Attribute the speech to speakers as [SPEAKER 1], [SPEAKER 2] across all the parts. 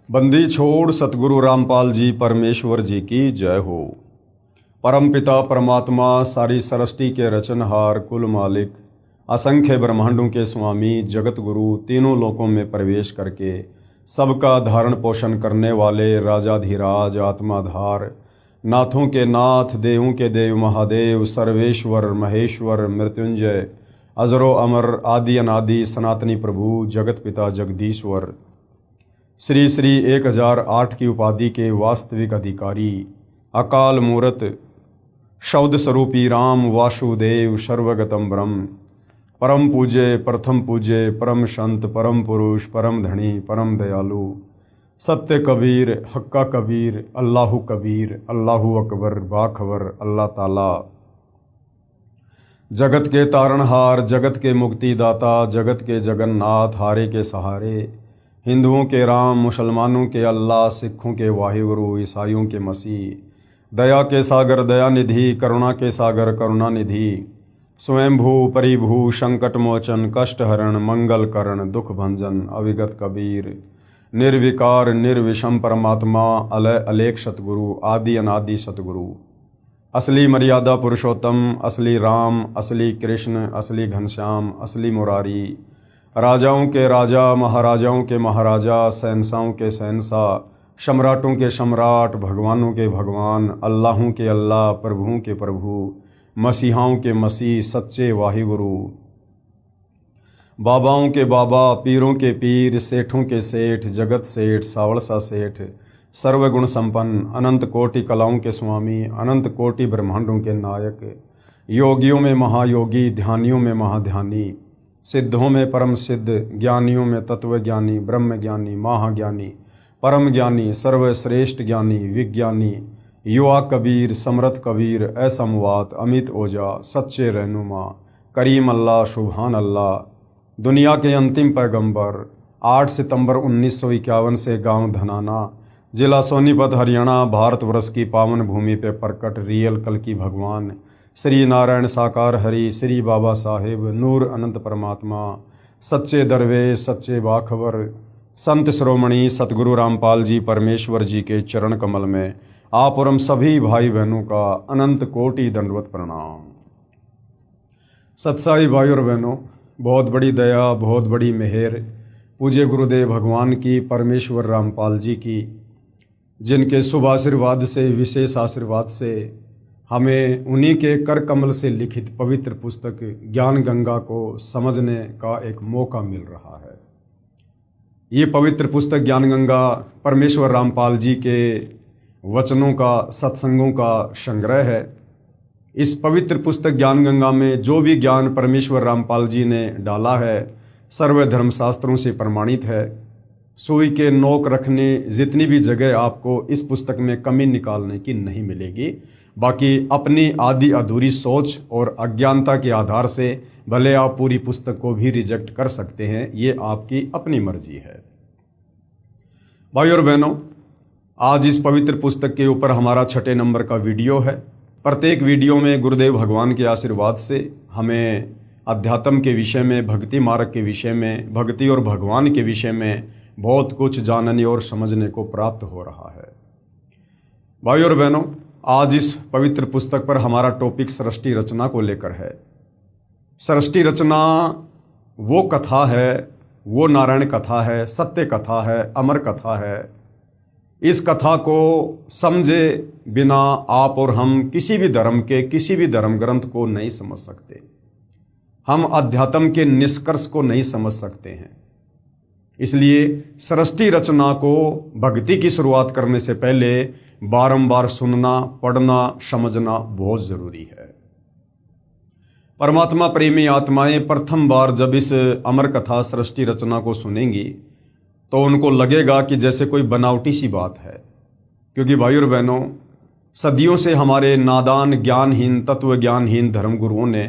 [SPEAKER 1] बंदी छोड़ सतगुरु रामपाल जी परमेश्वर जी की जय हो। परम पिता परमात्मा सारी सृष्टि के रचनहार कुल मालिक असंख्य ब्रह्मांडों के स्वामी जगत गुरु तीनों लोकों में प्रवेश करके सबका धारण पोषण करने वाले राजाधिराज आत्माधार नाथों के नाथ देवों के देव महादेव सर्वेश्वर महेश्वर मृत्युंजय अजरो अमर आदि अनादि सनातनी प्रभु जगत पिता जगदीश्वर श्री श्री 1008 की उपाधि के वास्तविक अधिकारी अकाल मूरत शब्द स्वरूपी राम वासुदेव सर्वगतम ब्रह्म परम पूज्य प्रथम पूज्य परम संत परम पुरुष परम धनी परम दयालु सत्य कबीर हक्का कबीर अल्लाहु कबीर अल्लाहु अकबर बाखबर अल्लाह ताला जगत के तारणहार जगत के मुक्तिदाता जगत के जगन्नाथ हारे के सहारे हिंदुओं के राम मुसलमानों के अल्लाह सिखों के वाहिगुरु ईसाइयों के मसीह दया के सागर दयानिधि करुणा के सागर करुणानिधि स्वयंभू परिभू संकट मोचन कष्ट हरण मंगल करण दुख भंजन अविगत कबीर निर्विकार निर्विषम परमात्मा अलय अलेख सतगुरु आदि अनादि सतगुरु असली मर्यादा पुरुषोत्तम असली राम असली कृष्ण असली घनश्याम असली मुरारी राजाओं के राजा महाराजाओं के महाराजा शहंशाहों के शहंशाह सम्राटों के सम्राट भगवानों के भगवान अल्लाहों के अल्लाह प्रभुओं के प्रभु मसीहाओं के मसीह सच्चे वाहिगुरु बाबाओं के बाबा पीरों के पीर सेठों के सेठ जगत सेठ सावड़सा सेठ सर्वगुण संपन्न अनंत कोटि कलाओं के स्वामी अनंत कोटि ब्रह्मांडों के नायक योगियों में महायोगी ध्यानियों में महाध्यानी सिद्धों में परम सिद्ध ज्ञानियों में तत्व ज्ञानी ब्रह्म ज्ञानी महाज्ञानी परम ज्ञानी सर्वश्रेष्ठ ज्ञानी विज्ञानी युवा कबीर समर्थ कबीर असमवात अमित ओजा सच्चे रहनुमा करीम अल्लाह सुभान अल्लाह दुनिया के अंतिम पैगंबर 8 सितंबर 1951 से गांव धनाना जिला सोनीपत हरियाणा भारतवर्ष की पावन भूमि पे प्रकट रियल कल की भगवान श्री नारायण साकार हरि श्री बाबा साहेब नूर अनंत परमात्मा सच्चे दरवेश सच्चे बाखबर संत श्रोमणी सतगुरु रामपाल जी परमेश्वर जी के चरण कमल में आप और हम सभी भाई बहनों का अनंत कोटि दंडवत प्रणाम। सत्साई भाई और बहनों, बहुत बड़ी दया बहुत बड़ी मेहर पूज्य गुरुदेव भगवान की परमेश्वर रामपाल जी की, जिनके शुभ आशीर्वाद से विशेष आशीर्वाद से हमें उन्हीं के कर कमल से लिखित पवित्र पुस्तक ज्ञान गंगा को समझने का एक मौका मिल रहा है। ये पवित्र पुस्तक ज्ञान गंगा परमेश्वर रामपाल जी के वचनों का सत्संगों का संग्रह है। इस पवित्र पुस्तक ज्ञान गंगा में जो भी ज्ञान परमेश्वर रामपाल जी ने डाला है सर्व धर्मशास्त्रों से प्रमाणित है। सुई के नोक रखने जितनी भी जगह आपको इस पुस्तक में कमी निकालने की नहीं मिलेगी। बाकी अपनी आधी अधूरी सोच और अज्ञानता के आधार से भले आप पूरी पुस्तक को भी रिजेक्ट कर सकते हैं, ये आपकी अपनी मर्जी है। भाई और बहनों, आज इस पवित्र पुस्तक के ऊपर हमारा 6 नंबर का वीडियो है। प्रत्येक वीडियो में गुरुदेव भगवान के आशीर्वाद से हमें अध्यात्म के विषय में, भक्ति मार्ग के विषय में, भक्ति और भगवान के विषय में बहुत कुछ जानने और समझने को प्राप्त हो रहा है। भाई और बहनों, आज इस पवित्र पुस्तक पर हमारा टॉपिक सृष्टि रचना को लेकर है। सृष्टि रचना वो कथा है, वो नारायण कथा है, सत्य कथा है, अमर कथा है। इस कथा को समझे बिना आप और हम किसी भी धर्म के किसी भी धर्म ग्रंथ को नहीं समझ सकते। हम अध्यात्म के निष्कर्ष को नहीं समझ सकते हैं। इसलिए सृष्टि रचना को भक्ति की शुरुआत करने से पहले बारंबार सुनना, पढ़ना, समझना बहुत जरूरी है। परमात्मा प्रेमी आत्माएं प्रथम बार जब इस अमर कथा सृष्टि रचना को सुनेंगी तो उनको लगेगा कि जैसे कोई बनावटी सी बात है, क्योंकि भाई और बहनों, सदियों से हमारे नादान ज्ञानहीन तत्व ज्ञानहीन धर्मगुरुओं ने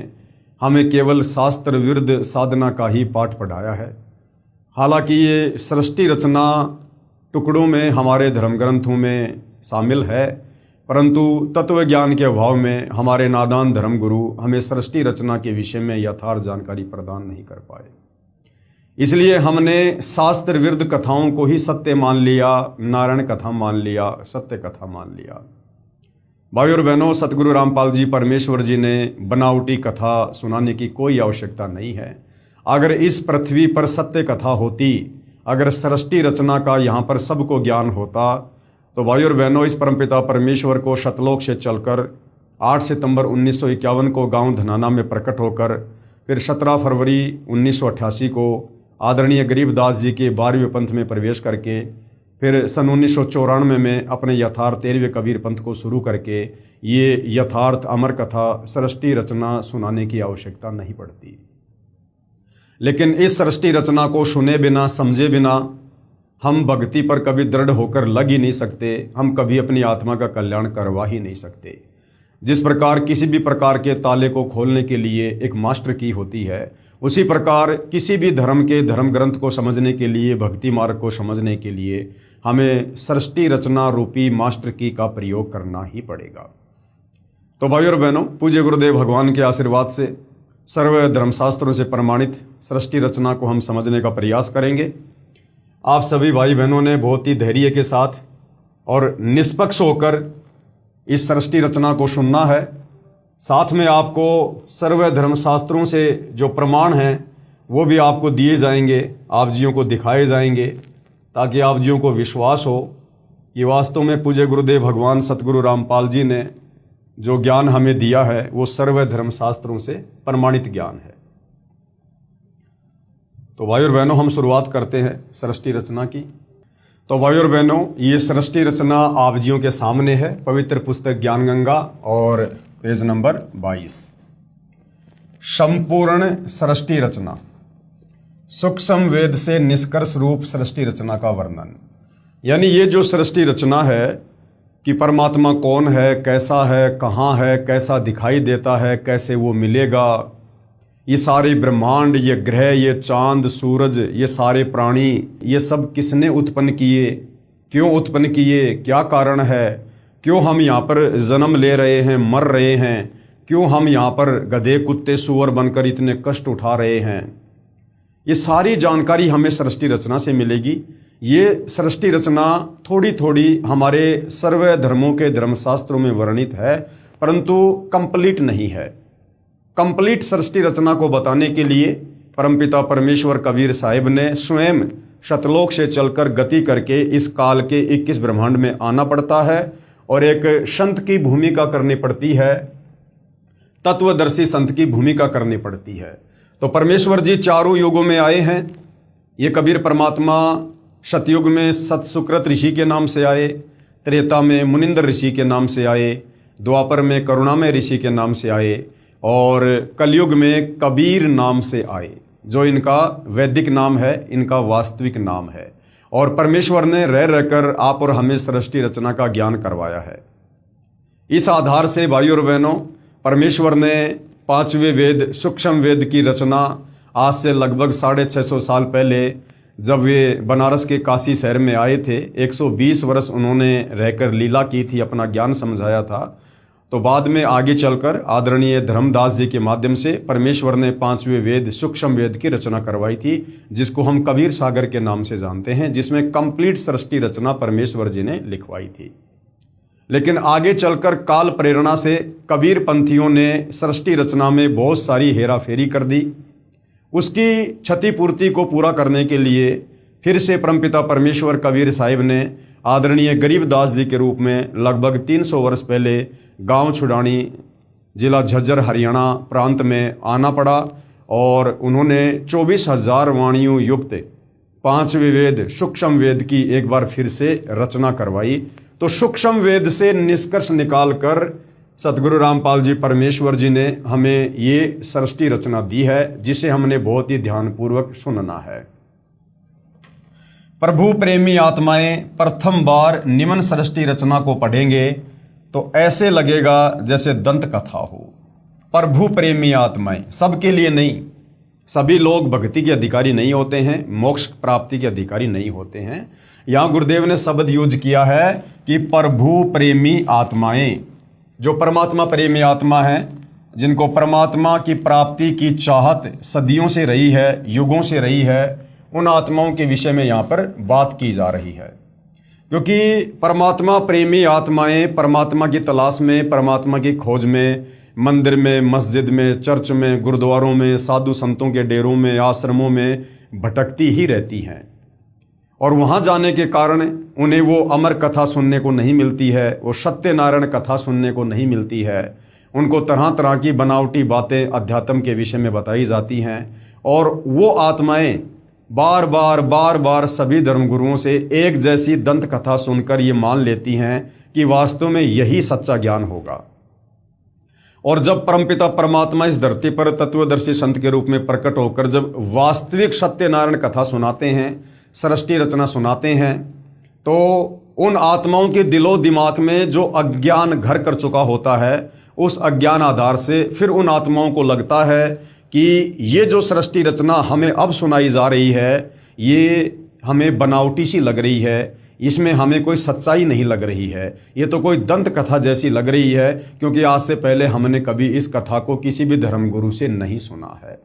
[SPEAKER 1] हमें केवल शास्त्र विरुद्ध साधना का ही पाठ पढ़ाया है। हालांकि ये सृष्टि रचना टुकड़ों में हमारे धर्म ग्रंथों में शामिल है, परंतु तत्व ज्ञान के अभाव में हमारे नादान धर्मगुरु हमें सृष्टि रचना के विषय में यथार्थ जानकारी प्रदान नहीं कर पाए। इसलिए हमने शास्त्र विरुद्ध कथाओं को ही सत्य मान लिया, नारायण कथा मान लिया, सत्य कथा मान लिया। भाई और बहनों, सतगुरु रामपाल जी परमेश्वर जी ने बनावटी कथा सुनाने की कोई आवश्यकता नहीं है। अगर इस पृथ्वी पर सत्य कथा होती, अगर सृष्टि रचना का यहाँ पर सबको ज्ञान होता, तो भाई और बहनों, इस परमपिता परमेश्वर को शतलोक से चलकर 8 सितंबर 1951 को गांव धनाना में प्रकट होकर फिर 17 फरवरी 1988 को आदरणीय गरीबदास जी के 12वें पंथ में प्रवेश करके फिर सन 1994 में अपने यथार्थ 13वें कबीर पंथ को शुरू करके ये यथार्थ अमर कथा सृष्टि रचना सुनाने की आवश्यकता नहीं पड़ती। लेकिन इस सृष्टि रचना को सुने बिना, समझे बिना हम भक्ति पर कभी दृढ़ होकर लग ही नहीं सकते, हम कभी अपनी आत्मा का कल्याण करवा ही नहीं सकते। जिस प्रकार किसी भी प्रकार के ताले को खोलने के लिए एक मास्टर की होती है, उसी प्रकार किसी भी धर्म के धर्म ग्रंथ को समझने के लिए, भक्ति मार्ग को समझने के लिए हमें सृष्टि रचना रूपी मास्टर की का प्रयोग करना ही पड़ेगा। तो भाई और बहनों, पूज्य गुरुदेव भगवान के आशीर्वाद से सर्व धर्मशास्त्रों से प्रमाणित सृष्टि रचना को हम समझने का प्रयास करेंगे। आप सभी भाई बहनों ने बहुत ही धैर्य के साथ और निष्पक्ष होकर इस सृष्टि रचना को सुनना है। साथ में आपको सर्व धर्मशास्त्रों से जो प्रमाण हैं वो भी आपको दिए जाएंगे, आप जियों को दिखाए जाएंगे, ताकि आप जियों को विश्वास हो कि वास्तव में पूज्य गुरुदेव भगवान सतगुरु रामपाल जी ने जो ज्ञान हमें दिया है वो सर्व धर्मशास्त्रों से प्रमाणित ज्ञान है। तो भाई और बहनों, हम शुरुआत करते हैं सृष्टि रचना की। तो भाई और बहनों, ये सृष्टि रचना आप जियों के सामने है, पवित्र पुस्तक ज्ञान गंगा और पेज नंबर 22। संपूर्ण सृष्टि रचना, सूक्ष्म वेद से निष्कर्ष रूप सृष्टि रचना का वर्णन। यानी ये जो सृष्टि रचना है कि परमात्मा कौन है, कैसा है, कहाँ है, कैसा दिखाई देता है, कैसे वो मिलेगा, ये सारे ब्रह्मांड, ये ग्रह, ये चांद, सूरज, ये सारे प्राणी, ये सब किसने उत्पन्न किए, क्यों उत्पन्न किए, क्या कारण है, क्यों हम यहाँ पर जन्म ले रहे हैं, मर रहे हैं, क्यों हम यहाँ पर गधे, कुत्ते, सूअर बनकर इतने कष्ट उठा रहे हैं, ये सारी जानकारी हमें सृष्टि रचना से मिलेगी। ये सृष्टि रचना थोड़ी थोड़ी हमारे सर्व धर्मों के धर्मशास्त्रों में वर्णित है, परंतु कंप्लीट नहीं है। कंप्लीट सृष्टि रचना को बताने के लिए परमपिता परमेश्वर कबीर साहिब ने स्वयं शतलोक से चलकर गति करके इस काल के 21 ब्रह्मांड में आना पड़ता है और एक संत की भूमिका करनी पड़ती है, तत्वदर्शी संत की भूमिका करनी पड़ती है। तो परमेश्वर जी चारों युगों में आए हैं। ये कबीर परमात्मा सतयुग में सतसुकृत ऋषि के नाम से आए, त्रेता में मुनिंदर ऋषि के नाम से आए, द्वापर में करुणामय ऋषि के नाम से आए और कलयुग में कबीर नाम से आए, जो इनका वैदिक नाम है, इनका वास्तविक नाम है। और परमेश्वर ने रह रहकर आप और हमें सृष्टि रचना का ज्ञान करवाया है। इस आधार से भाई और बहनों, परमेश्वर ने 5वें वेद सूक्ष्म वेद की रचना आज से लगभग 650 साल पहले जब वे बनारस के काशी शहर में आए थे, 120 वर्ष उन्होंने रहकर लीला की थी, अपना ज्ञान समझाया था। तो बाद में आगे चलकर आदरणीय धर्मदास जी के माध्यम से परमेश्वर ने 5वें वेद सूक्ष्म वेद की रचना करवाई थी, जिसको हम कबीर सागर के नाम से जानते हैं, जिसमें कंप्लीट सृष्टि रचना परमेश्वर जी ने लिखवाई थी। लेकिन आगे चलकर काल प्रेरणा से कबीर पंथियों ने सृष्टि रचना में बहुत सारी हेरा फेरी कर दी। उसकी क्षतिपूर्ति को पूरा करने के लिए फिर से परमपिता परमेश्वर कबीर साहिब ने आदरणीय गरीबदास जी के रूप में लगभग 300 वर्ष पहले गांव छुड़ानी, जिला झज्जर, हरियाणा प्रांत में आना पड़ा और उन्होंने 24,000 वाणियों युक्त 5वें वेद सूक्ष्म वेद की एक बार फिर से रचना करवाई। तो सूक्ष्म वेद से निष्कर्ष निकालकर सतगुरु रामपाल जी परमेश्वर जी ने हमें ये सृष्टि रचना दी है, जिसे हमने बहुत ही ध्यानपूर्वक सुनना है। प्रभु प्रेमी आत्माएं प्रथम बार निम्न सृष्टि रचना को पढ़ेंगे तो ऐसे लगेगा जैसे दंत कथा हो। प्रभु प्रेमी आत्माएं, सबके लिए नहीं, सभी लोग भक्ति के अधिकारी नहीं होते हैं, मोक्ष प्राप्ति के अधिकारी नहीं होते हैं। यहाँ गुरुदेव ने शब्द यूज किया है कि प्रभु प्रेमी आत्माएं, जो परमात्मा प्रेमी आत्मा है, जिनको परमात्मा की प्राप्ति की चाहत सदियों से रही है, युगों से रही है, उन आत्माओं के विषय में यहाँ पर बात की जा रही है। क्योंकि परमात्मा प्रेमी आत्माएं परमात्मा की तलाश में, परमात्मा की खोज में, मंदिर में, मस्जिद में, चर्च में, गुरुद्वारों में, साधु संतों के डेरों में, आश्रमों में भटकती ही रहती हैं। और वहाँ जाने के कारण उन्हें वो अमर कथा सुनने को नहीं मिलती है, वो सत्यनारायण कथा सुनने को नहीं मिलती है। उनको तरह तरह की बनावटी बातें अध्यात्म के विषय में बताई जाती हैं और वो आत्माएं बार बार सभी धर्मगुरुओं से एक जैसी दंत कथा सुनकर ये मान लेती हैं कि वास्तव में यही सच्चा ज्ञान होगा। और जब परमपिता परमात्मा इस धरती पर तत्वदर्शी संत के रूप में प्रकट होकर जब वास्तविक सत्यनारायण कथा सुनाते हैं, सृष्टि रचना सुनाते हैं, तो उन आत्माओं के दिलो दिमाग में जो अज्ञान घर कर चुका होता है, उस अज्ञान आधार से फिर उन आत्माओं को लगता है कि ये जो सृष्टि रचना हमें अब सुनाई जा रही है, ये हमें बनावटी सी लग रही है, इसमें हमें कोई सच्चाई नहीं लग रही है, ये तो कोई दंत कथा जैसी लग रही है, क्योंकि आज से पहले हमने कभी इस कथा को किसी भी धर्मगुरु से नहीं सुना है।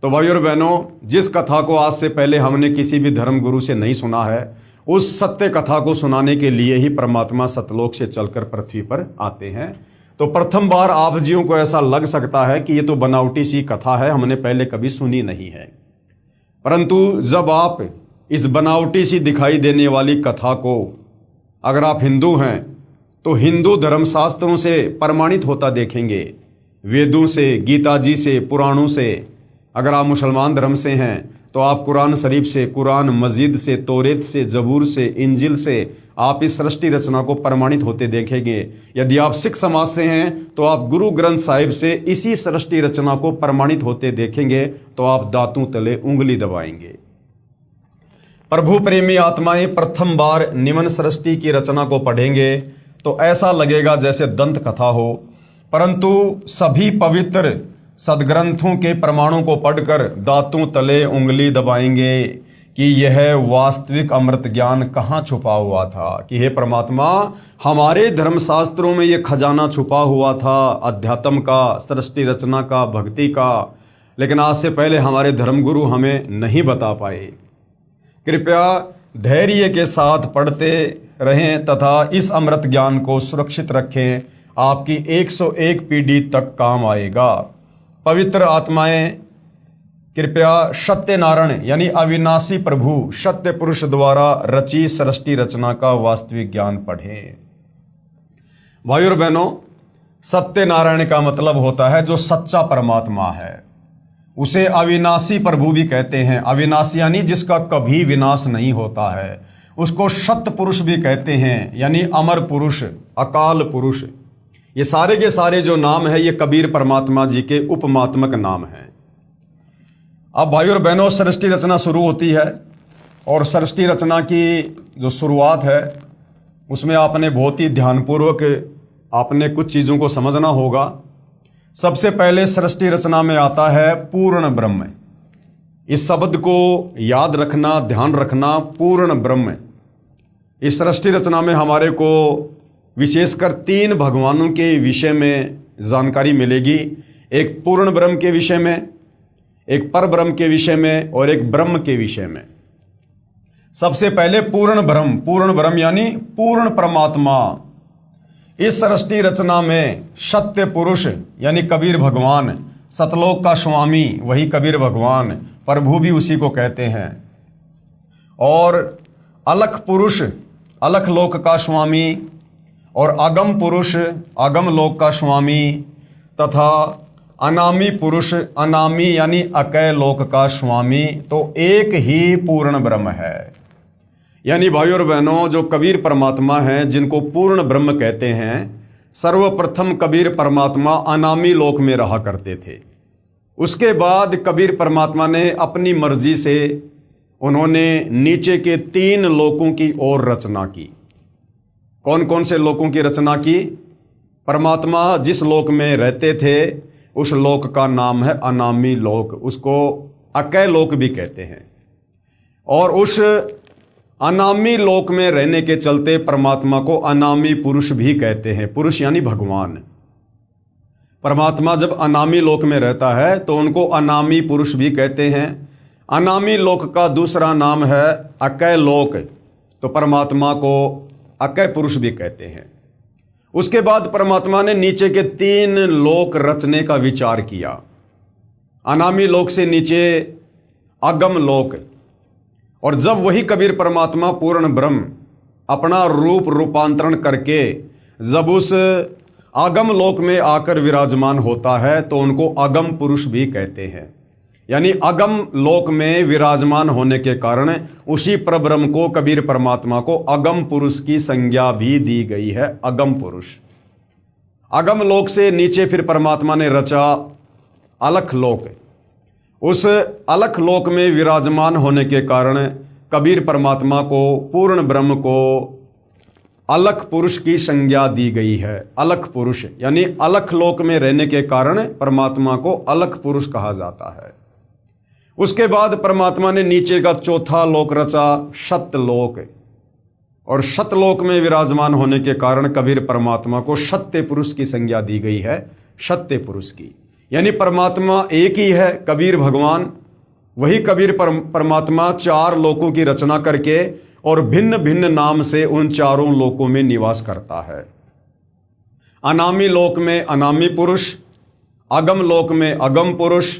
[SPEAKER 1] तो भाइयों और बहनों, जिस कथा को आज से पहले हमने किसी भी धर्मगुरु से नहीं सुना है, उस सत्य कथा को सुनाने के लिए ही परमात्मा सतलोक से चलकर पृथ्वी पर आते हैं। तो प्रथम बार आप जियों को ऐसा लग सकता है कि ये तो बनावटी सी कथा है, हमने पहले कभी सुनी नहीं है। परंतु जब आप इस बनावटी सी दिखाई देने वाली कथा को, अगर आप हिंदू हैं तो हिंदू धर्मशास्त्रों से प्रमाणित होता देखेंगे, वेदों से, गीता जी से, पुराणों से। अगर आप मुसलमान धर्म से हैं तो आप कुरान शरीफ से, कुरान मजीद से, तौरेत से, जबूर से, इंजिल से आप इस सृष्टि रचना को प्रमाणित होते देखेंगे। यदि आप सिख समाज से हैं तो आप गुरु ग्रंथ साहिब से इसी सृष्टि रचना को प्रमाणित होते देखेंगे, तो आप दांतों तले उंगली दबाएंगे। प्रभु प्रेमी आत्माएं प्रथम बार निमन सृष्टि की रचना को पढ़ेंगे तो ऐसा लगेगा जैसे दंत कथा हो, परंतु सभी पवित्र सदग्रंथों के प्रमाणों को पढ़कर दांतों तले उंगली दबाएंगे कि यह वास्तविक अमृत ज्ञान कहाँ छुपा हुआ था, कि हे परमात्मा, हमारे धर्मशास्त्रों में यह खजाना छुपा हुआ था अध्यात्म का, सृष्टि रचना का, भक्ति का, लेकिन आज से पहले हमारे धर्मगुरु हमें नहीं बता पाए। कृपया धैर्य के साथ पढ़ते रहें तथा इस अमृत ज्ञान को सुरक्षित रखें, आपकी 101 पीढ़ी तक काम आएगा। पवित्र आत्माएं कृपया सत्यनारायण यानी अविनाशी प्रभु सत्य पुरुष द्वारा रची सृष्टि रचना का वास्तविक ज्ञान पढ़ें। भाइयों और बहनों, सत्यनारायण का मतलब होता है जो सच्चा परमात्मा है। उसे अविनाशी प्रभु भी कहते हैं। अविनाशी यानी जिसका कभी विनाश नहीं होता है। उसको सत्य पुरुष भी कहते हैं, यानी अमर पुरुष, अकाल पुरुष। ये सारे के सारे जो नाम है ये कबीर परमात्मा जी के उपमात्मक नाम हैं। अब भाइयों और बहनों, सृष्टि रचना शुरू होती है और सृष्टि रचना की जो शुरुआत है उसमें आपने बहुत ही ध्यानपूर्वक आपने कुछ चीज़ों को समझना होगा। सबसे पहले सृष्टि रचना में आता है पूर्ण ब्रह्म। इस शब्द को याद रखना, ध्यान रखना, पूर्ण ब्रह्म। इस सृष्टि रचना में हमारे को विशेषकर 3 भगवानों के विषय में जानकारी मिलेगी। एक पूर्ण ब्रह्म के विषय में, एक पर ब्रह्म के विषय में और एक ब्रह्म के विषय में। सबसे पहले पूर्ण ब्रह्म यानी पूर्ण परमात्मा। इस सृष्टि रचना में सत्य पुरुष यानी कबीर भगवान, सतलोक का स्वामी वही कबीर भगवान, प्रभु भी उसी को कहते हैं, और अलख पुरुष अलख लोक का स्वामी, और अगम पुरुष अगम लोक का स्वामी, तथा अनामी पुरुष अनामी यानी अकय लोक का स्वामी। तो एक ही पूर्ण ब्रह्म है। यानी भाइयों और बहनों, जो कबीर परमात्मा हैं जिनको पूर्ण ब्रह्म कहते हैं, सर्वप्रथम कबीर परमात्मा अनामी लोक में रहा करते थे। उसके बाद कबीर परमात्मा ने अपनी मर्जी से उन्होंने नीचे के 3 लोकों की ओर रचना की। कौन कौन से लोकों की रचना की? परमात्मा जिस लोक में रहते थे उस लोक का नाम है अनामी लोक, उसको अकय लोक भी कहते हैं। और उस अनामी लोक में रहने के चलते परमात्मा को अनामी पुरुष भी कहते हैं। पुरुष यानी भगवान। परमात्मा जब अनामी लोक में रहता है तो उनको अनामी पुरुष भी कहते हैं। अनामी लोक का दूसरा नाम है अकय लोक, तो परमात्मा को अकय पुरुष भी कहते हैं। उसके बाद परमात्मा ने नीचे के 3 लोक रचने का विचार किया। अनामी लोक से नीचे अगम लोक, और जब वही कबीर परमात्मा पूर्ण ब्रह्म अपना रूपांतरण करके जब उस आगम लोक में आकर विराजमान होता है तो उनको अगम पुरुष भी कहते हैं। यानी अगम लोक में विराजमान होने के कारण उसी परब्रह्म को, कबीर परमात्मा को अगम पुरुष की संज्ञा भी दी गई है, अगम पुरुष। अगम लोक से नीचे फिर परमात्मा ने रचा अलख लोक। उस अलख लोक में विराजमान होने के कारण कबीर परमात्मा को, पूर्ण ब्रह्म को अलख पुरुष की संज्ञा दी गई है। अलख पुरुष यानी अलख लोक में रहने के कारण परमात्मा को अलख पुरुष कहा जाता है। उसके बाद परमात्मा ने नीचे का चौथा लोक रचा सत्यलोक, और सत्यलोक में विराजमान होने के कारण कबीर परमात्मा को सत्य पुरुष की संज्ञा दी गई है, सत्य पुरुष की। यानी परमात्मा एक ही है, कबीर भगवान, वही कबीर परमात्मा 4 लोकों की रचना करके और भिन्न भिन्न नाम से उन 4 लोकों में निवास करता है। अनामी लोक में अनामी पुरुष, अगम लोक में अगम पुरुष,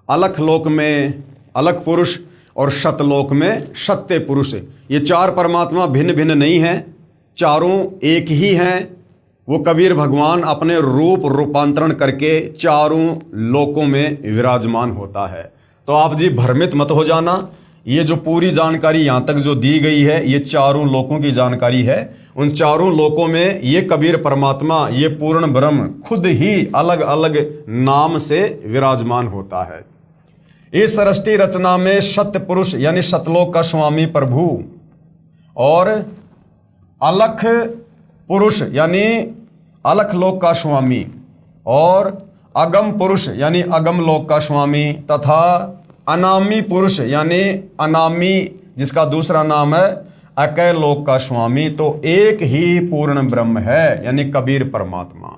[SPEAKER 1] अलख लोक में अलख पुरुष और सतलोक में सत्य पुरुष। ये 4 परमात्मा भिन्न भिन्न नहीं हैं, चारों एक ही हैं। वो कबीर भगवान अपने रूपांतरण करके 4 लोकों में विराजमान होता है। तो आप जी भ्रमित मत हो जाना, ये जो पूरी जानकारी यहाँ तक जो दी गई है ये 4 लोकों की जानकारी है। उन 4 लोकों में ये कबीर परमात्मा, ये पूर्ण ब्रह्म खुद ही अलग अलग नाम से विराजमान होता है। इस सृष्टि रचना में सत्य पुरुष यानी सतलोक का स्वामी प्रभु और अलख पुरुष यानी अलख लोक का स्वामी और अगम पुरुष यानी अगम लोक का स्वामी तथा अनामी पुरुष यानी अनामी जिसका दूसरा नाम है अकय लोक का स्वामी, तो एक ही पूर्ण ब्रह्म है यानी कबीर परमात्मा।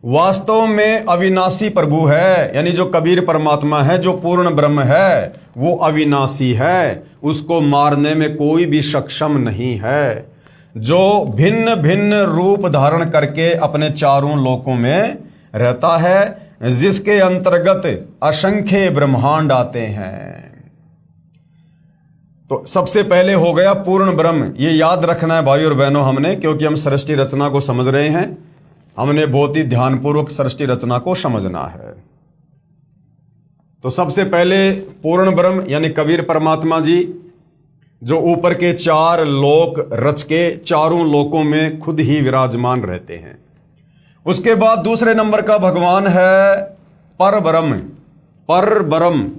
[SPEAKER 1] वास्तव में अविनाशी प्रभु है, यानी जो कबीर परमात्मा है, जो पूर्ण ब्रह्म है, वो अविनाशी है, उसको मारने में कोई भी सक्षम नहीं है। जो भिन्न भिन्न रूप धारण करके अपने 4 लोकों में रहता है, जिसके अंतर्गत असंख्य ब्रह्मांड आते हैं। तो सबसे पहले हो गया पूर्ण ब्रह्म। ये याद रखना है भाई और बहनों हमने, क्योंकि हम सृष्टि रचना को समझ रहे हैं, हमने बहुत ही ध्यानपूर्वक सृष्टि रचना को समझना है। तो सबसे पहले पूर्ण ब्रह्म यानी कबीर परमात्मा जी जो ऊपर के 4 लोक रच के 4 लोकों में खुद ही विराजमान रहते हैं। उसके बाद दूसरे नंबर का भगवान है परब्रह्म। परब्रह्म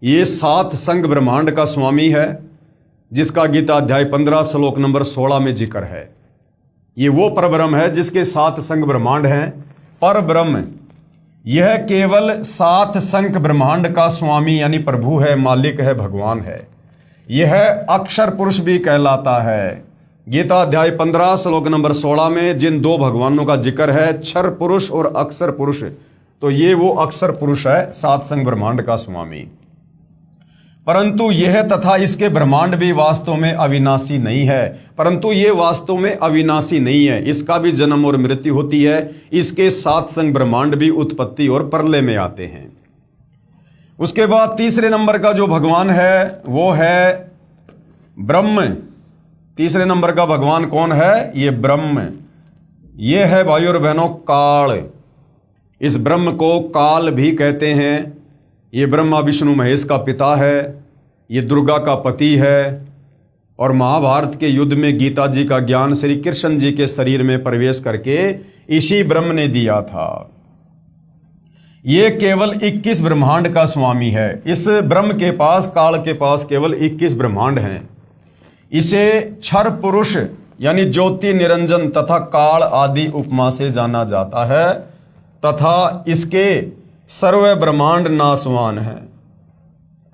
[SPEAKER 1] ये 7 संग ब्रह्मांड का स्वामी है, जिसका गीता अध्याय 15 श्लोक नंबर 16 में जिक्र है। ये वो परब्रह्म है जिसके 7 संग ब्रह्मांड हैं। परब्रह्म यह केवल 7 संग ब्रह्मांड का स्वामी यानी प्रभु है, मालिक है, भगवान है। यह अक्षर पुरुष भी कहलाता है। गीता अध्याय 15 श्लोक नंबर 16 में जिन 2 भगवानों का जिक्र है, क्षर पुरुष और अक्षर पुरुष, तो ये वो अक्षर पुरुष है, 7 संग ब्रह्मांड का स्वामी। परंतु यह तथा इसके ब्रह्मांड भी वास्तव में अविनाशी नहीं है। परंतु ये वास्तव में अविनाशी नहीं है, इसका भी जन्म और मृत्यु होती है। इसके 7 संग ब्रह्मांड भी उत्पत्ति और प्रलय में आते हैं। उसके बाद तीसरे नंबर का जो भगवान है वो है ब्रह्म। तीसरे नंबर का भगवान कौन है? ये ब्रह्म। ये है भाइयों और बहनों काल। इस ब्रह्म को काल भी कहते हैं। ये ब्रह्मा विष्णु महेश का पिता है, ये दुर्गा का पति है, और महाभारत के युद्ध में गीता जी का ज्ञान श्री कृष्ण जी के शरीर में प्रवेश करके इसी ब्रह्म ने दिया था। ये केवल 21 ब्रह्मांड का स्वामी है। इस ब्रह्म के पास, काल के पास केवल 21 ब्रह्मांड हैं। इसे क्षर पुरुष यानी ज्योति निरंजन तथा काल आदि उपमा से जाना जाता है, तथा इसके सर्व ब्रह्मांड नाशवान है,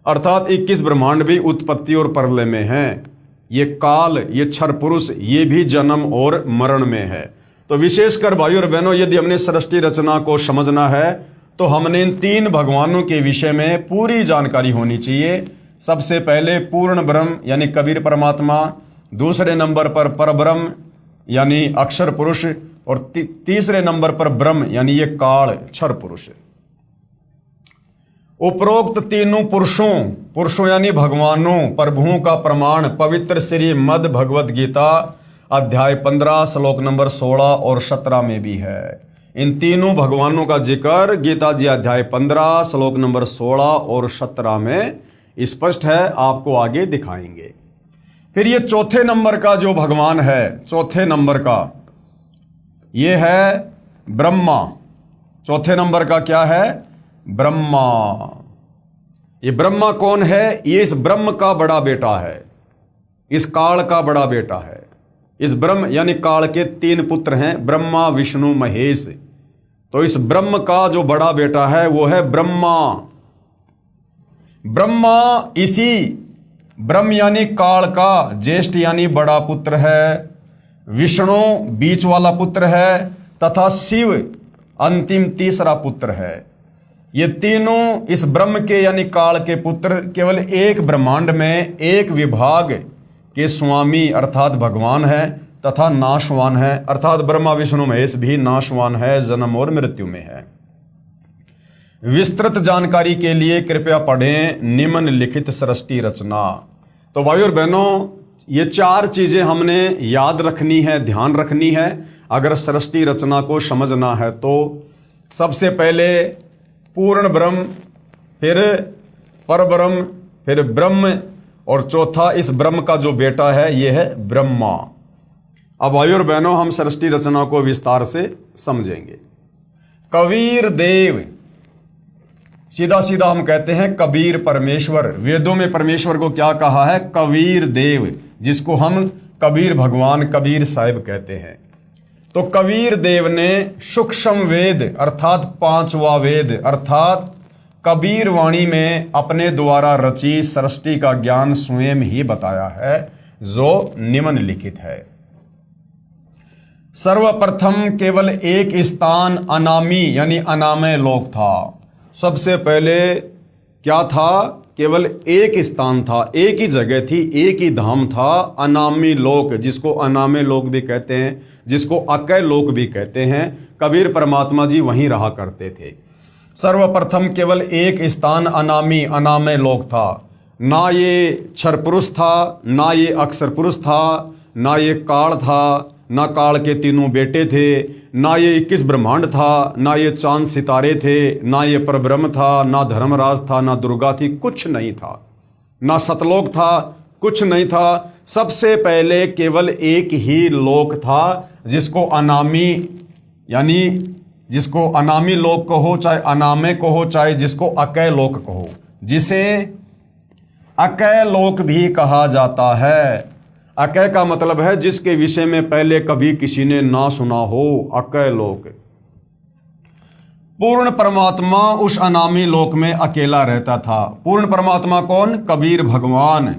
[SPEAKER 1] अर्थात 21 ब्रह्मांड भी उत्पत्ति और प्रलय में हैं। ये काल, ये क्षर पुरुष, ये भी जन्म और मरण में है। तो विशेषकर भाइयों और बहनों, यदि हमने सृष्टि रचना को समझना है तो हमने इन तीन भगवानों के विषय में पूरी जानकारी होनी चाहिए। सबसे पहले पूर्ण ब्रह्म यानी कबीर परमात्मा, दूसरे नंबर पर परब्रह्म यानी अक्षर पुरुष, और तीसरे नंबर पर ब्रह्म यानी ये काल क्षर पुरुष। उपरोक्त तीनों पुरुषों यानी भगवानों प्रभुओं का प्रमाण पवित्र श्री मद भगवद गीता अध्याय 15 श्लोक नंबर 16 और 17 में भी है। इन तीनों भगवानों का जिक्र गीता जी अध्याय 15 श्लोक नंबर 16 और 17 में स्पष्ट है, आपको आगे दिखाएंगे। फिर ये चौथे नंबर का जो भगवान है, चौथे नंबर का ये है ब्रह्मा। चौथे नंबर का क्या है? ब्रह्मा। ये ब्रह्मा कौन है? ये इस ब्रह्म का बड़ा बेटा है, इस काल का बड़ा बेटा है। इस ब्रह्म यानी काल के तीन पुत्र हैं, ब्रह्मा विष्णु महेश। तो इस ब्रह्म का जो बड़ा बेटा है वो है ब्रह्मा। ब्रह्मा इसी ब्रह्म यानी काल का ज्येष्ठ यानी बड़ा पुत्र है, विष्णु बीच वाला पुत्र है तथा शिव अंतिम तीसरा पुत्र है। ये तीनों इस ब्रह्म के यानी काल के पुत्र केवल एक ब्रह्मांड में एक विभाग के स्वामी अर्थात भगवान है तथा नाशवान है, अर्थात ब्रह्मा विष्णु महेश भी नाशवान है, जन्म और मृत्यु में है। विस्तृत जानकारी के लिए कृपया पढ़ें निम्नलिखित सृष्टि रचना। तो भाइयों और बहनों, ये चार चीजें हमने याद रखनी है, ध्यान रखनी है अगर सृष्टि रचना को समझना है। तो सबसे पहले पूर्ण ब्रह्म, फिर परब्रह्म, फिर ब्रह्म, और चौथा इस ब्रह्म का जो बेटा है ये है ब्रह्मा। अब भाइयों और बहनों, हम सृष्टि रचना को विस्तार से समझेंगे। कबीर देव, सीधा सीधा हम कहते हैं कबीर परमेश्वर। वेदों में परमेश्वर को क्या कहा है? कबीर देव, जिसको हम कबीर भगवान, कबीर साहिब कहते हैं। तो कबीर देव ने सूक्ष्म वेद अर्थात पांचवा वेद अर्थात कबीर वाणी में अपने द्वारा रची सृष्टि का ज्ञान स्वयं ही बताया है, जो निम्नलिखित है। सर्वप्रथम केवल एक स्थान अनामी यानी अनामय लोक था। सबसे पहले क्या था? केवल एक स्थान था, एक ही जगह थी, एक ही धाम था, अनामी लोक, जिसको अनामय लोक भी कहते हैं, जिसको अकय लोक भी कहते हैं। कबीर परमात्मा जी वहीं रहा करते थे। सर्वप्रथम केवल एक स्थान अनामी अनामय लोक था। ना ये क्षर पुरुष था, ना ये अक्षर पुरुष था, ना ये काल था, ना काल के तीनों बेटे थे, ना ये 21 ब्रह्मांड था, ना ये चांद सितारे थे, ना ये परब्रह्म था, ना धर्मराज था, ना दुर्गा थी, कुछ नहीं था। ना सतलोक था, कुछ नहीं था। सबसे पहले केवल एक ही लोक था, जिसको अनामी यानी जिसको अनामी लोक कहो, चाहे अनामे कहो, चाहे जिसको अकय लोक कहो, जिसे अकय लोक भी कहा जाता है। अकय का मतलब है जिसके विषय में पहले कभी किसी ने ना सुना हो, अकय लोक। पूर्ण परमात्मा उस अनामी लोक में अकेला रहता था। पूर्ण परमात्मा कौन? कबीर भगवान।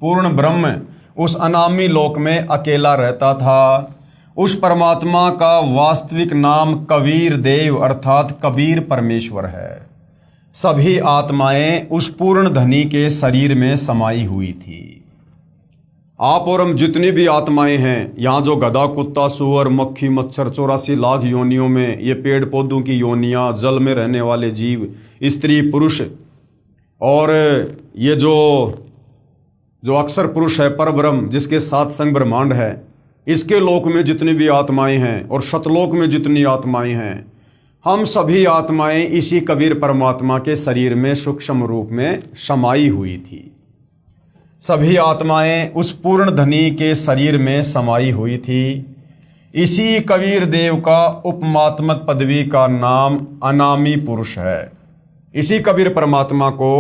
[SPEAKER 1] पूर्ण ब्रह्म उस अनामी लोक में अकेला रहता था। उस परमात्मा का वास्तविक नाम कबीर देव अर्थात कबीर परमेश्वर है। सभी आत्माएं उस पूर्ण धनी के शरीर में समाई हुई थी। आप और हम जितनी भी आत्माएं हैं, यहाँ जो गधा, कुत्ता, सुअर, मक्खी, मच्छर, 84 लाख योनियों में, ये पेड़ पौधों की योनियाँ, जल में रहने वाले जीव, स्त्री पुरुष, और ये जो अक्षर पुरुष है परब्रह्म, जिसके साथ संग ब्रह्मांड है, इसके लोक में जितनी भी आत्माएं हैं और शतलोक में जितनी आत्माएं हैं, हम सभी आत्माएं इसी कबीर परमात्मा के शरीर में सूक्ष्म रूप में समाई हुई थी। सभी आत्माएं उस पूर्ण धनी के शरीर में समाई हुई थी। इसी कबीर देव का उपमात्मक पदवी का नाम अनामी पुरुष है। इसी कबीर परमात्मा को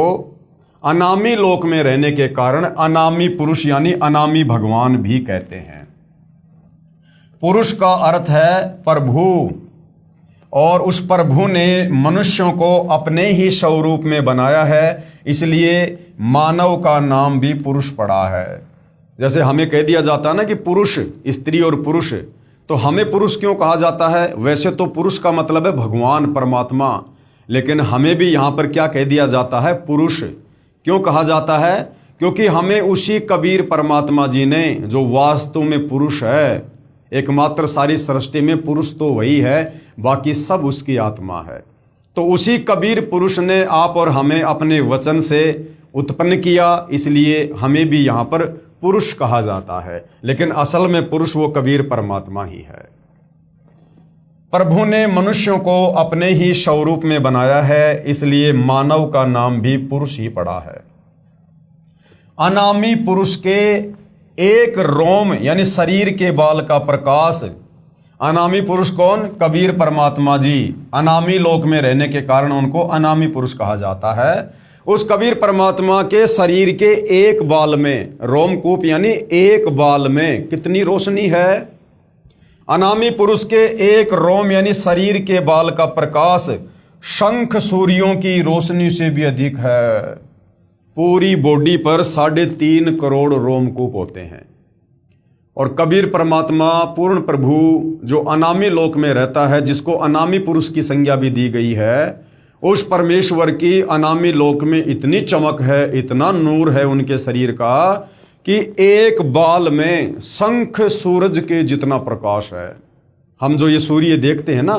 [SPEAKER 1] अनामी लोक में रहने के कारण अनामी पुरुष यानी अनामी भगवान भी कहते हैं। पुरुष का अर्थ है प्रभु, और उस प्रभु ने मनुष्यों को अपने ही स्वरूप में बनाया है, इसलिए मानव का नाम भी पुरुष पड़ा है। जैसे हमें कह दिया जाता है ना कि पुरुष, स्त्री और पुरुष, तो हमें पुरुष क्यों कहा जाता है? वैसे तो पुरुष का मतलब है भगवान परमात्मा, लेकिन हमें भी यहाँ पर क्या कह दिया जाता है? पुरुष। क्यों कहा जाता है? क्योंकि हमें उसी कबीर परमात्मा जी ने, जो वास्तव में पुरुष है, एकमात्र सारी सृष्टि में पुरुष तो वही है, बाकी सब उसकी आत्मा है, तो उसी कबीर पुरुष ने आप और हमें अपने वचन से उत्पन्न किया, इसलिए हमें भी यहाँ पर पुरुष कहा जाता है। लेकिन असल में पुरुष वो कबीर परमात्मा ही है। प्रभु ने मनुष्यों को अपने ही स्वरूप में बनाया है, इसलिए मानव का नाम भी पुरुष ही पड़ा है। अनामी पुरुष के एक रोम यानी शरीर के बाल का प्रकाश, अनामी पुरुष कौन? कबीर परमात्मा जी। अनामी लोक में रहने के कारण उनको अनामी पुरुष कहा जाता है। उस कबीर परमात्मा के शरीर के एक बाल में, रोमकूप यानी एक बाल में कितनी रोशनी है? अनामी पुरुष के एक रोम यानी शरीर के बाल का प्रकाश शंख सूर्यों की रोशनी से भी अधिक है। पूरी बॉडी पर 3.5 करोड़ रोमकूप होते हैं। और कबीर परमात्मा पूर्ण प्रभु जो अनामी लोक में रहता है, जिसको अनामी पुरुष की संज्ञा भी दी गई है, उस परमेश्वर की अनामी लोक में इतनी चमक है, इतना नूर है उनके शरीर का, कि एक बाल में शंख सूरज के जितना प्रकाश है। हम जो ये सूर्य देखते हैं ना,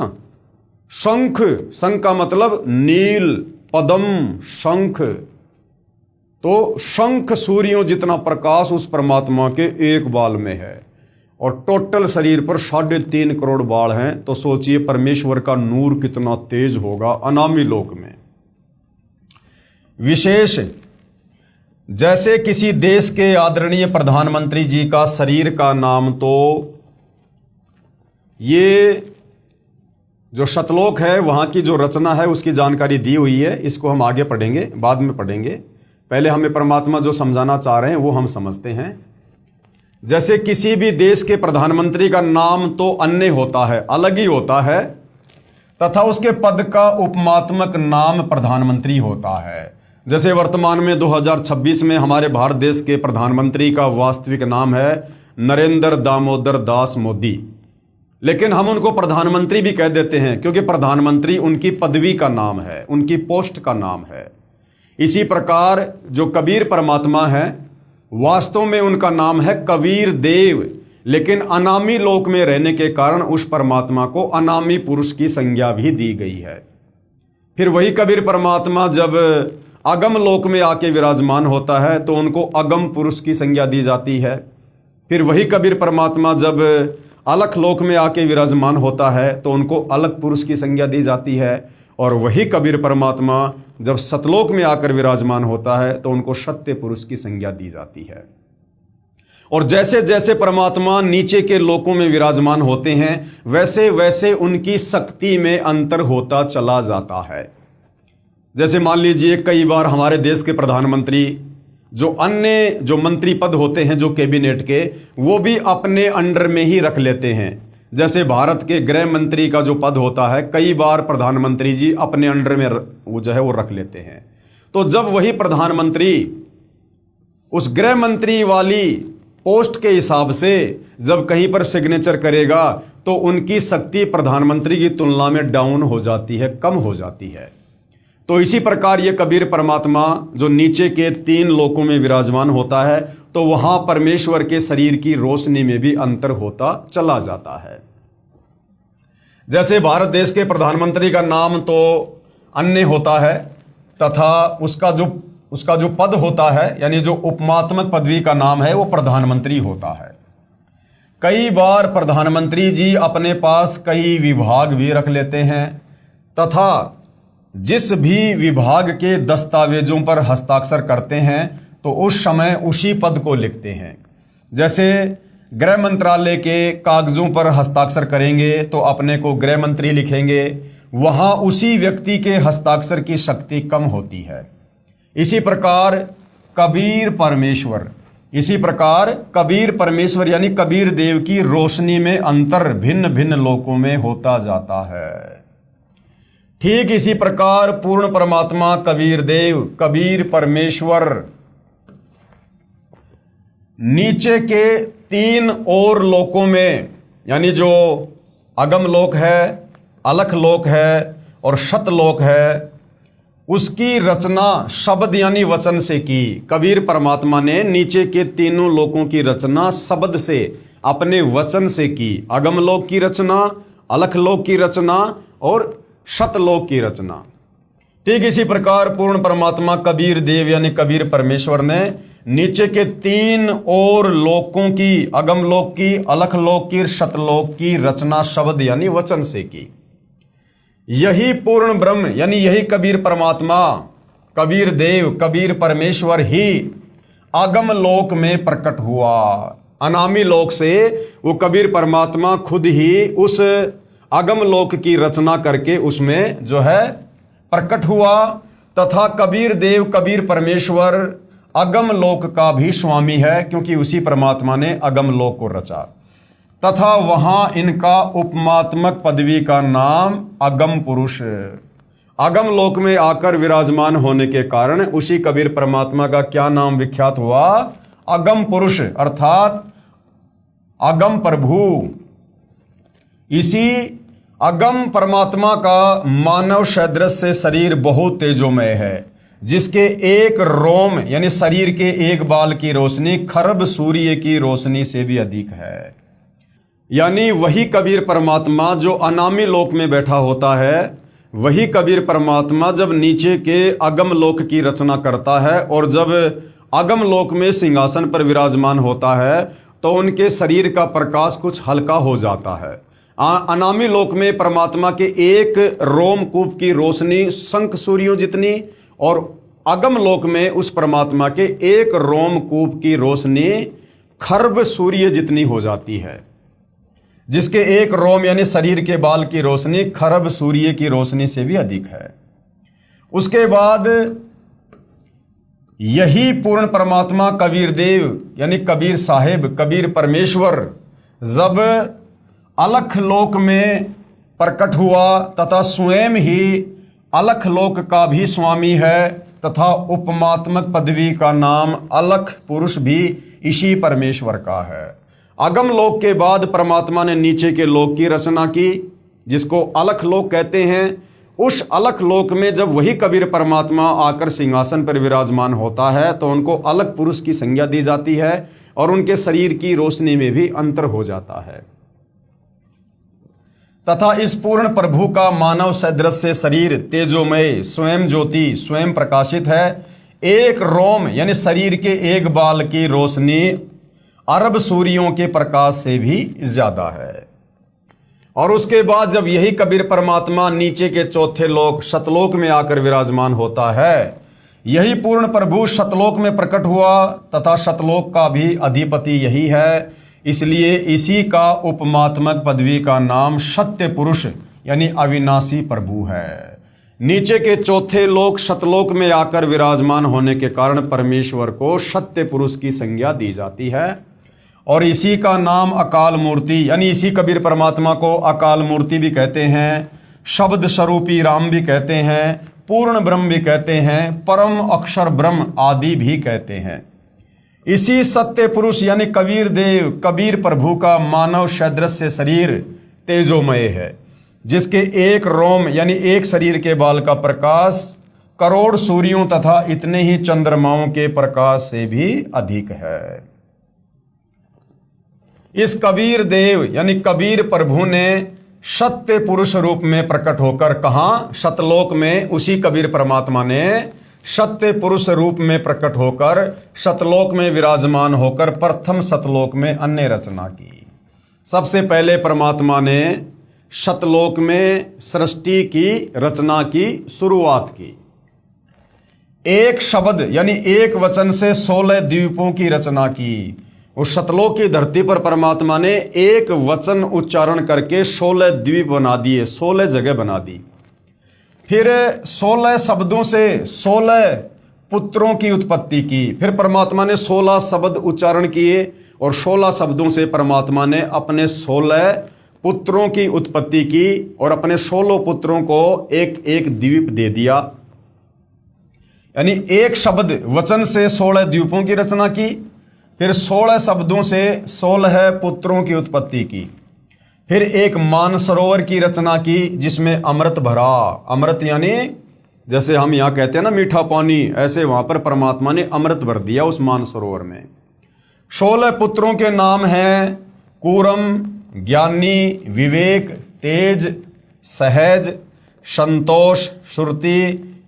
[SPEAKER 1] शंख, शंख का मतलब नील, पद्म, शंख, तो शंख सूर्यों जितना प्रकाश उस परमात्मा के एक बाल में है। और टोटल शरीर पर 3.5 करोड़ बाल हैं, तो सोचिए परमेश्वर का नूर कितना तेज होगा अनामी लोक में। विशेष जैसे किसी देश के आदरणीय प्रधानमंत्री जी का शरीर का नाम, तो ये जो शतलोक है वहां की जो रचना है उसकी जानकारी दी हुई है। इसको हम आगे पढ़ेंगे, बाद में पढ़ेंगे। पहले हमें परमात्मा जो समझाना चाह रहे हैं वो हम समझते हैं। जैसे किसी भी देश के प्रधानमंत्री का नाम तो अन्य होता है, अलग ही होता है, तथा उसके पद का उपमात्मक नाम प्रधानमंत्री होता है। जैसे वर्तमान में 2026 में हमारे भारत देश के प्रधानमंत्री का वास्तविक नाम है नरेंद्र दामोदर दास मोदी, लेकिन हम उनको प्रधानमंत्री भी कह देते हैं, क्योंकि प्रधानमंत्री उनकी पदवी का नाम है, उनकी पोस्ट का नाम है। इसी प्रकार जो कबीर परमात्मा है, वास्तव में उनका नाम है कबीर देव, लेकिन अनामी लोक में रहने के कारण उस परमात्मा को अनामी पुरुष की संज्ञा भी दी गई है। फिर वही कबीर परमात्मा जब अगम लोक में आके विराजमान होता है तो उनको अगम पुरुष की संज्ञा दी जाती है। फिर वही कबीर परमात्मा जब अलख लोक में आके विराजमान होता है तो उनको अलग पुरुष की संज्ञा दी जाती है। और वही कबीर परमात्मा जब सतलोक में आकर विराजमान होता है तो उनको सत्य पुरुष की संज्ञा दी जाती है। और जैसे जैसे परमात्मा नीचे के लोकों में विराजमान होते हैं, वैसे वैसे उनकी शक्ति में अंतर होता चला जाता है। जैसे मान लीजिए कई बार हमारे देश के प्रधानमंत्री जो अन्य जो मंत्री पद होते हैं जो कैबिनेट के, वो भी अपने अंडर में ही रख लेते हैं। जैसे भारत के गृह मंत्री का जो पद होता है, कई बार प्रधानमंत्री जी अपने अंडर में वो जो है वो रख लेते हैं। तो जब वही प्रधानमंत्री उस गृह मंत्री वाली पोस्ट के हिसाब से जब कहीं पर सिग्नेचर करेगा तो उनकी शक्ति प्रधानमंत्री की तुलना में डाउन हो जाती है, कम हो जाती है। तो इसी प्रकार ये कबीर परमात्मा जो नीचे के 3 लोकों में विराजमान होता है, तो वहां परमेश्वर के शरीर की रोशनी में भी अंतर होता चला जाता है। जैसे भारत देश के प्रधानमंत्री का नाम तो अन्य होता है, तथा उसका जो पद होता है यानी जो उपमात्मक पदवी का नाम है वो प्रधानमंत्री होता है। कई बार प्रधानमंत्री जी अपने पास कई विभाग भी रख लेते हैं, तथा जिस भी विभाग के दस्तावेजों पर हस्ताक्षर करते हैं तो उस समय उसी पद को लिखते हैं। जैसे गृह मंत्रालय के कागजों पर हस्ताक्षर करेंगे तो अपने को गृह मंत्री लिखेंगे, वहां उसी व्यक्ति के हस्ताक्षर की शक्ति कम होती है। इसी प्रकार कबीर परमेश्वर यानी कबीर देव की रोशनी में अंतर भिन्न भिन्न लोकों में होता जाता है। ठीक इसी प्रकार पूर्ण परमात्मा कबीर देव, कबीर परमेश्वर नीचे के 3 और लोकों में यानी जो अगम लोक है, अलख लोक है और शतलोक है, उसकी रचना शब्द यानी वचन से की। कबीर परमात्मा ने नीचे के तीनों लोकों की रचना शब्द से, अपने वचन से की। अगमलोक की रचना, अलखलोक की रचना और शतलोक की रचना। ठीक इसी प्रकार पूर्ण परमात्मा कबीर देव यानी कबीर परमेश्वर ने नीचे के तीन और लोकों की, अगमलोक की, अलखलोक की, शतलोक की रचना शब्द यानी वचन से की। यही पूर्ण ब्रह्म यानी यही कबीर परमात्मा, कबीर देव, कबीर परमेश्वर ही आगम लोक में प्रकट हुआ। अनामी लोक से वो कबीर परमात्मा खुद ही उस आगम लोक की रचना करके उसमें जो है प्रकट हुआ, तथा कबीर देव, कबीर परमेश्वर अगम लोक का भी स्वामी है, क्योंकि उसी परमात्मा ने अगम लोक को रचा। तथा वहां इनका उपमात्मक पदवी का नाम अगम पुरुष। अगम लोक में आकर विराजमान होने के कारण उसी कबीर परमात्मा का क्या नाम विख्यात हुआ? अगम पुरुष, अर्थात अगम प्रभु। इसी अगम परमात्मा का मानव सदृश से शरीर बहुत तेजोमय है, जिसके एक रोम यानी शरीर के एक बाल की रोशनी खरब सूर्य की रोशनी से भी अधिक है। यानी वही कबीर परमात्मा जो अनामी लोक में बैठा होता है, वही कबीर परमात्मा जब नीचे के अगम लोक की रचना करता है और जब अगम लोक में सिंहासन पर विराजमान होता है तो उनके शरीर का प्रकाश कुछ हल्का हो जाता है। अनामी लोक में परमात्मा के एक रोमकूप की रोशनी शंख सूर्यों जितनी, और अगम लोक में उस परमात्मा के एक रोमकूप की रोशनी खरब सूर्य जितनी हो जाती है, जिसके एक रोम यानी शरीर के बाल की रोशनी खरब सूर्य की रोशनी से भी अधिक है। उसके बाद यही पूर्ण परमात्मा कबीर देव यानी कबीर साहेब, कबीर परमेश्वर जब अलख लोक में प्रकट हुआ तथा स्वयं ही अलख लोक का भी स्वामी है, तथा उपमात्मक पदवी का नाम अलख पुरुष भी इसी परमेश्वर का है। अगम लोक के बाद परमात्मा ने नीचे के लोक की रचना की, जिसको अलख लोक कहते हैं। उस अलख लोक में जब वही कबीर परमात्मा आकर सिंहासन पर विराजमान होता है तो उनको अलख पुरुष की संज्ञा दी जाती है और उनके शरीर की रोशनी में भी अंतर हो जाता है। तथा इस पूर्ण प्रभु का मानव सदृश से शरीर तेजोमय, स्वयं ज्योति, स्वयं प्रकाशित है। एक रोम यानी शरीर के एक बाल की रोशनी अरब सूर्यों के प्रकाश से भी ज्यादा है। और उसके बाद जब यही कबीर परमात्मा नीचे के चौथे लोक शतलोक में आकर विराजमान होता है, यही पूर्ण प्रभु शतलोक में प्रकट हुआ तथा शतलोक का भी अधिपति यही है। इसलिए इसी का उपमात्मक पदवी का नाम सत्य पुरुष यानी अविनाशी प्रभु है। नीचे के चौथे लोक शतलोक में आकर विराजमान होने के कारण परमेश्वर को सत्य पुरुष की संज्ञा दी जाती है। और इसी का नाम अकाल मूर्ति यानी इसी कबीर परमात्मा को अकाल मूर्ति भी कहते हैं, शब्द स्वरूपी राम भी कहते हैं, पूर्ण ब्रह्म भी कहते हैं, परम अक्षर ब्रह्म आदि भी कहते हैं। इसी सत्य पुरुष यानी कबीर देव, कबीर प्रभु का मानव सदृश से शरीर तेजोमय है, जिसके एक रोम यानी एक शरीर के बाल का प्रकाश करोड़ सूर्यों तथा इतने ही चंद्रमाओं के प्रकाश से भी अधिक है। इस कबीर देव यानी कबीर प्रभु ने सत्य पुरुष रूप में प्रकट होकर कहाँ? शतलोक में उसी कबीर परमात्मा ने सत्य पुरुष रूप में प्रकट होकर शतलोक में विराजमान होकर प्रथम शतलोक में अन्य रचना की। सबसे पहले परमात्मा ने शतलोक में सृष्टि की रचना की शुरुआत की। एक शब्द यानी एक वचन से 16 द्वीपों की रचना की। उस शतलोक की धरती पर परमात्मा ने एक वचन उच्चारण करके 16 द्वीप बना दिए, 16 जगह बना दी। फिर 16 शब्दों से 16 पुत्रों की उत्पत्ति की। फिर परमात्मा ने 16 शब्द उच्चारण किए और 16 शब्दों से परमात्मा ने अपने 16 पुत्रों की उत्पत्ति की और अपने 16 पुत्रों को एक एक द्वीप दे दिया। यानी एक शब्द वचन से 16 द्वीपों की रचना की, फिर 16 शब्दों से 16 पुत्रों की उत्पत्ति की, फिर एक मानसरोवर की रचना की जिसमें अमृत भरा। अमृत यानी जैसे हम यहाँ कहते हैं ना मीठा पानी, ऐसे वहां पर परमात्मा ने अमृत भर दिया उस मानसरोवर में। 16 पुत्रों के नाम हैं कूरम, ज्ञानी, विवेक, तेज, सहज, संतोष, श्रुति,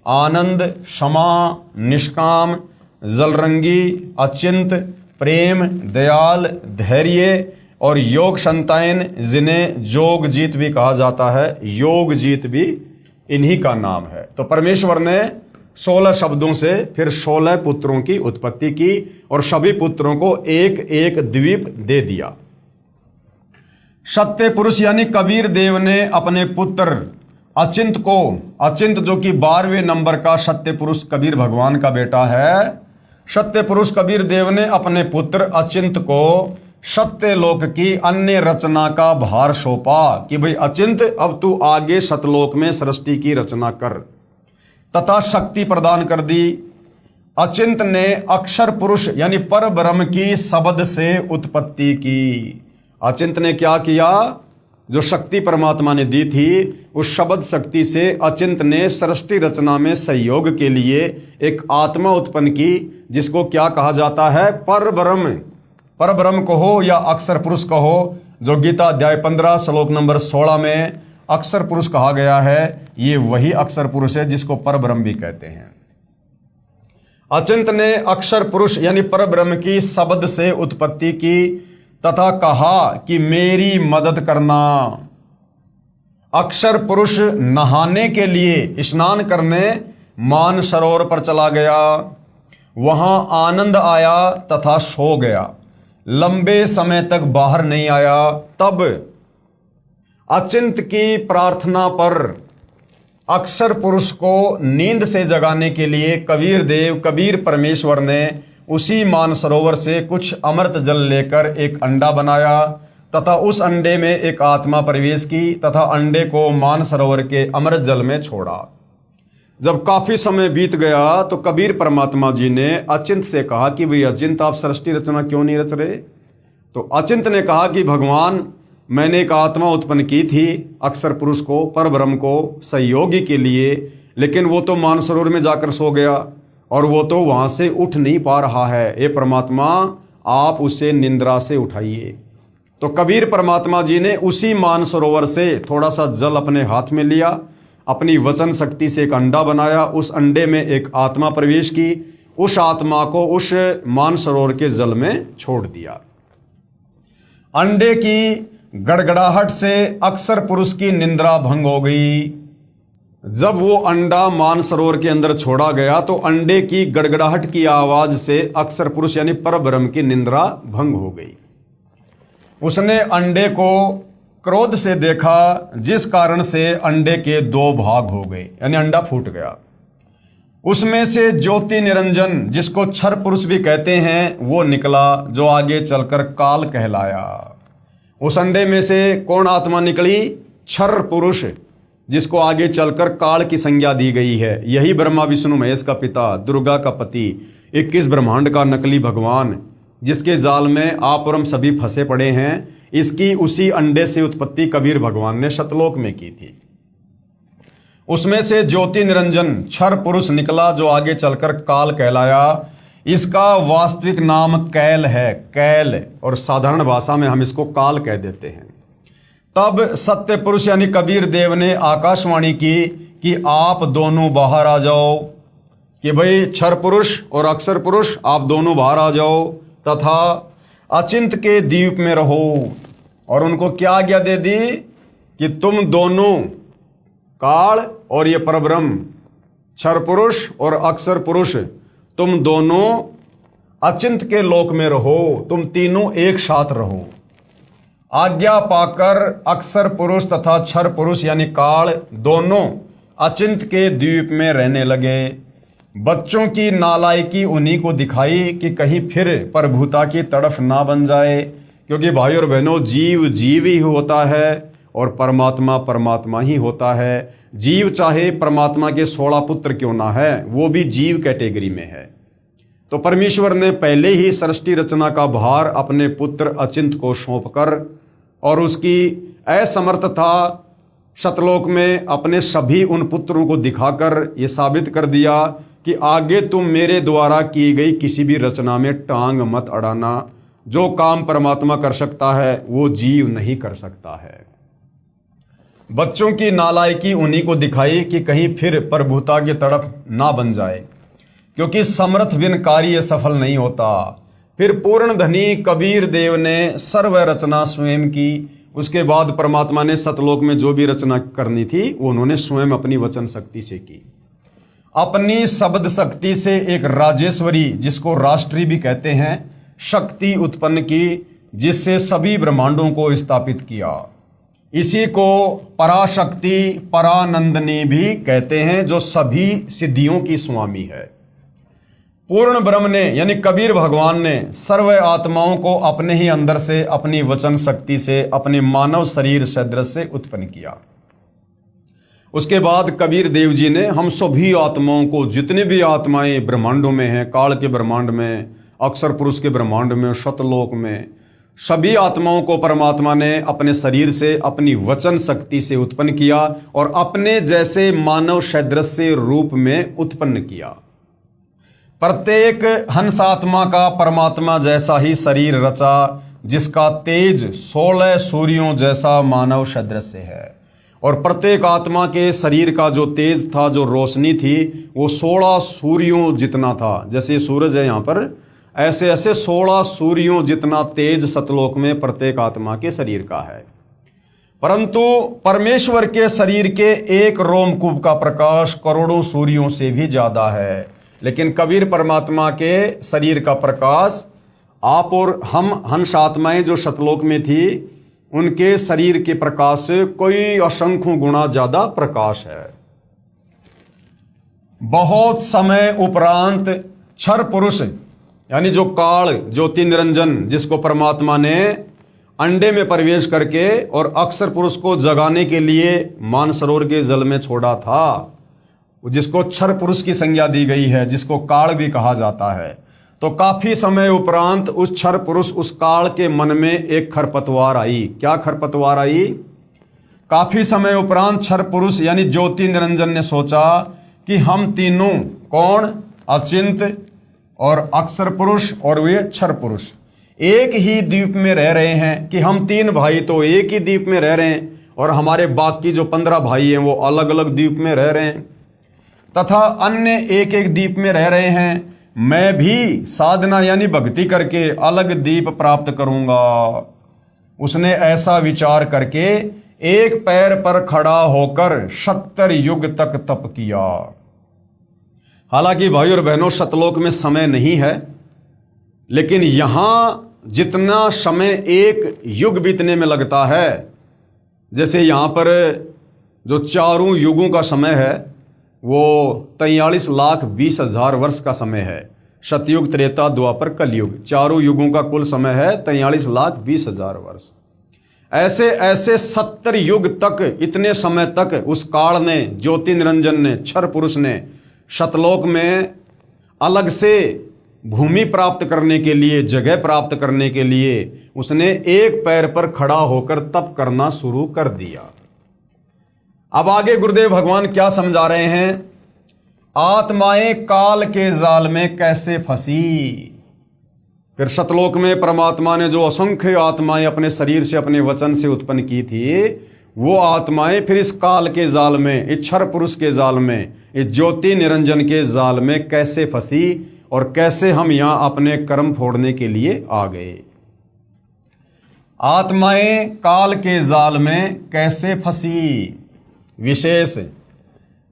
[SPEAKER 1] आनंद, क्षमा, निष्काम, जलरंगी, अचिंत, प्रेम, दयाल, धैर्य और योग संतायन, जिन्हें योग जीत भी कहा जाता है। योग जीत भी इन्हीं का नाम है। तो परमेश्वर ने 16 शब्दों से फिर 16 पुत्रों की उत्पत्ति की और सभी पुत्रों को एक एक द्वीप दे दिया। सत्य पुरुष यानी कबीर देव ने अपने पुत्र अचिंत को, अचिंत जो कि 12वें नंबर का सत्य पुरुष कबीर भगवान का बेटा है, सत्य पुरुष कबीर देव ने अपने पुत्र अचिंत को सत्य लोक की अन्य रचना का भार सौंपा कि भाई अचिंत अब तू आगे सतलोक में सृष्टि की रचना कर, तथा शक्ति प्रदान कर दी। अचिंत ने अक्षर पुरुष यानी पर ब्रह्म की शब्द से उत्पत्ति की। अचिंत ने क्या किया? जो शक्ति परमात्मा ने दी थी उस शब्द शक्ति से अचिंत ने सृष्टि रचना में सहयोग के लिए एक आत्मा उत्पन्न की, जिसको क्या कहा जाता है? पर ब्रह्म। पर ब्रह्म कहो या अक्षर पुरुष कहो, जो गीता अध्याय 15 श्लोक नंबर 16 में अक्षर पुरुष कहा गया है, ये वही अक्षर पुरुष है जिसको पर ब्रह्म भी कहते हैं। अचिंत ने अक्षर पुरुष यानी पर ब्रह्म की शब्द से उत्पत्ति की तथा कहा कि मेरी मदद करना। अक्षर पुरुष नहाने के लिए स्नान करने मानसरोवर पर चला गया। वहां आनंद आया तथा सो गया, लंबे समय तक बाहर नहीं आया। तब अचिंत की प्रार्थना पर अक्षर पुरुष को नींद से जगाने के लिए कबीर देव, कबीर परमेश्वर ने उसी मानसरोवर से कुछ अमृत जल लेकर एक अंडा बनाया तथा उस अंडे में एक आत्मा प्रवेश की तथा अंडे को मानसरोवर के अमृत जल में छोड़ा। जब काफी समय बीत गया तो कबीर परमात्मा जी ने अचिंत से कहा कि भाई अचिंत, आप सृष्टि रचना क्यों नहीं रच रहे? तो अचिंत ने कहा कि भगवान, मैंने एक आत्मा उत्पन्न की थी अक्षर पुरुष को, पर ब्रह्म को सहयोगी के लिए, लेकिन वो तो मानसरोवर में जाकर सो गया और वो तो वहां से उठ नहीं पा रहा है। हे परमात्मा, आप उसे निंद्रा से उठाइए। तो कबीर परमात्मा जी ने उसी मानसरोवर से थोड़ा सा जल अपने हाथ में लिया, अपनी वचन शक्ति से एक अंडा बनाया, उस अंडे में एक आत्मा प्रवेश की, उस आत्मा को उस मानसरोवर के जल में छोड़ दिया। अंडे की गड़गड़ाहट से अक्षर पुरुष की निंद्रा भंग हो गई। जब वो अंडा मानसरोवर के अंदर छोड़ा गया तो अंडे की गड़गड़ाहट की आवाज से अक्षर पुरुष यानी परब्रह्म की निंद्रा भंग हो गई। उसने अंडे को क्रोध से देखा, जिस कारण से अंडे के 2 भाग हो गए, यानी अंडा फूट गया। उसमें से ज्योति निरंजन, जिसको क्षर पुरुष भी कहते हैं, वो निकला, जो आगे चलकर काल कहलाया। उस अंडे में से कौन आत्मा निकली? क्षर पुरुष, जिसको आगे चलकर काल की संज्ञा दी गई है। यही ब्रह्मा विष्णु महेश का पिता, दुर्गा का पति, 21 ब्रह्मांड का नकली भगवान, जिसके जाल में आप और हम सभी फंसे पड़े हैं, इसकी उसी अंडे से उत्पत्ति कबीर भगवान ने सतलोक में की थी। उसमें से ज्योति निरंजन क्षर पुरुष निकला, जो आगे चलकर काल कहलाया। इसका वास्तविक नाम कैल है, कैल, और साधारण भाषा में हम इसको काल कह देते हैं। तब सत्य पुरुष यानी कबीर देव ने आकाशवाणी की कि आप दोनों बाहर आ जाओ, कि भाई क्षर पुरुष और अक्षर पुरुष आप दोनों बाहर आ जाओ तथा अचिंत के द्वीप में रहो। और उनको क्या आज्ञा दे दी कि तुम दोनों, काल और ये परब्रह्म, क्षर पुरुष और अक्षर पुरुष, तुम दोनों अचिंत के लोक में रहो, तुम तीनों एक साथ रहो। आज्ञा पाकर अक्षर पुरुष तथा क्षर पुरुष यानी काल दोनों अचिंत के द्वीप में रहने लगे। बच्चों की नालायकी उन्हीं को दिखाई कि कहीं फिर प्रभुता की तड़फ ना बन जाए, क्योंकि भाई और बहनों, जीव जीव ही होता है और परमात्मा परमात्मा ही होता है। जीव चाहे परमात्मा के 16 पुत्र क्यों ना है, वो भी जीव कैटेगरी में है। तो परमेश्वर ने पहले ही सृष्टि रचना का भार अपने पुत्र अचिंत को सौंपकर और उसकी असमर्थता सतलोक में अपने सभी उन पुत्रों को दिखाकर ये साबित कर दिया कि आगे तुम मेरे द्वारा की गई किसी भी रचना में टांग मत अड़ाना। जो काम परमात्मा कर सकता है वो जीव नहीं कर सकता है। बच्चों की नालायकी उन्हीं को दिखाई कि कहीं फिर प्रभुता की तरफ ना बन जाए, क्योंकि समर्थ बिन कार्य सफल नहीं होता। फिर पूर्ण धनी कबीर देव ने सर्व रचना स्वयं की। उसके बाद परमात्मा ने सतलोक में जो भी रचना करनी थी वो उन्होंने स्वयं अपनी वचन शक्ति से की। अपनी शब्द शक्ति से एक राजेश्वरी, जिसको राष्ट्री भी कहते हैं, शक्ति उत्पन्न की, जिससे सभी ब्रह्मांडों को स्थापित किया। इसी को पराशक्ति परानंदनी भी कहते हैं, जो सभी सिद्धियों की स्वामी है। पूर्ण ब्रह्म ने यानी कबीर भगवान ने सर्व आत्माओं को अपने ही अंदर से अपनी वचन शक्ति से अपने मानव शरीर सदृश से उत्पन्न किया। उसके बाद कबीर देव जी ने हम सभी आत्माओं को, जितने भी आत्माएं ब्रह्मांडों में हैं, काल के ब्रह्मांड में, अक्षर पुरुष के ब्रह्मांड में, शतलोक में, सभी आत्माओं को परमात्मा ने अपने शरीर से अपनी वचन शक्ति से उत्पन्न किया और अपने जैसे मानव सदृश से रूप में उत्पन्न किया। प्रत्येक हंस आत्मा का परमात्मा जैसा ही शरीर रचा, जिसका तेज 16 सूर्यों जैसा मानव सदृश है। और प्रत्येक आत्मा के शरीर का जो तेज था, जो रोशनी थी, वो 16 सूर्यों जितना था। जैसे सूरज है यहाँ पर, ऐसे ऐसे 16 सूर्यों जितना तेज सतलोक में प्रत्येक आत्मा के शरीर का है। परंतु परमेश्वर के शरीर के एक रोमकूप का प्रकाश करोड़ों सूर्यों से भी ज्यादा है। लेकिन कबीर परमात्मा के शरीर का प्रकाश, आप और हम हंस आत्माएं जो सतलोक में थी, उनके शरीर के प्रकाश से कोई असंख्य गुना ज्यादा प्रकाश है। बहुत समय उपरांत क्षर पुरुष यानी जो काल ज्योति निरंजन, जिसको परमात्मा ने अंडे में प्रवेश करके और अक्षर पुरुष को जगाने के लिए मानसरोवर के जल में छोड़ा था, जिसको क्षर पुरुष की संज्ञा दी गई है, जिसको काल भी कहा जाता है। तो काफी समय उपरांत उस क्षर पुरुष, उस काल के मन में एक खरपतवार आई। क्या खरपतवार आई? काफी समय उपरांत क्षर पुरुष यानी ज्योति निरंजन ने सोचा कि हम तीनों, कौन? अचिंत और अक्षर पुरुष और वे क्षर पुरुष, एक ही द्वीप में रह रहे हैं। कि हम 3 भाई तो एक ही द्वीप में रह रहे हैं और हमारे बाकी जो 15 भाई हैं वो अलग अलग द्वीप में रह रहे हैं, तथा अन्य एक एक द्वीप में रह रहे हैं। मैं भी साधना यानी भक्ति करके अलग द्वीप प्राप्त करूंगा। उसने ऐसा विचार करके एक पैर पर खड़ा होकर 70 युग तक तप किया। हालांकि भाई और बहनों, सतलोक में समय नहीं है, लेकिन यहां जितना समय एक युग बीतने में लगता है, जैसे यहां पर जो चारों युगों का समय है वो 43,20,000 वर्ष का समय है। सतयुग, त्रेता, द्वापर, कलयुग, चारों युगों का कुल समय है 43,20,000 वर्ष। ऐसे ऐसे 70 युग तक, इतने समय तक उस काल ने, ज्योति निरंजन ने, क्षर पुरुष ने सतलोक में अलग से भूमि प्राप्त करने के लिए, जगह प्राप्त करने के लिए उसने एक पैर पर खड़ा होकर तप करना शुरू कर दिया। अब आगे गुरुदेव भगवान क्या समझा रहे हैं? आत्माएं काल के जाल में कैसे फंसी। फिर सतलोक में परमात्मा ने जो असंख्य आत्माएं अपने शरीर से, अपने वचन से उत्पन्न की थी, वो आत्माएं फिर इस काल के जाल में, इस क्षर पुरुष के जाल में, इस ज्योति निरंजन के जाल में कैसे फंसी और कैसे हम यहां अपने कर्म फोड़ने के लिए आ गए। आत्माएं काल के जाल में कैसे फंसी? विशेष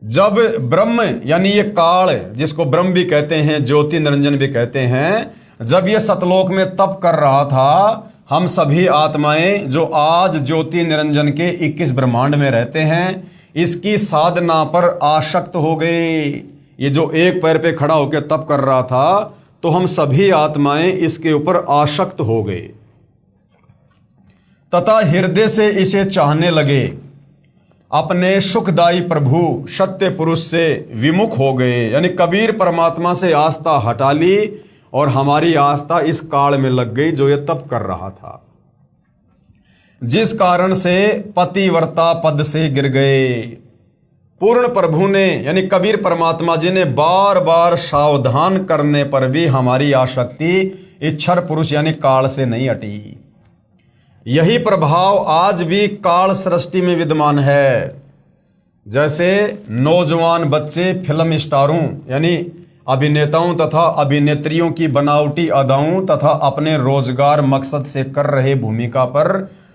[SPEAKER 1] जब ब्रह्म यानी ये काल, जिसको ब्रह्म भी कहते हैं, ज्योति निरंजन भी कहते हैं, जब ये सतलोक में तप कर रहा था, हम सभी आत्माएं जो आज ज्योति निरंजन के 21 ब्रह्मांड में रहते हैं, इसकी साधना पर आसक्त हो गए। ये जो एक पैर पे खड़ा होकर तप कर रहा था, तो हम सभी आत्माएं इसके ऊपर आसक्त हो गए तथा हृदय से इसे चाहने लगे। अपने सुखदायी प्रभु सत्य पुरुष से विमुख हो गए। यानी कबीर परमात्मा से आस्था हटा ली और हमारी आस्था इस काल में लग गई जो ये तप कर रहा था। जिस कारण से पतिव्रता पद से गिर गए। पूर्ण प्रभु ने यानी कबीर परमात्मा जी ने बार बार सावधान करने पर भी हमारी आसक्ति इच्छर पुरुष यानी काल से नहीं हटी। यही प्रभाव आज भी काल सृष्टि में विद्यमान है। जैसे नौजवान बच्चे फिल्म स्टारों यानी अभिनेताओं तथा अभिनेत्रियों की बनावटी अदाओं तथा अपने रोजगार मकसद से कर रहे भूमिका पर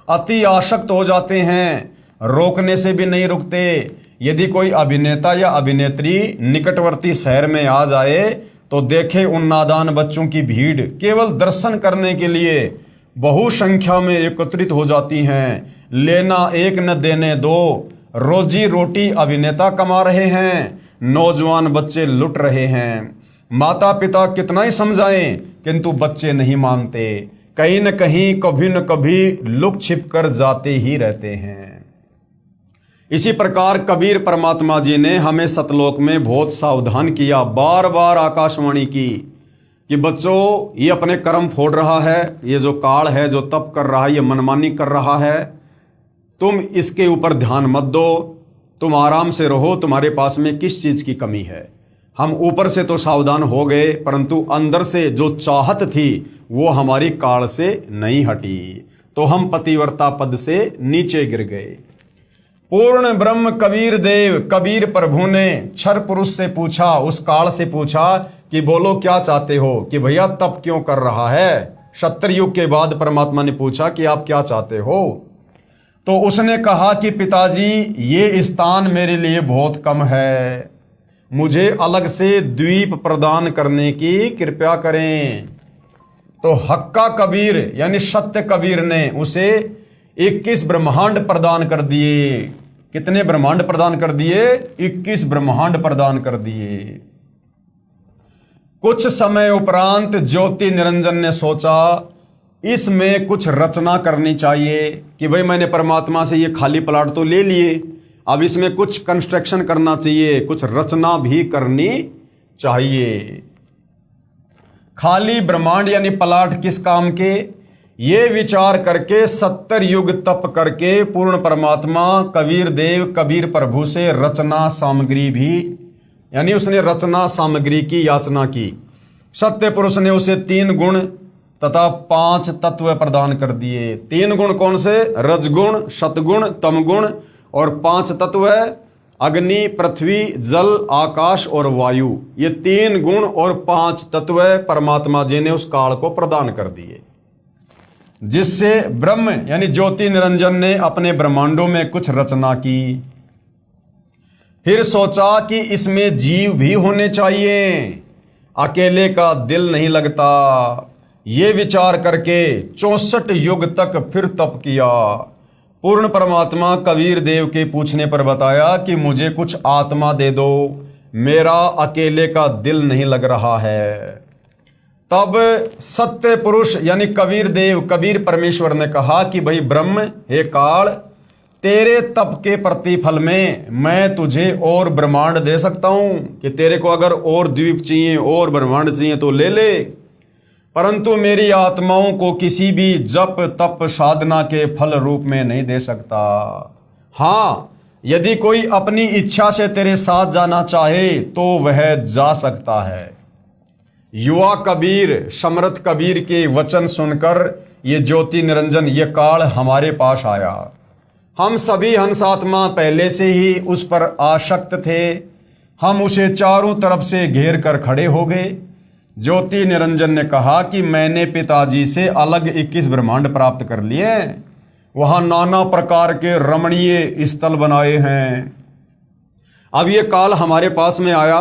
[SPEAKER 1] अति आसक्त हो जाते हैं, रोकने से भी नहीं रुकते। यदि कोई अभिनेता या अभिनेत्री निकटवर्ती शहर में आ जाए तो देखे उन नादान बच्चों की भीड़ केवल दर्शन करने के लिए बहु संख्या में एकत्रित हो जाती हैं। लेना एक न देने दो, रोजी रोटी अभिनेता कमा रहे हैं, नौजवान बच्चे लुट रहे हैं। माता पिता कितना ही समझाएं किंतु बच्चे नहीं मानते, कहीं न कहीं कभी न कभी लुक छिप कर जाते ही रहते हैं। इसी प्रकार कबीर परमात्मा जी ने हमें सतलोक में बहुत सावधान किया, बार बार आकाशवाणी की कि बच्चों ये अपने कर्म फोड़ रहा है, ये जो काल है जो तप कर रहा है, ये मनमानी कर रहा है, तुम इसके ऊपर ध्यान मत दो, तुम आराम से रहो, तुम्हारे पास में किस चीज की कमी है। हम ऊपर से तो सावधान हो गए परंतु अंदर से जो चाहत थी वो हमारी काल से नहीं हटी, तो हम पतिव्रता पद से नीचे गिर गए। पूर्ण ब्रह्म कबीर देव कबीर प्रभु ने क्षर पुरुष से पूछा, उस काल से पूछा कि बोलो क्या चाहते हो, कि भैया तप क्यों कर रहा है। सत्तर के बाद परमात्मा ने पूछा कि आप क्या चाहते हो, तो उसने कहा कि पिताजी ये स्थान मेरे लिए बहुत कम है, मुझे अलग से द्वीप प्रदान करने की कृपा करें। तो हक्का कबीर यानी सत्य कबीर ने उसे 21 ब्रह्मांड प्रदान कर दिए। कितने ब्रह्मांड प्रदान कर दिए? 21 ब्रह्मांड प्रदान कर दिए। कुछ समय उपरांत ज्योति निरंजन ने सोचा इसमें कुछ रचना करनी चाहिए कि भाई मैंने परमात्मा से ये खाली प्लाट तो ले लिए, अब इसमें कुछ कंस्ट्रक्शन करना चाहिए, कुछ रचना भी करनी चाहिए। खाली ब्रह्मांड यानी प्लाट किस काम के, ये विचार करके 70 युग तप करके पूर्ण परमात्मा कबीर देव कबीर प्रभु से रचना सामग्री भी यानी उसने रचना सामग्री की याचना की। सत्य पुरुष ने उसे 3 गुण तथा 5 तत्व प्रदान कर दिए। 3 गुण कौन से? रजगुण, सतगुण, तमगुण, और 5 तत्व है अग्नि, पृथ्वी, जल, आकाश और वायु। ये 3 गुण और 5 तत्व परमात्मा जी ने उस काल को प्रदान कर दिए, जिससे ब्रह्म यानी ज्योति निरंजन ने अपने ब्रह्मांडों में कुछ रचना की। फिर सोचा कि इसमें जीव भी होने चाहिए, अकेले का दिल नहीं लगता। ये विचार करके 64 युग तक फिर तप किया। पूर्ण परमात्मा कबीर देव के पूछने पर बताया कि मुझे कुछ आत्मा दे दो, मेरा अकेले का दिल नहीं लग रहा है। तब सत्य पुरुष यानी कबीर देव कबीर परमेश्वर ने कहा कि भाई ब्रह्म, हे काल, तेरे तप के प्रतिफल में मैं तुझे और ब्रह्मांड दे सकता हूं कि तेरे को अगर और द्वीप चाहिए और ब्रह्मांड चाहिए तो ले ले, परंतु मेरी आत्माओं को किसी भी जप तप साधना के फल रूप में नहीं दे सकता। हाँ, यदि कोई अपनी इच्छा से तेरे साथ जाना चाहे तो वह जा सकता है। युवा कबीर समर्थ कबीर के वचन सुनकर ये ज्योति निरंजन ये काल हमारे पास आया। हम सभी हंसात्मा पहले से ही उस पर आसक्त थे, हम उसे चारों तरफ से घेर कर खड़े हो गए। ज्योति निरंजन ने कहा कि मैंने पिताजी से अलग 21 ब्रह्मांड प्राप्त कर लिए, वहां नाना प्रकार के रमणीय स्थल बनाए हैं। अब ये काल हमारे पास में आया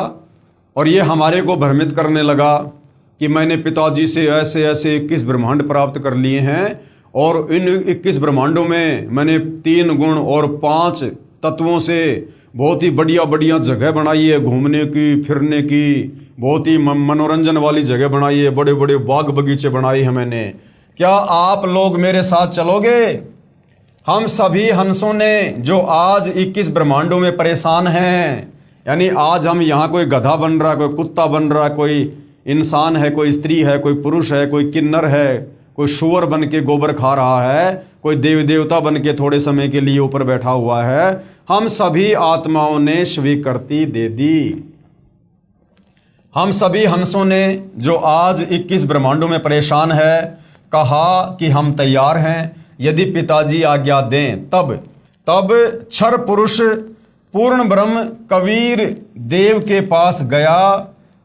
[SPEAKER 1] और ये हमारे को भ्रमित करने लगा कि मैंने पिताजी से ऐसे ऐसे 21 ब्रह्मांड प्राप्त कर लिए हैं और इन 21 ब्रह्मांडों में मैंने 3 गुण और 5 तत्वों से बहुत ही बढ़िया बढ़िया जगह बनाई है, घूमने की फिरने की बहुत ही मनोरंजन वाली जगह बनाई है, बड़े बड़े बाग बगीचे बनाए हैं मैंने। क्या आप लोग मेरे साथ चलोगे? हम सभी हंसों ने जो आज 21 ब्रह्मांडों में परेशान हैं, यानी आज हम यहाँ कोई गधा बन रहा है, कोई कुत्ता बन रहा है, कोई इंसान है, कोई स्त्री है, कोई पुरुष है, कोई किन्नर है, कोई सुअर बन के गोबर खा रहा है, कोई देवी देवता बन के थोड़े समय के लिए ऊपर बैठा हुआ है, हम सभी आत्माओं ने स्वीकृति दे दी। हम सभी हंसों ने जो आज 21 ब्रह्मांडों में परेशान है, कहा कि हम तैयार हैं, यदि पिताजी आज्ञा दें तब क्षर पुरुष पूर्ण ब्रह्म कबीर देव के पास गया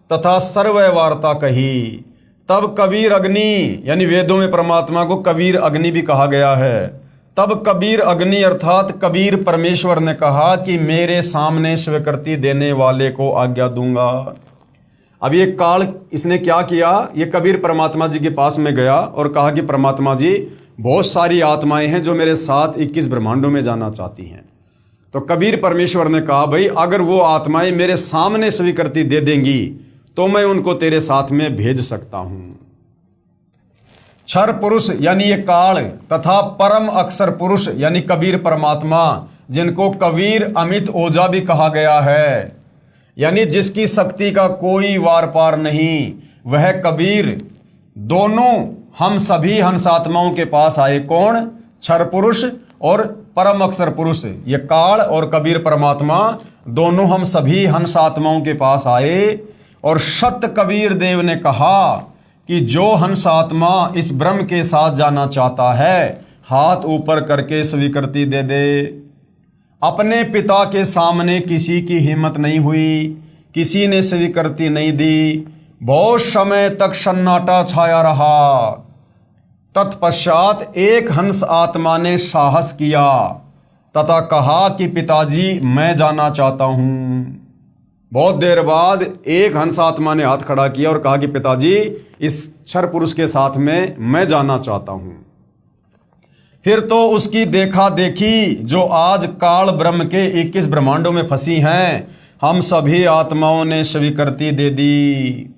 [SPEAKER 1] तथा सर्वय वार्ता कही। तब कबीर अग्नि, यानी वेदों में परमात्मा को कबीर अग्नि भी कहा गया है, तब कबीर अग्नि अर्थात कबीर परमेश्वर ने कहा कि मेरे सामने स्वीकृति देने वाले को आज्ञा दूंगा। अब ये काल इसने क्या किया, ये कबीर परमात्मा जी के पास में गया और कहा कि परमात्मा जी, बहुत सारी आत्माएं हैं जो मेरे साथ 21 ब्रह्मांडों में जाना चाहती हैं। तो कबीर परमेश्वर ने कहा, भाई अगर वो आत्माएं मेरे सामने स्वीकृति दे देंगी तो मैं उनको तेरे साथ में भेज सकता हूं। क्षर पुरुष यानी ये काल तथा परम अक्षर पुरुष यानी कबीर परमात्मा, जिनको कबीर अमित ओझा भी कहा गया है, यानी जिसकी शक्ति का कोई वार पार नहीं, वह कबीर दोनों हम सभी हंस आत्माओं के पास आए। कौन? क्षर पुरुष और परम अक्षर पुरुष, ये काल और कबीर परमात्मा दोनों हम सभी हंस आत्माओं के पास आए और सत कबीर देव ने कहा कि जो हंस आत्मा इस ब्रह्म के साथ जाना चाहता है, हाथ ऊपर करके स्वीकृति दे दे। अपने पिता के सामने किसी की हिम्मत नहीं हुई, किसी ने स्वीकृति नहीं दी। बहुत समय तक सन्नाटा छाया रहा। तत्पश्चात एक हंस आत्मा ने साहस किया तथा कहा कि पिताजी मैं जाना चाहता हूं। बहुत देर बाद एक हंस आत्मा ने हाथ खड़ा किया और कहा कि पिताजी, इस क्षर पुरुष के साथ में मैं जाना चाहता हूं। फिर तो उसकी देखा देखी जो आज काल ब्रह्म के 21 ब्रह्मांडों में फंसी हैं, हम सभी आत्माओं ने स्वीकृति दे दी।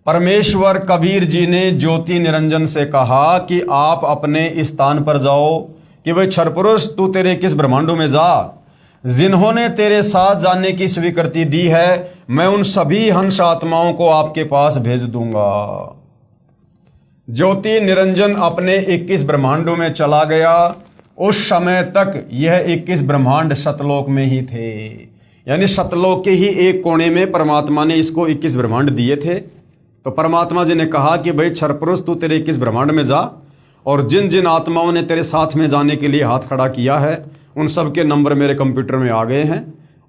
[SPEAKER 1] परमेश्वर कबीर जी ने ज्योति निरंजन से कहा कि आप अपने स्थान पर जाओ, कि भाई क्षर पुरुष तू तेरे 21 ब्रह्मांडों में जा। जिन्होंने तेरे साथ जाने की स्वीकृति दी है, मैं उन सभी हंस आत्माओं को आपके पास भेज दूंगा। ज्योति निरंजन अपने 21 ब्रह्मांडों में चला गया। उस समय तक यह 21 ब्रह्मांड सतलोक में ही थे, यानी सतलोक के ही एक कोने में परमात्मा ने इसको 21 ब्रह्मांड दिए थे। तो परमात्मा जी ने कहा कि भाई क्षर पुरुष तू तेरे 21 ब्रह्मांड में जा, और जिन जिन आत्माओं ने तेरे साथ में जाने के लिए हाथ खड़ा किया है, उन सब के नंबर मेरे कंप्यूटर में आ गए हैं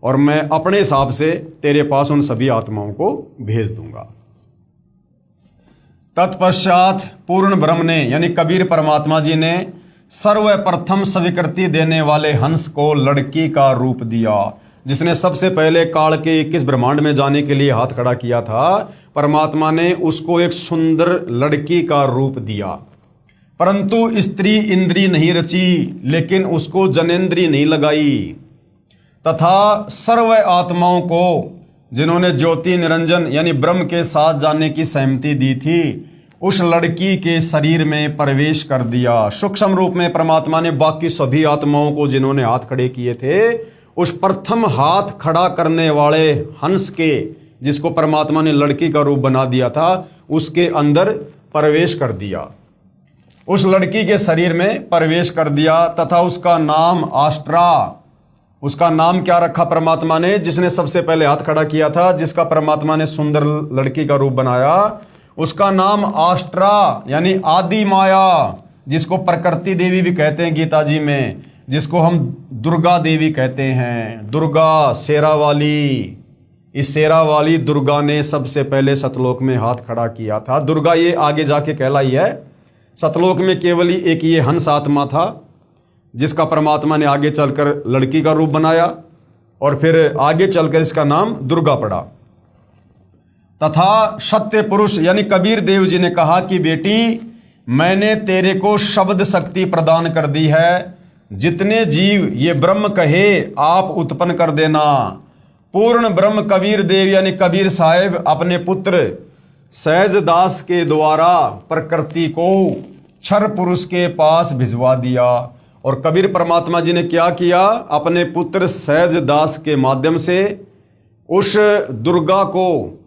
[SPEAKER 1] और मैं अपने हिसाब से तेरे पास उन सभी आत्माओं को भेज दूंगा। तत्पश्चात पूर्ण ब्रह्म ने यानी कबीर परमात्मा जी ने सर्वप्रथम स्वीकृति देने वाले हंस को लड़की का रूप दिया। जिसने सबसे पहले काल के 21 ब्रह्मांड में जाने के लिए हाथ खड़ा किया था, परमात्मा ने उसको एक सुंदर लड़की का रूप दिया। परंतु स्त्री इंद्री नहीं रची, लेकिन उसको जनेंद्री नहीं लगाई। तथा सर्व आत्माओं को जिन्होंने ज्योति निरंजन यानी ब्रह्म के साथ जाने की सहमति दी थी, उस लड़की के शरीर में प्रवेश कर दिया। सूक्ष्म रूप में परमात्मा ने बाकी सभी आत्माओं को जिन्होंने हाथ खड़े किए थे, उस प्रथम हाथ खड़ा करने वाले हंस के, जिसको परमात्मा ने लड़की का रूप बना दिया था, उसके अंदर प्रवेश कर दिया। उस लड़की के शरीर में प्रवेश कर दिया तथा उसका नाम आस्ट्रा, उसका नाम क्या रखा परमात्मा ने? जिसने सबसे पहले हाथ खड़ा किया था, जिसका परमात्मा ने सुंदर लड़की का रूप बनाया, उसका नाम आस्ट्रा यानी आदि माया, जिसको प्रकृति देवी भी कहते हैं गीता जी में, जिसको हम दुर्गा देवी कहते हैं। दुर्गा शेरा वाली, इस शेरा वाली दुर्गा ने सबसे पहले सतलोक में हाथ खड़ा किया था। दुर्गा ये आगे जाके कहलाई है। सतलोक में केवल ही एक ये हंस आत्मा था, जिसका परमात्मा ने आगे चलकर लड़की का रूप बनाया और फिर आगे चलकर इसका नाम दुर्गा पड़ा। तथा सत्य पुरुष यानी कबीर देव जी ने कहा कि बेटी, मैंने तेरे को शब्द शक्ति प्रदान कर दी है। जितने जीव ये ब्रह्म कहे आप उत्पन्न कर देना। पूर्ण ब्रह्म कबीर देव यानी कबीर साहेब अपने पुत्र सहजदास के द्वारा प्रकृति को क्षर पुरुष के पास भिजवा दिया। और कबीर परमात्मा जी ने क्या किया? अपने पुत्र सहजदास के माध्यम से उस दुर्गा को,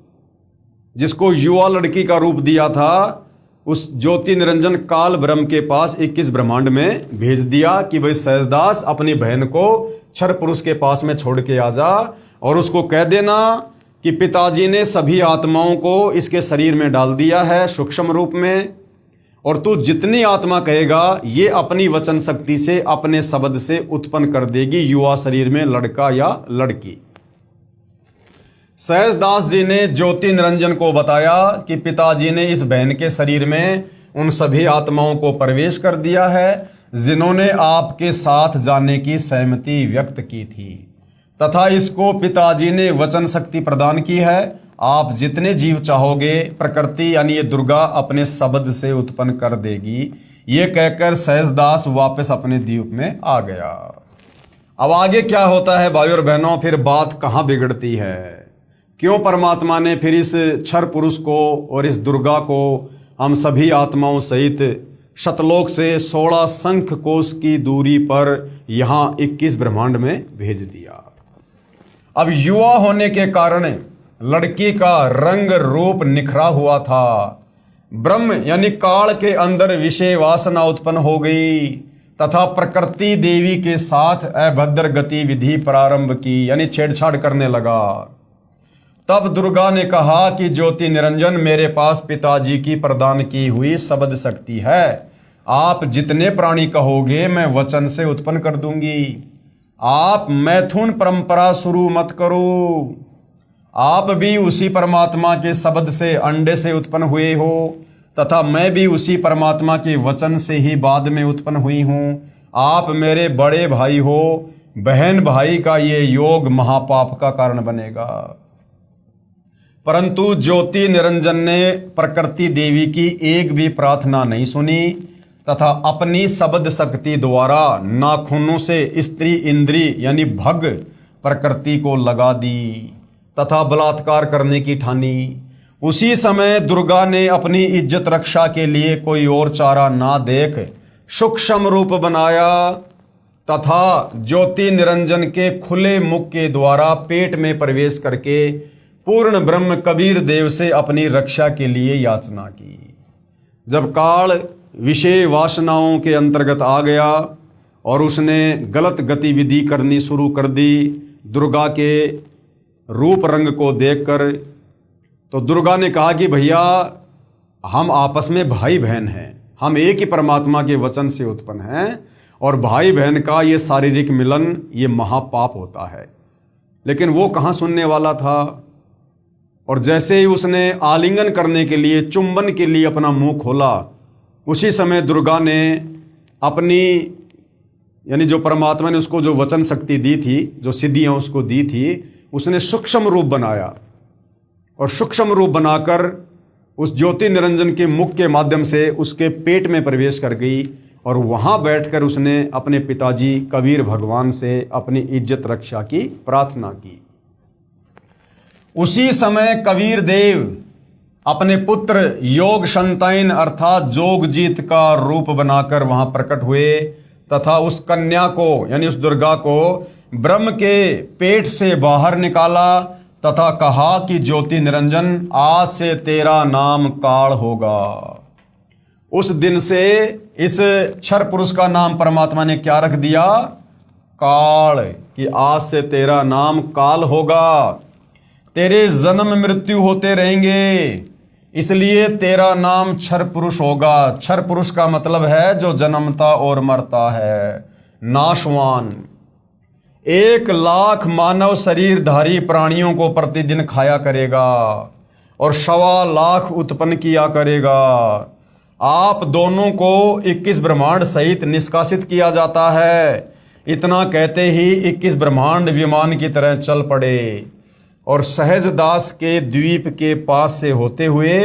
[SPEAKER 1] जिसको युवा लड़की का रूप दिया था, उस ज्योति निरंजन काल ब्रह्म के पास 21 ब्रह्मांड में भेज दिया कि भाई सहजदास अपनी बहन को क्षर पुरुष के पास में छोड़ के आ जा और उसको कह देना कि पिताजी ने सभी आत्माओं को इसके शरीर में डाल दिया है सूक्ष्म रूप में, और तू जितनी आत्मा कहेगा ये अपनी वचन शक्ति से अपने शब्द से उत्पन्न कर देगी युवा शरीर में लड़का या लड़की। सहजदास जी ने ज्योति निरंजन को बताया कि पिताजी ने इस बहन के शरीर में उन सभी आत्माओं को प्रवेश कर दिया है जिन्होंने आपके साथ जाने की सहमति व्यक्त की थी, तथा इसको पिताजी ने वचन शक्ति प्रदान की है। आप जितने जीव चाहोगे प्रकृति यानी ये दुर्गा अपने शब्द से उत्पन्न कर देगी। ये कहकर सहजदास वापस अपने द्वीप में आ गया। अब आगे क्या होता है भाई और बहनों, फिर बात कहाँ बिगड़ती है? क्यों परमात्मा ने फिर इस क्षर पुरुष को और इस दुर्गा को हम सभी आत्माओं सहित शतलोक से 16 शंख कोश की दूरी पर यहाँ 21 ब्रह्मांड में भेज दिया? अब युवा होने के कारण लड़की का रंग रूप निखरा हुआ था। ब्रह्म यानी काल के अंदर विषय वासना उत्पन्न हो गई तथा प्रकृति देवी के साथ अभद्र गतिविधि प्रारंभ की यानी छेड़छाड़ करने लगा। तब दुर्गा ने कहा कि ज्योति निरंजन मेरे पास पिताजी की प्रदान की हुई शब्द शक्ति है, आप जितने प्राणी कहोगे मैं वचन से उत्पन्न कर दूंगी। आप मैथुन परंपरा शुरू मत करो, आप भी उसी परमात्मा के शब्द से अंडे से उत्पन्न हुए हो तथा मैं भी उसी परमात्मा के वचन से ही बाद में उत्पन्न हुई हूं। आप मेरे बड़े भाई हो, बहन भाई का ये योग महापाप का कारण बनेगा। परंतु ज्योति निरंजन ने प्रकृति देवी की एक भी प्रार्थना नहीं सुनी तथा अपनी शब्द शक्ति द्वारा नाखूनों से स्त्री इंद्री यानी भग प्रकृति को लगा दी तथा बलात्कार करने की ठानी। उसी समय दुर्गा ने अपनी इज्जत रक्षा के लिए कोई और चारा ना देख सूक्ष्म रूप बनाया तथा ज्योति निरंजन के खुले मुख के द्वारा पेट में प्रवेश करके पूर्ण ब्रह्म कबीर देव से अपनी रक्षा के लिए याचना की। जब काल विषय वासनाओं के अंतर्गत आ गया और उसने गलत गतिविधि करनी शुरू कर दी दुर्गा के रूप रंग को देखकर, तो दुर्गा ने कहा कि भैया हम आपस में भाई बहन हैं, हम एक ही परमात्मा के वचन से उत्पन्न हैं और भाई बहन का ये शारीरिक मिलन ये महापाप होता है। लेकिन वो कहाँ सुनने वाला था, और जैसे ही उसने आलिंगन करने के लिए चुंबन के लिए अपना मुंह खोला उसी समय दुर्गा ने अपनी यानी जो परमात्मा ने उसको जो वचन शक्ति दी थी, जो सिद्धियां उसको दी थी, उसने सूक्ष्म रूप बनाया और सूक्ष्म रूप बनाकर उस ज्योति निरंजन के मुख के माध्यम से उसके पेट में प्रवेश कर गई और वहां बैठकर उसने अपने पिताजी कबीर भगवान से अपनी इज्जत रक्षा की प्रार्थना की। उसी समय कबीर देव अपने पुत्र योग संताइन अर्थात जोगजीत का रूप बनाकर वहां प्रकट हुए तथा उस कन्या को यानी उस दुर्गा को ब्रह्म के पेट से बाहर निकाला तथा कहा कि ज्योति निरंजन आज से तेरा नाम काल होगा। उस दिन से इस क्षर पुरुष का नाम परमात्मा ने क्या रख दिया? काल, कि आज से तेरा नाम काल होगा। तेरे जन्म मृत्यु होते रहेंगे इसलिए तेरा नाम क्षर पुरुष होगा। क्षर पुरुष का मतलब है जो जन्मता और मरता है, नाशवान। 1 लाख मानव शरीरधारी प्राणियों को प्रतिदिन खाया करेगा और 1.25 लाख उत्पन्न किया करेगा। आप दोनों को 21 ब्रह्मांड सहित निष्कासित किया जाता है। इतना कहते ही 21 ब्रह्मांड विमान की तरह चल पड़े और सहजदास के द्वीप के पास से होते हुए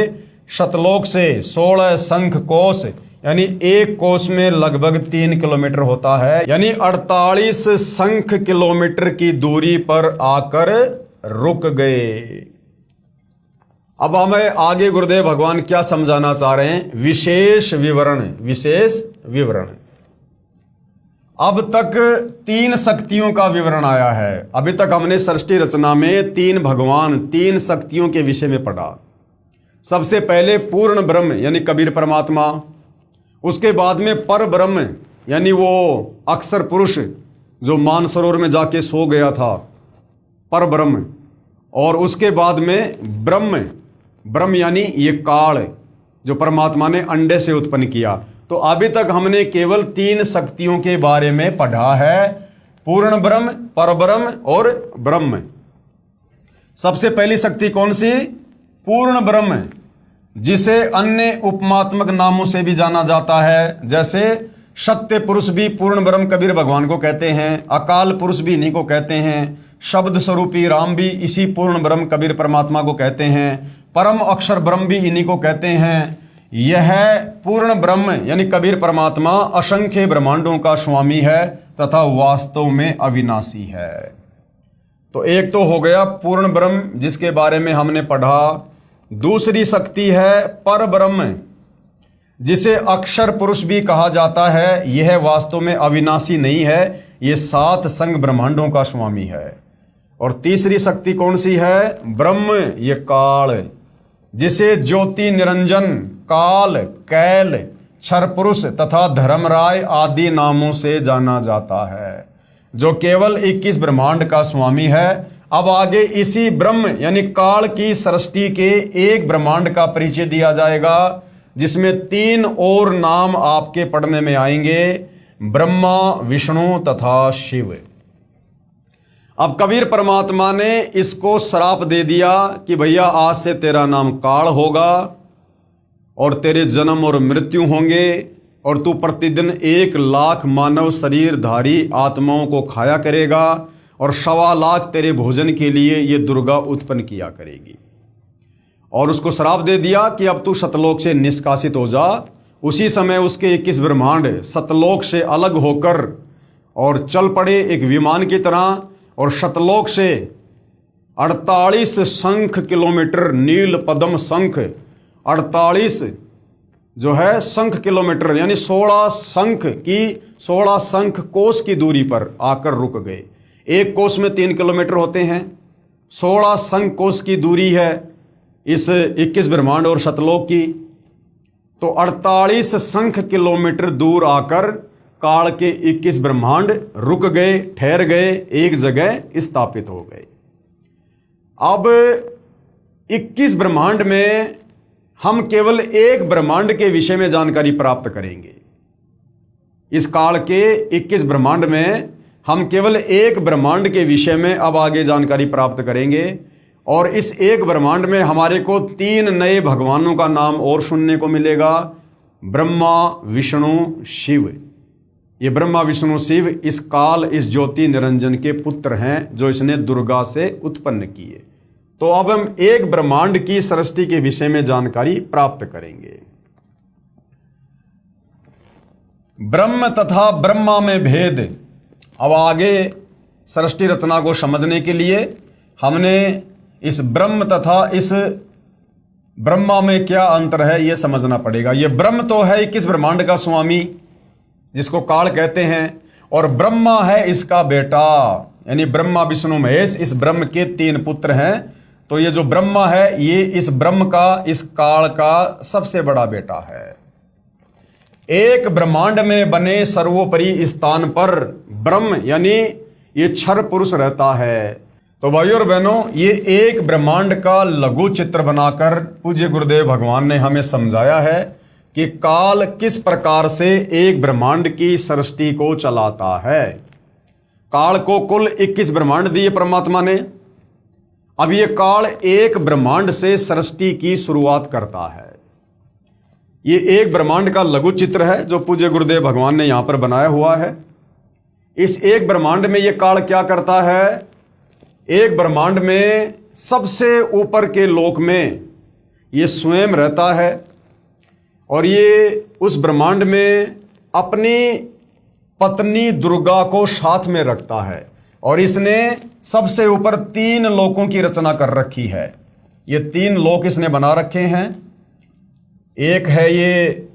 [SPEAKER 1] शतलोक से 16 शंख कोश यानी एक कोस में लगभग 3 किलोमीटर होता है, यानी 48 शंख किलोमीटर की दूरी पर आकर रुक गए। अब हमें आगे गुरुदेव भगवान क्या समझाना चाह रहे हैं? विशेष विवरण। अब तक 3 शक्तियों का विवरण आया है। अभी तक हमने सृष्टि रचना में 3 भगवान 3 शक्तियों के विषय में पढ़ा। सबसे पहले पूर्ण ब्रह्म यानी कबीर परमात्मा, उसके बाद में पर ब्रह्म यानी वो अक्षर पुरुष जो मानसरोवर में जाके सो गया था, पर ब्रह्म, और उसके बाद में ब्रह्म, ब्रह्म यानी ये काल जो परमात्मा ने अंडे से उत्पन्न किया। तो अभी तक हमने केवल 3 शक्तियों के बारे में पढ़ा है, पूर्ण ब्रह्म, पर ब्रह्म और ब्रह्म। सबसे पहली शक्ति कौन सी? पूर्ण ब्रह्म, जिसे अन्य उपमात्मक नामों से भी जाना जाता है, जैसे सत्य पुरुष भी पूर्ण ब्रह्म कबीर भगवान को कहते हैं, अकाल पुरुष भी इन्हीं को कहते हैं, शब्द स्वरूपी राम भी इसी पूर्ण ब्रह्म कबीर परमात्मा को कहते हैं, परम अक्षर ब्रह्म भी इन्हीं को कहते हैं। यह पूर्ण ब्रह्म यानी कबीर परमात्मा असंख्य ब्रह्मांडों का स्वामी है तथा वास्तव में अविनाशी है। तो एक तो हो गया पूर्ण ब्रह्म जिसके बारे में हमने पढ़ा। दूसरी शक्ति है पर ब्रह्म, जिसे अक्षर पुरुष भी कहा जाता है। यह वास्तव में अविनाशी नहीं है, यह 7 संग ब्रह्मांडों का स्वामी है। और तीसरी शक्ति कौन सी है? ब्रह्म, ये काल, जिसे ज्योति निरंजन, काल, कैल, क्षर पुरुष तथा धर्मराय आदि नामों से जाना जाता है, जो केवल 21 ब्रह्मांड का स्वामी है। अब आगे इसी ब्रह्म यानी काल की सृष्टि के एक ब्रह्मांड का परिचय दिया जाएगा, जिसमें 3 और नाम आपके पढ़ने में आएंगे, ब्रह्मा, विष्णु तथा शिव। अब कबीर परमात्मा ने इसको श्राप दे दिया कि भैया आज से तेरा नाम काल होगा और तेरे जन्म और मृत्यु होंगे, और तू प्रतिदिन 1 लाख मानव शरीरधारी आत्माओं को खाया करेगा, और 1.25 लाख तेरे भोजन के लिए ये दुर्गा उत्पन्न किया करेगी। और उसको श्राप दे दिया कि अब तू सतलोक से निष्कासित हो जा। उसी समय उसके 21 ब्रह्मांड सतलोक से अलग होकर और चल पड़े एक विमान की तरह, और सतलोक से 48 शंख किलोमीटर, नील पद्म शंख 48 जो है शंख किलोमीटर यानी 16 शंख कोस की दूरी पर आकर रुक गए। एक कोस में 3 किलोमीटर होते हैं, 16 शंख कोस की दूरी है इस 21 ब्रह्मांड और सतलोक की। तो 48 शंख किलोमीटर दूर आकर काल के 21 ब्रह्मांड रुक गए, ठहर गए, एक जगह स्थापित हो गए। अब 21 ब्रह्मांड में हम केवल एक ब्रह्मांड के विषय में जानकारी प्राप्त करेंगे। इस काल के 21 ब्रह्मांड में हम केवल एक ब्रह्मांड के विषय में अब आगे जानकारी प्राप्त करेंगे, और इस एक ब्रह्मांड में हमारे को 3 नए भगवानों का नाम और सुनने को मिलेगा, ब्रह्मा, विष्णु, शिव। ये ब्रह्मा, विष्णु, शिव इस काल, इस ज्योति निरंजन के पुत्र हैं जो इसने दुर्गा से उत्पन्न किए। तो अब हम एक ब्रह्मांड की सृष्टि के विषय में जानकारी प्राप्त करेंगे। ब्रह्म तथा ब्रह्मा में भेद। अब आगे सृष्टि रचना को समझने के लिए हमने इस ब्रह्म तथा इस ब्रह्मा में क्या अंतर है यह समझना पड़ेगा। यह ब्रह्म तो है 21 ब्रह्मांड का स्वामी जिसको काल कहते हैं, और ब्रह्मा है इसका बेटा, यानी ब्रह्मा, विष्णु, महेश इस ब्रह्म के 3 पुत्र हैं। तो ये जो ब्रह्मा है ये इस ब्रह्म का, इस काल का सबसे बड़ा बेटा है। एक ब्रह्मांड में बने सर्वोपरि स्थान पर ब्रह्म यानी ये क्षर पुरुष रहता है। तो भाइयों और बहनों, ये एक ब्रह्मांड का लघु चित्र बनाकर पूज्य गुरुदेव भगवान ने हमें समझाया है कि काल किस प्रकार से एक ब्रह्मांड की सृष्टि को चलाता है। काल को कुल 21 ब्रह्मांड दिए परमात्मा ने। अब ये काल एक ब्रह्मांड से सृष्टि की शुरुआत करता है। ये एक ब्रह्मांड का लघु चित्र है जो पूज्य गुरुदेव भगवान ने यहां पर बनाया हुआ है। इस एक ब्रह्मांड में ये काल क्या करता है? एक ब्रह्मांड में सबसे ऊपर के लोक में ये स्वयं रहता है, और ये उस ब्रह्मांड में अपनी पत्नी दुर्गा को साथ में रखता है, और इसने सबसे ऊपर 3 लोकों की रचना कर रखी है। ये 3 लोक इसने बना रखे हैं। एक है ये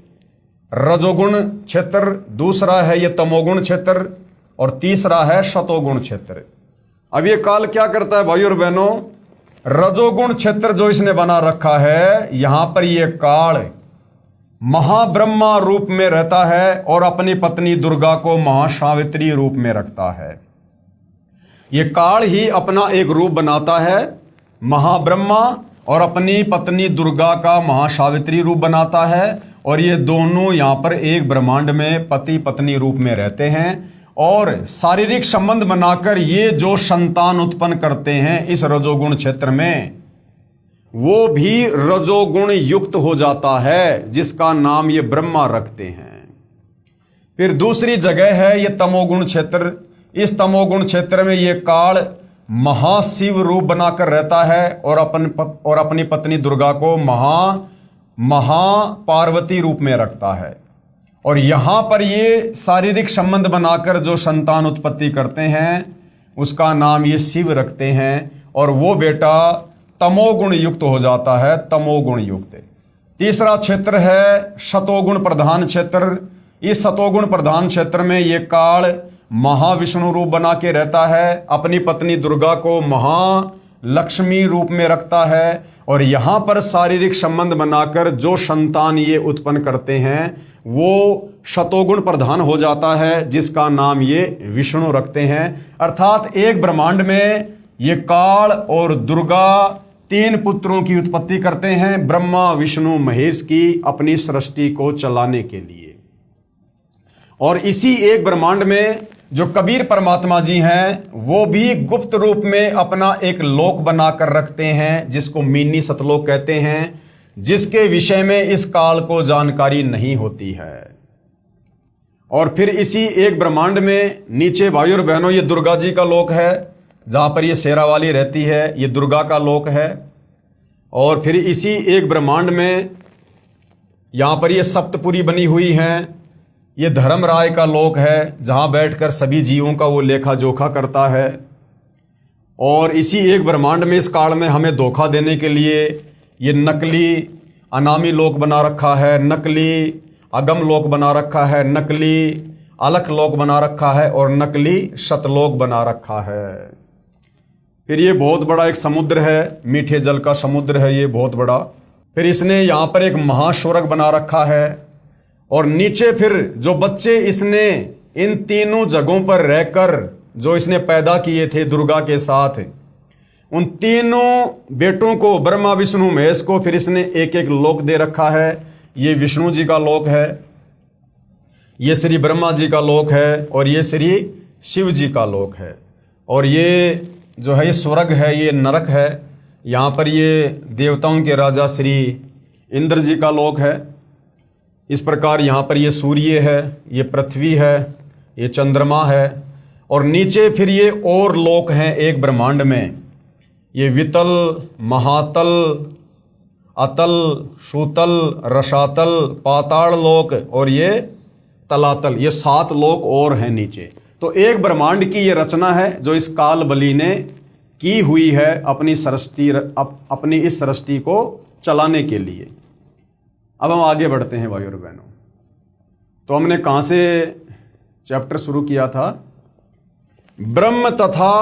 [SPEAKER 1] रजोगुण क्षेत्र, दूसरा है ये तमोगुण क्षेत्र, और तीसरा है शतोगुण क्षेत्र। अब ये काल क्या करता है भाइयों और बहनों? रजोगुण क्षेत्र जो इसने बना रखा है, यहां पर ये काल महाब्रह्मा रूप में रहता है और अपनी पत्नी दुर्गा को महासावित्री रूप में रखता है। ये काल ही अपना एक रूप बनाता है महाब्रह्मा और अपनी पत्नी दुर्गा का महासावित्री रूप बनाता है, और ये दोनों यहां पर एक ब्रह्मांड में पति पत्नी रूप में रहते हैं और शारीरिक संबंध बनाकर ये जो संतान उत्पन्न करते हैं इस रजोगुण क्षेत्र में, वो भी रजोगुण युक्त हो जाता है, जिसका नाम ये ब्रह्मा रखते हैं। फिर दूसरी जगह है ये तमोगुण क्षेत्र। इस तमोगुण क्षेत्र में ये काल महाशिव रूप बनाकर रहता है और अपनी पत्नी दुर्गा को महापार्वती रूप में रखता है, और यहां पर ये शारीरिक संबंध बनाकर जो संतान उत्पत्ति करते हैं उसका नाम ये शिव रखते हैं, और वो बेटा तमोगुण युक्त हो जाता है, तमोगुण युक्त। तीसरा क्षेत्र है शतोगुण प्रधान क्षेत्र। इस शतोगुण प्रधान क्षेत्र में ये काल महाविष्णु रूप बना के रहता है, अपनी पत्नी दुर्गा को महालक्ष्मी रूप में रखता है, और यहां पर शारीरिक संबंध बनाकर जो संतान ये उत्पन्न करते हैं वो शतोगुण प्रधान हो जाता है, जिसका नाम ये विष्णु रखते हैं। अर्थात एक ब्रह्मांड में ये काल और दुर्गा तीन पुत्रों की उत्पत्ति करते हैं, ब्रह्मा विष्णु महेश की, अपनी सृष्टि को चलाने के लिए। और इसी एक ब्रह्मांड में जो कबीर परमात्मा जी हैं वो भी गुप्त रूप में अपना एक लोक बनाकर रखते हैं, जिसको मिनी सतलोक कहते हैं, जिसके विषय में इस काल को जानकारी नहीं होती है। और फिर इसी एक ब्रह्मांड में नीचे भाइयों और बहनों ये दुर्गा जी का लोक है, जहां पर ये शेरावाली रहती है, ये दुर्गा का लोक है। और फिर इसी एक ब्रह्मांड में यहां पर ये सप्तपुरी बनी हुई हैं, ये धर्मराय का लोक है, जहां बैठकर सभी जीवों का वो लेखा जोखा करता है। और इसी एक ब्रह्मांड में इस काल में हमें धोखा देने के लिए ये नकली अनामी लोक बना रखा है, नकली अगम लोक बना रखा है, नकली अलख लोक बना रखा है और नकली शतलोक बना रखा है। फिर ये बहुत बड़ा एक समुद्र है, मीठे जल का समुद्र है ये बहुत बड़ा। फिर इसने यहाँ पर एक महास्वर्ग बना रखा है, और नीचे फिर जो बच्चे इसने इन तीनों जगहों पर रहकर जो इसने पैदा किए थे दुर्गा के साथ, उन तीनों बेटों को ब्रह्मा विष्णु महेश को फिर इसने एक एक लोक दे रखा है। ये विष्णु जी का लोक है, ये श्री ब्रह्मा जी का लोक है, और ये श्री शिव जी का लोक है। और ये जो है ये स्वर्ग है, ये नरक है। यहाँ पर ये देवताओं के राजा श्री इंद्र जी का लोक है। इस प्रकार यहाँ पर ये सूर्य है, ये पृथ्वी है, ये चंद्रमा है, और नीचे फिर ये और लोक हैं एक ब्रह्मांड में, ये वितल, महातल, अतल, सूतल, रसातल, पाताल लोक और ये तलातल, ये 7 लोक और हैं नीचे। तो एक ब्रह्मांड की ये रचना है जो इस काल बलि ने की हुई है अपनी इस सृष्टि को चलाने के लिए। अब हम आगे बढ़ते हैं भाइयों और बहनों। तो हमने कहाँ से चैप्टर शुरू किया था? ब्रह्म तथा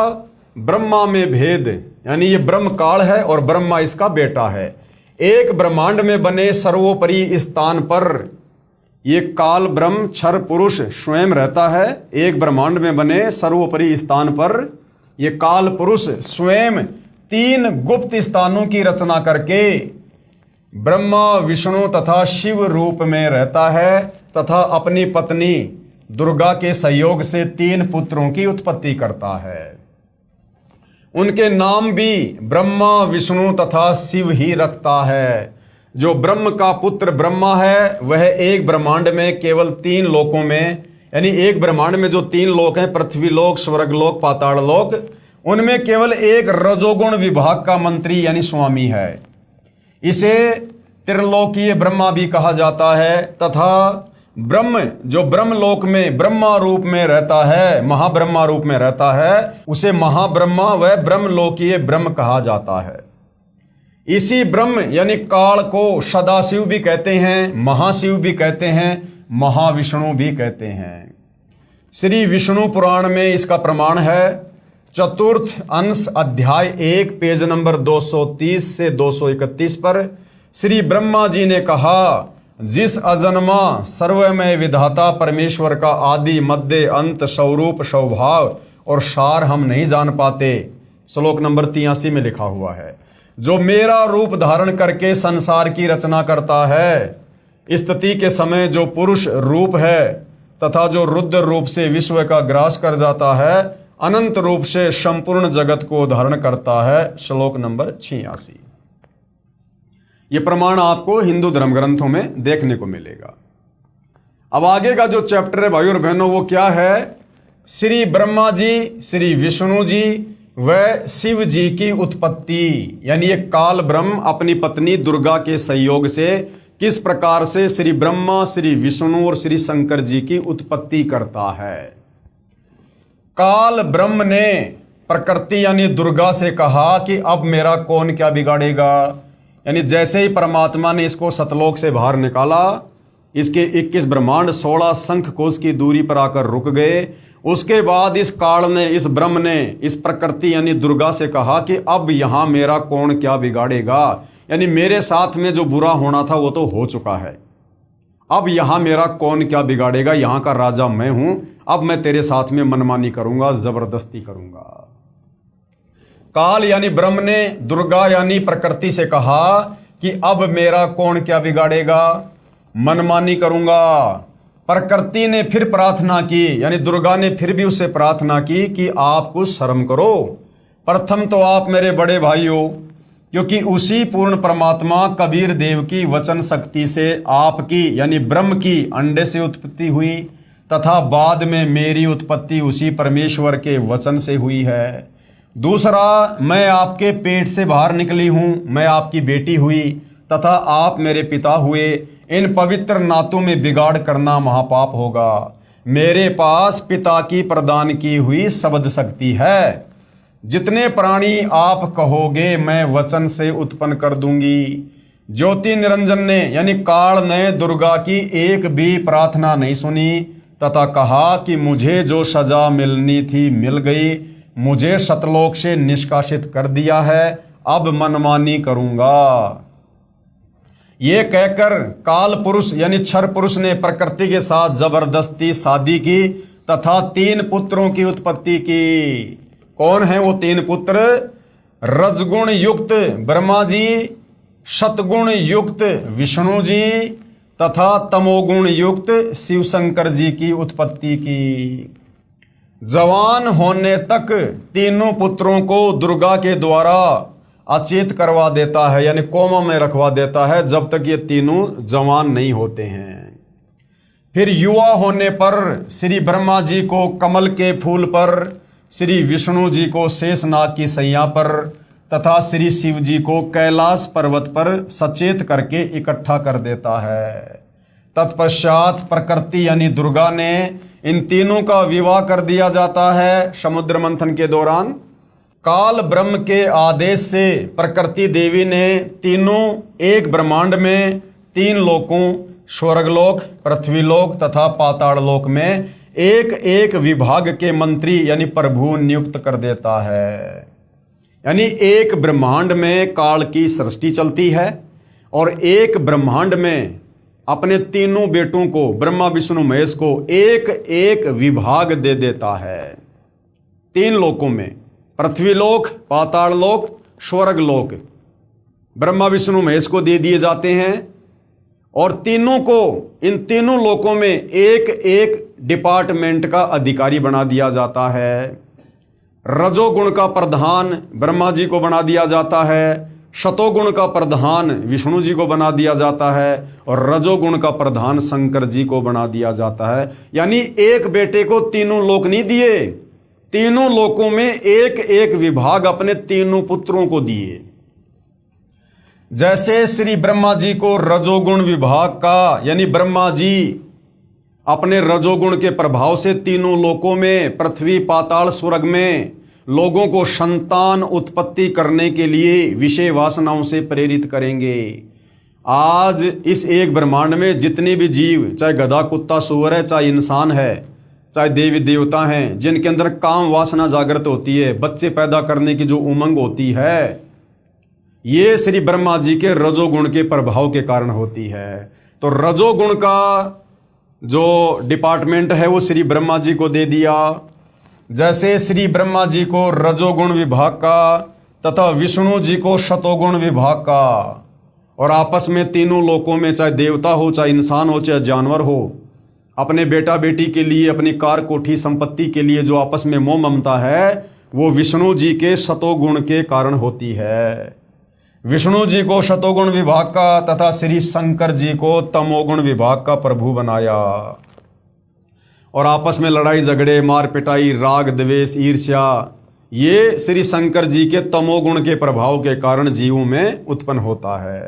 [SPEAKER 1] ब्रह्मा में भेद, यानी ये ब्रह्म काल है और ब्रह्मा इसका बेटा है। एक ब्रह्मांड में बने सर्वोपरि स्थान पर ये काल ब्रह्म क्षर पुरुष स्वयं रहता है। एक ब्रह्मांड में बने सर्वोपरि स्थान पर ये काल पुरुष स्वयं 3 गुप्त स्थानों की रचना करके ब्रह्मा विष्णु तथा शिव रूप में रहता है, तथा अपनी पत्नी दुर्गा के सहयोग से 3 पुत्रों की उत्पत्ति करता है। उनके नाम भी ब्रह्मा विष्णु तथा शिव ही रखता है। जो ब्रह्म का पुत्र ब्रह्मा है वह एक ब्रह्मांड में केवल 3 लोकों में, यानी एक ब्रह्मांड में जो 3 लोक हैं, पृथ्वी लोक, स्वर्ग लोक, पाताल लोक, उनमें केवल एक रजोगुण विभाग का मंत्री यानी स्वामी है। इसे त्रिलोकीय ब्रह्मा भी कहा जाता है। तथा ब्रह्म जो ब्रह्मलोक में ब्रह्मा रूप में रहता है, महाब्रह्मा रूप में रहता है, उसे महाब्रह्मा व ब्रह्मलोकीय ब्रह्म कहा जाता है। इसी ब्रह्म यानी काल को सदाशिव भी कहते हैं, महाशिव भी कहते हैं, महाविष्णु भी कहते हैं। श्री विष्णु पुराण में इसका प्रमाण है। चतुर्थ अंश अध्याय 1 पेज नंबर 230 से 231 पर श्री ब्रह्मा जी ने कहा, जिस अजन्मा सर्वमय विधाता परमेश्वर का आदि मध्य अंत स्वरूप स्वभाव और सार हम नहीं जान पाते। श्लोक नंबर 83 में लिखा हुआ है, जो मेरा रूप धारण करके संसार की रचना करता है, स्थिति के समय जो पुरुष रूप है तथा जो रुद्र रूप से विश्व का ग्रास कर जाता है, अनंत रूप से संपूर्ण जगत को धारण करता है। श्लोक नंबर 86। यह प्रमाण आपको हिंदू धर्म ग्रंथों में देखने को मिलेगा। अब आगे का जो चैप्टर है भाइयों और बहनों, वो क्या है? श्री ब्रह्मा जी, श्री विष्णु जी व शिव जी की उत्पत्ति, यानी ये काल ब्रह्म अपनी पत्नी दुर्गा के सहयोग से किस प्रकार से श्री ब्रह्मा, श्री विष्णु और श्री शंकर जी की उत्पत्ति करता है। काल ब्रह्म ने प्रकृति यानी दुर्गा से कहा कि अब मेरा कौन क्या बिगाड़ेगा। यानी जैसे ही परमात्मा ने इसको सतलोक से बाहर निकाला, इसके 21 ब्रह्मांड 16 शंख कोश की दूरी पर आकर रुक गए। उसके बाद इस काल ने, इस ब्रह्म ने इस प्रकृति यानी दुर्गा से कहा कि अब यहां मेरा कौन क्या बिगाड़ेगा। यानी मेरे साथ में जो बुरा होना था वो तो हो चुका है, अब यहां मेरा कौन क्या बिगाड़ेगा। यहां का राजा मैं हूं, अब मैं तेरे साथ में मनमानी करूंगा, जबरदस्ती करूंगा। काल यानी ब्रह्म ने दुर्गा यानी प्रकृति से कहा कि अब मेरा कौन क्या बिगाड़ेगा, मनमानी करूंगा। प्रकृति ने फिर प्रार्थना की, यानी दुर्गा ने फिर भी उससे प्रार्थना की कि आप कुछ शर्म करो। प्रथम तो आप मेरे बड़े भाई हो, क्योंकि उसी पूर्ण परमात्मा कबीर देव की वचन शक्ति से आपकी यानी ब्रह्म की अंडे से उत्पत्ति हुई, तथा बाद में मेरी उत्पत्ति उसी परमेश्वर के वचन से हुई है। दूसरा, मैं आपके पेट से बाहर निकली हूं, मैं आपकी बेटी हुई तथा आप मेरे पिता हुए। इन पवित्र नातों में बिगाड़ करना महापाप होगा। मेरे पास पिता की प्रदान की हुई शब्द शक्ति है। जितने प्राणी आप कहोगे मैं वचन से उत्पन्न कर दूंगी। ज्योति निरंजन ने यानी काल ने दुर्गा की एक भी प्रार्थना नहीं सुनी, तथा कहा कि मुझे जो सजा मिलनी थी मिल गई, मुझे सतलोक से निष्कासित कर दिया है, अब मनमानी करूंगा। ये कहकर काल पुरुष यानी क्षर पुरुष ने प्रकृति के साथ जबरदस्ती शादी की तथा 3 पुत्रों की उत्पत्ति की। कौन है वो 3 पुत्र? रजगुण युक्त ब्रह्मा जी, सतगुण युक्त विष्णु जी तथा तमोगुण युक्त शिव शंकर जी की उत्पत्ति की। जवान होने तक तीनों पुत्रों को दुर्गा के द्वारा अचेत करवा देता है, यानी कोमा में रखवा देता है, जब तक ये तीनों जवान नहीं होते हैं। फिर युवा होने पर श्री ब्रह्मा जी को कमल के फूल पर, श्री विष्णु जी को शेषनाग की सैया पर तथा श्री शिव जी को कैलाश पर्वत पर सचेत करके इकट्ठा कर देता है। तत्पश्चात प्रकृति यानी दुर्गा ने इन तीनों का विवाह कर दिया जाता है समुद्र मंथन के दौरान। काल ब्रह्म के आदेश से प्रकृति देवी ने तीनों एक ब्रह्मांड में 3 लोकों स्वर्गलोक, पृथ्वीलोक तथा पाताल लोक में एक एक विभाग के मंत्री यानी प्रभु नियुक्त कर देता है। यानी एक ब्रह्मांड में काल की सृष्टि चलती है और एक ब्रह्मांड में अपने तीनों बेटों को ब्रह्मा विष्णु महेश को एक एक विभाग दे देता है। 3 लोकों में पृथ्वीलोक, पाताल लोक, स्वर्ग लोक ब्रह्मा विष्णु महेश को दे दिए जाते हैं और तीनों को इन तीनों लोकों में एक एक डिपार्टमेंट का अधिकारी बना दिया जाता है। रजोगुण का प्रधान ब्रह्मा जी को बना दिया जाता है, शतोगुण का प्रधान विष्णु जी को बना दिया जाता है और रजोगुण का प्रधान शंकर जी को बना दिया जाता है। यानी एक बेटे को तीनों लोक नहीं दिए, तीनों लोकों में एक एक विभाग अपने तीनों पुत्रों को दिए। जैसे श्री ब्रह्मा जी को रजोगुण विभाग का यानी ब्रह्मा जी अपने रजोगुण के प्रभाव से तीनों लोकों में पृथ्वी, पाताल, स्वर्ग में लोगों को संतान उत्पत्ति करने के लिए विषय वासनाओं से प्रेरित करेंगे। आज इस एक ब्रह्मांड में जितने भी जीव, चाहे गधा, कुत्ता, सूअर है, चाहे इंसान है, चाहे देवी देवता हैं, जिनके अंदर काम वासना जागृत होती है, बच्चे पैदा करने की जो उमंग होती है, ये श्री ब्रह्मा जी के रजोगुण के प्रभाव के कारण होती है। तो रजोगुण का जो डिपार्टमेंट है वो श्री ब्रह्मा जी को दे दिया। जैसे श्री ब्रह्मा जी को रजोगुण विभाग का तथा विष्णु जी को शतोगुण विभाग का, और आपस में तीनों लोकों में, चाहे देवता हो, चाहे इंसान हो, चाहे जानवर हो, अपने बेटा बेटी के लिए, अपनी कार कोठी संपत्ति के लिए जो आपस में मोह ममता है, वो विष्णु जी के शतोगुण के कारण होती है। विष्णु जी को शतोगुण विभाग का तथा श्री शंकर जी को तमोगुण विभाग का प्रभु बनाया, और आपस में लड़ाई झगड़े, मार पिटाई, राग द्वेष, ईर्ष्या, ये श्री शंकर जी के तमोगुण के प्रभाव के कारण जीवों में उत्पन्न होता है।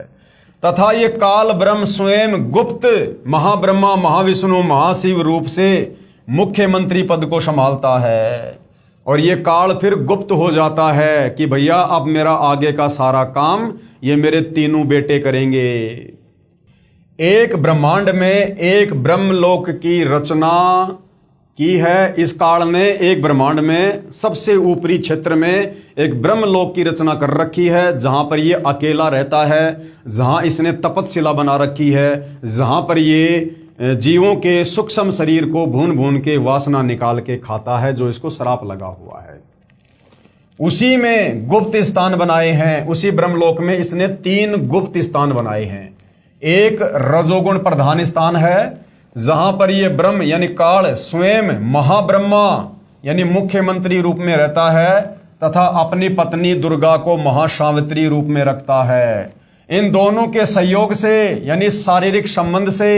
[SPEAKER 1] तथा ये काल ब्रह्म स्वयं गुप्त महाब्रह्मा, महाविष्णु, महाशिव रूप से मुख्यमंत्री पद को संभालता है, और ये काल फिर गुप्त हो जाता है कि भैया अब मेरा आगे का सारा काम ये मेरे तीनों बेटे करेंगे। एक ब्रह्मांड में एक ब्रह्मलोक की रचना की है। इस काल ने एक ब्रह्मांड में सबसे ऊपरी क्षेत्र में एक ब्रह्मलोक की रचना कर रखी है, जहां पर ये अकेला रहता है, जहां इसने तपतशिला बना रखी है, जहां पर ये जीवों के सूक्ष्म शरीर को भून भून के वासना निकाल के खाता है, जो इसको श्राप लगा हुआ है। उसी में गुप्त स्थान बनाए हैं। उसी ब्रह्मलोक में इसने 3 गुप्त स्थान बनाए हैं। एक रजोगुण प्रधान स्थान है, जहां पर ये ब्रह्म यानी काल स्वयं महाब्रह्मा यानी मुख्यमंत्री रूप में रहता है, तथा अपनी पत्नी दुर्गा को महासावित्री रूप में रखता है। इन दोनों के सहयोग से यानी शारीरिक संबंध से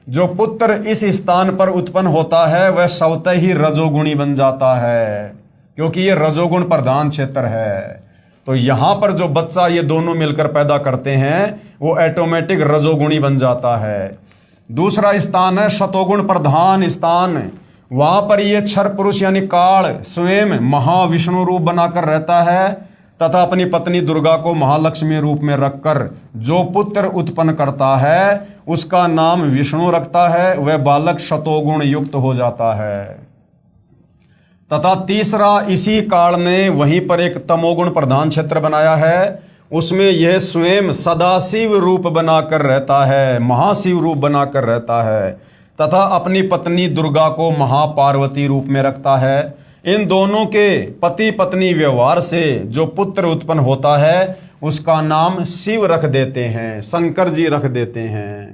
[SPEAKER 1] जो पुत्र इस स्थान पर उत्पन्न होता है, वह स्वतः ही रजोगुणी बन जाता है, क्योंकि ये रजोगुण प्रधान क्षेत्र है। तो यहां पर जो बच्चा ये दोनों मिलकर पैदा करते हैं, वो ऑटोमेटिक रजोगुणी बन जाता है। दूसरा स्थान है शतोगुण प्रधान स्थान। वहां पर ये क्षर पुरुष यानी काल स्वयं महाविष्णु रूप बनाकर रहता है, तथा अपनी पत्नी दुर्गा को महालक्ष्मी रूप में रखकर जो पुत्र उत्पन्न करता है, उसका नाम विष्णु रखता है। वह बालक शतोगुण युक्त हो जाता है। तथा तीसरा, इसी काल ने वहीं पर एक तमोगुण प्रधान क्षेत्र बनाया है। उसमें यह स्वयं सदाशिव रूप बनाकर रहता है, महाशिव रूप बनाकर रहता है, तथा अपनी पत्नी दुर्गा को महापार्वती रूप में रखता है। इन दोनों के पति पत्नी व्यवहार से जो पुत्र उत्पन्न होता है, उसका नाम शिव रख देते हैं, शंकर जी रख देते हैं,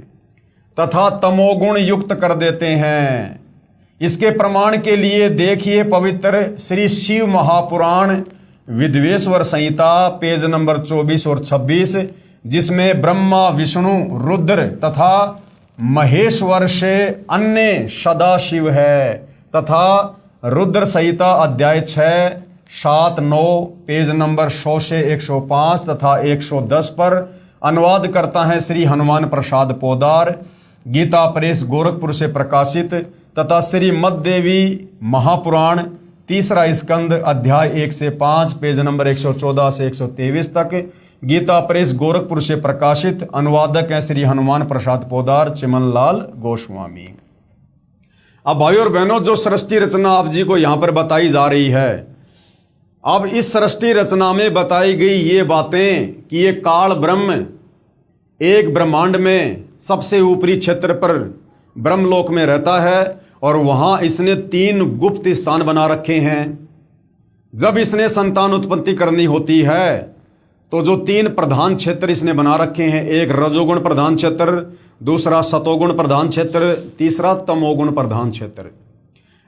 [SPEAKER 1] तथा तमोगुण युक्त कर देते हैं। इसके प्रमाण के लिए देखिए पवित्र श्री शिव महापुराण विद्वेश्वर संहिता पेज नंबर 24 और 26, जिसमें ब्रह्मा, विष्णु, रुद्र तथा महेश्वर से अन्य सदाशिव है, तथा रुद्र संहिता अध्याय 6, 7, 9 पेज नंबर 100 से 105 तथा 110 पर अनुवाद करता है श्री हनुमान प्रसाद पोदार, गीता प्रेस गोरखपुर से प्रकाशित, तथा श्री मद्देवी महापुराण तीसरा स्कंद अध्याय 1 से 5 पेज नंबर 114 से 123 तक, गीता प्रेस गोरखपुर से प्रकाशित। अनुवादक हैं श्री हनुमान प्रसाद पोदार, चिमनलाल गोस्वामी। अब भाइयों और बहनों, जो सृष्टि रचना आप जी को यहां पर बताई जा रही है, अब इस सृष्टि रचना में बताई गई ये बातें कि ये काल ब्रह्म एक ब्रह्मांड में सबसे ऊपरी क्षेत्र पर ब्रह्मलोक में रहता है, और वहां इसने 3 गुप्त स्थान बना रखे हैं। जब इसने संतान उत्पत्ति करनी होती है, तो जो 3 प्रधान क्षेत्र इसने बना रखे हैं, एक रजोगुण प्रधान क्षेत्र, दूसरा सतोगुण प्रधान क्षेत्र, तीसरा तमोगुण प्रधान क्षेत्र।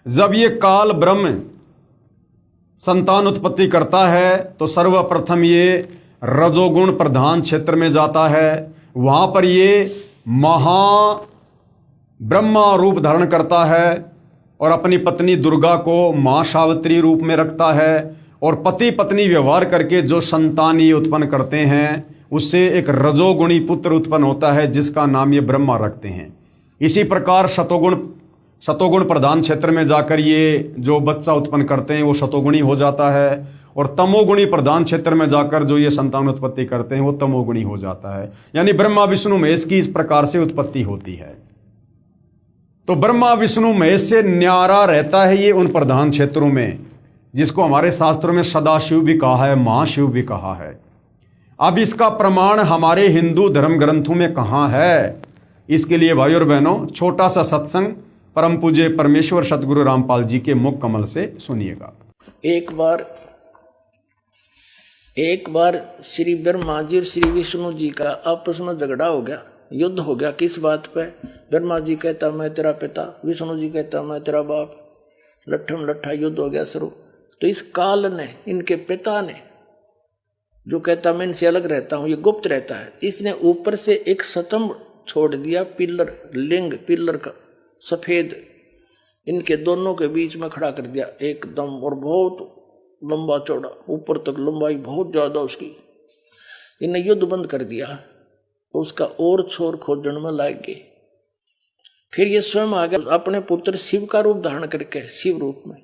[SPEAKER 1] जब ये काल ब्रह्म संतान उत्पत्ति करता है, तो सर्वप्रथम ये रजोगुण प्रधान क्षेत्र में जाता है। वहां पर ये महा ब्रह्मा रूप धारण करता है, और अपनी पत्नी दुर्गा को मां सावित्री रूप में रखता है, और पति पत्नी व्यवहार करके जो संतान ये उत्पन्न करते हैं, उससे एक रजोगुणी पुत्र उत्पन्न होता है, जिसका नाम ये ब्रह्मा रखते हैं। इसी प्रकार शतोगुण प्रधान क्षेत्र में जाकर ये जो बच्चा उत्पन्न करते हैं, वो शतोगुणी हो जाता है, और तमोगुणी प्रधान क्षेत्र में जाकर जो ये संतान उत्पत्ति करते हैं, वो तमोगुणी हो जाता है। यानी ब्रह्मा विष्णु महेश की इस प्रकार से उत्पत्ति होती है। तो ब्रह्मा विष्णु महेश से न्यारा रहता है ये उन प्रधान क्षेत्रों में, जिसको हमारे शास्त्रों में सदाशिव भी कहा है, महाशिव भी कहा है। अब इसका प्रमाण हमारे हिंदू धर्म ग्रंथों में कहाँ है? इसके लिए भाई और बहनों छोटा सा सत्संग परम पूज्य परमेश्वर सतगुरु रामपाल जी के मुख कमल से सुनिएगा।
[SPEAKER 2] एक बार श्री ब्रह्मा जी और श्री विष्णु जी का आपस में झगड़ा हो गया, युद्ध हो गया। किस बात पे? ब्रह्मा जी कहता मैं तेरा पिता, विष्णु जी कहता मैं तेरा बाप। लट्ठम लट्ठा युद्ध हो गया शुरू। तो इस काल ने, इनके पिता ने, जो कहता मैं इनसे अलग रहता हूं, ये गुप्त रहता है, इसने ऊपर से एक स्तंभ छोड़ दिया, पिलर, लिंग पिलर का सफेद, इनके दोनों के बीच में खड़ा कर दिया एकदम, और बहुत लंबा चौड़ा, ऊपर तक लंबाई बहुत ज्यादा उसकी। इन्हें युद्ध बंद कर दिया, उसका और छोर खोजन में लग गए। फिर ये स्वयं आ गया अपने पुत्र शिव का रूप धारण करके, शिव रूप में।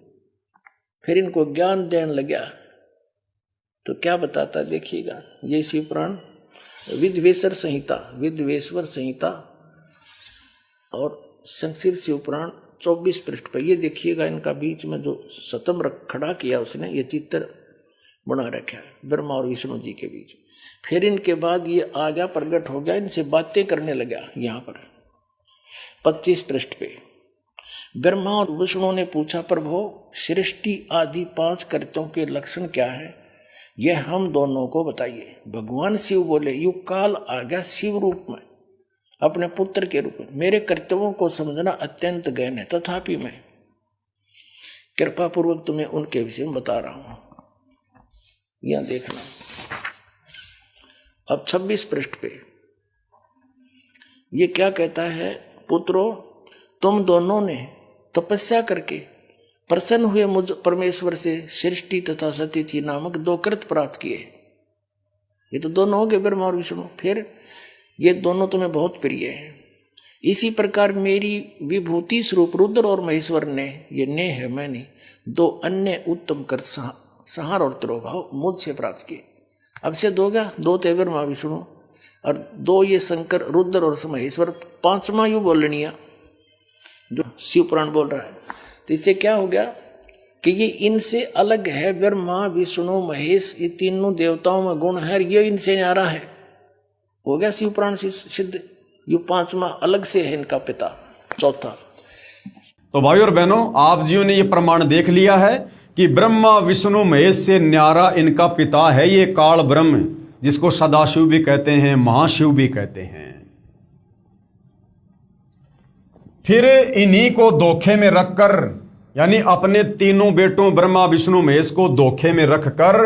[SPEAKER 2] फिर इनको ज्ञान देने लगा। तो क्या बताता देखिएगा, ये शिव पुराण विद्वेश्वर संहिता और संक्षिप्त शिव पुराण 24 पृष्ठ पर ये देखिएगा। इनका बीच में जो स्तंभ खड़ा किया उसने, ये चित्र बना रखा है ब्रह्मा और विष्णु जी के बीच। फिर इनके बाद ये आ गया, प्रकट हो गया, इनसे बातें करने लगा। यहाँ पर 25 पृष्ठ पे ब्रह्मा और विष्णु ने पूछा, प्रभु सृष्टि आदि 5 कृत्यों के लक्षण क्या है, यह हम दोनों को बताइए। भगवान शिव बोले, युग काल आ गया शिव रूप में, अपने पुत्र के रूप में। मेरे कर्तव्यों को समझना अत्यंत गहन है, तथापि मैं कृपा पूर्वक तुम्हें उनके विषय में बता रहा हूं। यहां देखना, अब 26 पृष्ठ पे ये क्या कहता है, पुत्रों तुम दोनों ने तपस्या करके प्रसन्न हुए मुझ परमेश्वर से सृष्टि तथा सतिथि नामक 2 कृत्य प्राप्त किए। ये तो दोनों हो गए, ब्रह्मा और विष्णु। फिर ये दोनों तुम्हें बहुत प्रिय हैं। इसी प्रकार मेरी विभूति स्वरूप रुद्र और महेश्वर ने, ये ने है मैंने, 2 अन्य उत्तम कर संहार और तिरोभाव मुझसे प्राप्त किए। अब से 2 गया, 2 थे ब्रह्मा विष्णु और 2 ये शंकर रुद्र और महेश्वर, 5वां यू बोलनिया जो शिव पुराण बोल रहा है। तो इससे क्या हो गया कि ये इनसे अलग है। ब्रह्मा विष्णु महेश, ये तीनों देवताओं में गुण है, ये इनसे न्यारा है। हो गया शिव पुराण से सिद्ध। ये 5वां अलग से है इनका पिता, चौथा।
[SPEAKER 1] तो भाई और बहनों, आप जियों ने ये प्रमाण देख लिया है कि ब्रह्मा विष्णु महेश से न्यारा इनका पिता है ये काल ब्रह्म, जिसको सदाशिव भी कहते हैं, महाशिव भी कहते हैं। फिर इन्हीं को धोखे में रखकर, यानी अपने तीनों बेटों ब्रह्मा विष्णु महेश को धोखे में रखकर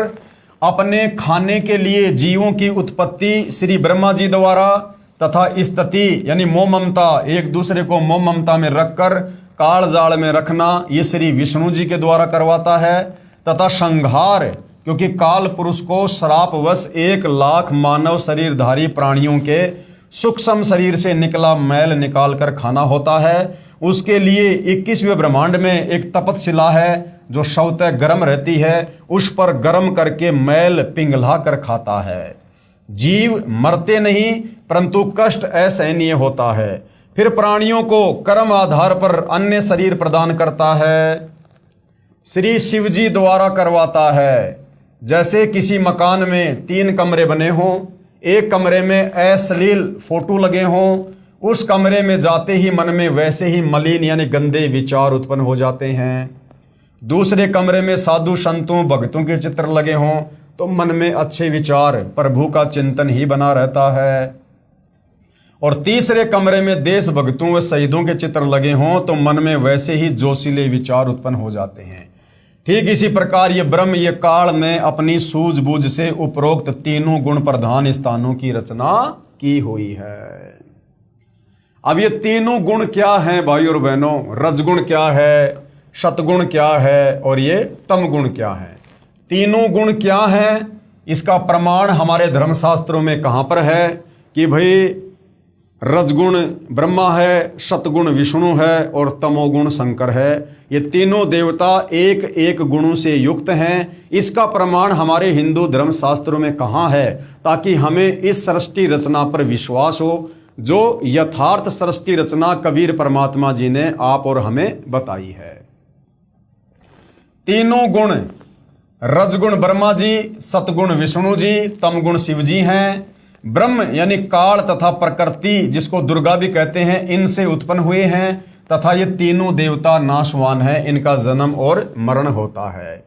[SPEAKER 1] अपने खाने के लिए जीवों की उत्पत्ति श्री ब्रह्मा जी द्वारा तथा स्थिति यानी मोह ममता, एक दूसरे को मोह ममता में रखकर काल जाल में रखना, ये श्री विष्णु जी के द्वारा करवाता है। तथा संहार, क्योंकि काल पुरुष को श्रापवश 1 लाख मानव शरीरधारी प्राणियों के सूक्ष्म शरीर से निकला मैल निकाल कर खाना होता है। उसके लिए 21वें ब्रह्मांड में एक तपतशिला है जो स्वतः गर्म रहती है, उस पर गर्म करके मैल पिघला कर खाता है। जीव मरते नहीं परंतु कष्ट असहनीय होता है। फिर प्राणियों को कर्म आधार पर अन्य शरीर प्रदान करता है, श्री शिव जी द्वारा करवाता है। जैसे किसी मकान में 3 कमरे बने हों, एक कमरे में अश्लील फोटो लगे हों, उस कमरे में जाते ही मन में वैसे ही मलिन यानी गंदे विचार उत्पन्न हो जाते हैं। दूसरे कमरे में साधु संतों भक्तों के चित्र लगे हों तो मन में अच्छे विचार, प्रभु का चिंतन ही बना रहता है। और तीसरे कमरे में देश भक्तों व शहीदों के चित्र लगे हों तो मन में वैसे ही जोशीले विचार उत्पन्न हो जाते हैं। ठीक इसी प्रकार ये ब्रह्म, ये काल ने अपनी सूझबूझ से उपरोक्त तीनों गुण प्रधान स्थानों की रचना की हुई है। अब ये तीनों गुण क्या हैं भाई और बहनों? रजगुण क्या है, सतगुण क्या है और ये तम गुण क्या है? तीनों गुण क्या हैं, इसका प्रमाण हमारे धर्मशास्त्रों में कहां पर है कि भाई रजगुण ब्रह्मा है, सतगुण विष्णु है और तमोगुण शंकर है। ये तीनों देवता एक एक गुणों से युक्त हैं। इसका प्रमाण हमारे हिंदू धर्मशास्त्रों में कहाँ है, ताकि हमें इस सृष्टि रचना पर विश्वास हो। जो यथार्थ सृष्टि रचना कबीर परमात्मा जी ने आप और हमें बताई है। तीनों गुण, रजगुण ब्रह्मा जी, सतगुण विष्णु जी, तमगुण शिव जी हैं। ब्रह्म यानी काल तथा प्रकृति, जिसको दुर्गा भी कहते हैं, इनसे उत्पन्न हुए हैं तथा ये तीनों देवता नाशवान हैं, इनका जन्म और मरण होता है।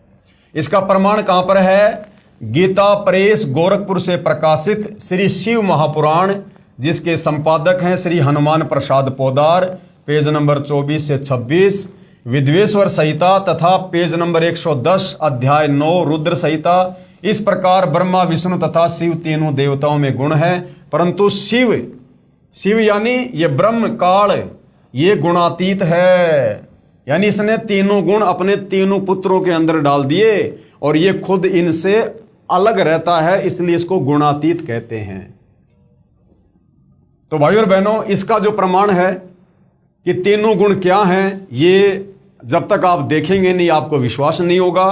[SPEAKER 1] इसका प्रमाण कहां पर है? गीता प्रेस गोरखपुर से प्रकाशित श्री शिव महापुराण, जिसके संपादक हैं श्री हनुमान प्रसाद पोदार, पेज नंबर 24 से 26, विद्वेश्वर संहिता तथा पेज नंबर 110, अध्याय 9 रुद्र संहिता। इस प्रकार ब्रह्मा विष्णु तथा शिव तीनों देवताओं में गुण है, परंतु शिव यानी ये ब्रह्म काल, ये गुणातीत है, यानी इसने तीनों गुण अपने तीनों पुत्रों के अंदर डाल दिए और ये खुद इनसे अलग रहता है, इसलिए इसको गुणातीत कहते हैं। तो भाइयों और बहनों, इसका जो प्रमाण है कि तीनों गुण क्या हैं, ये जब तक आप देखेंगे नहीं आपको विश्वास नहीं होगा।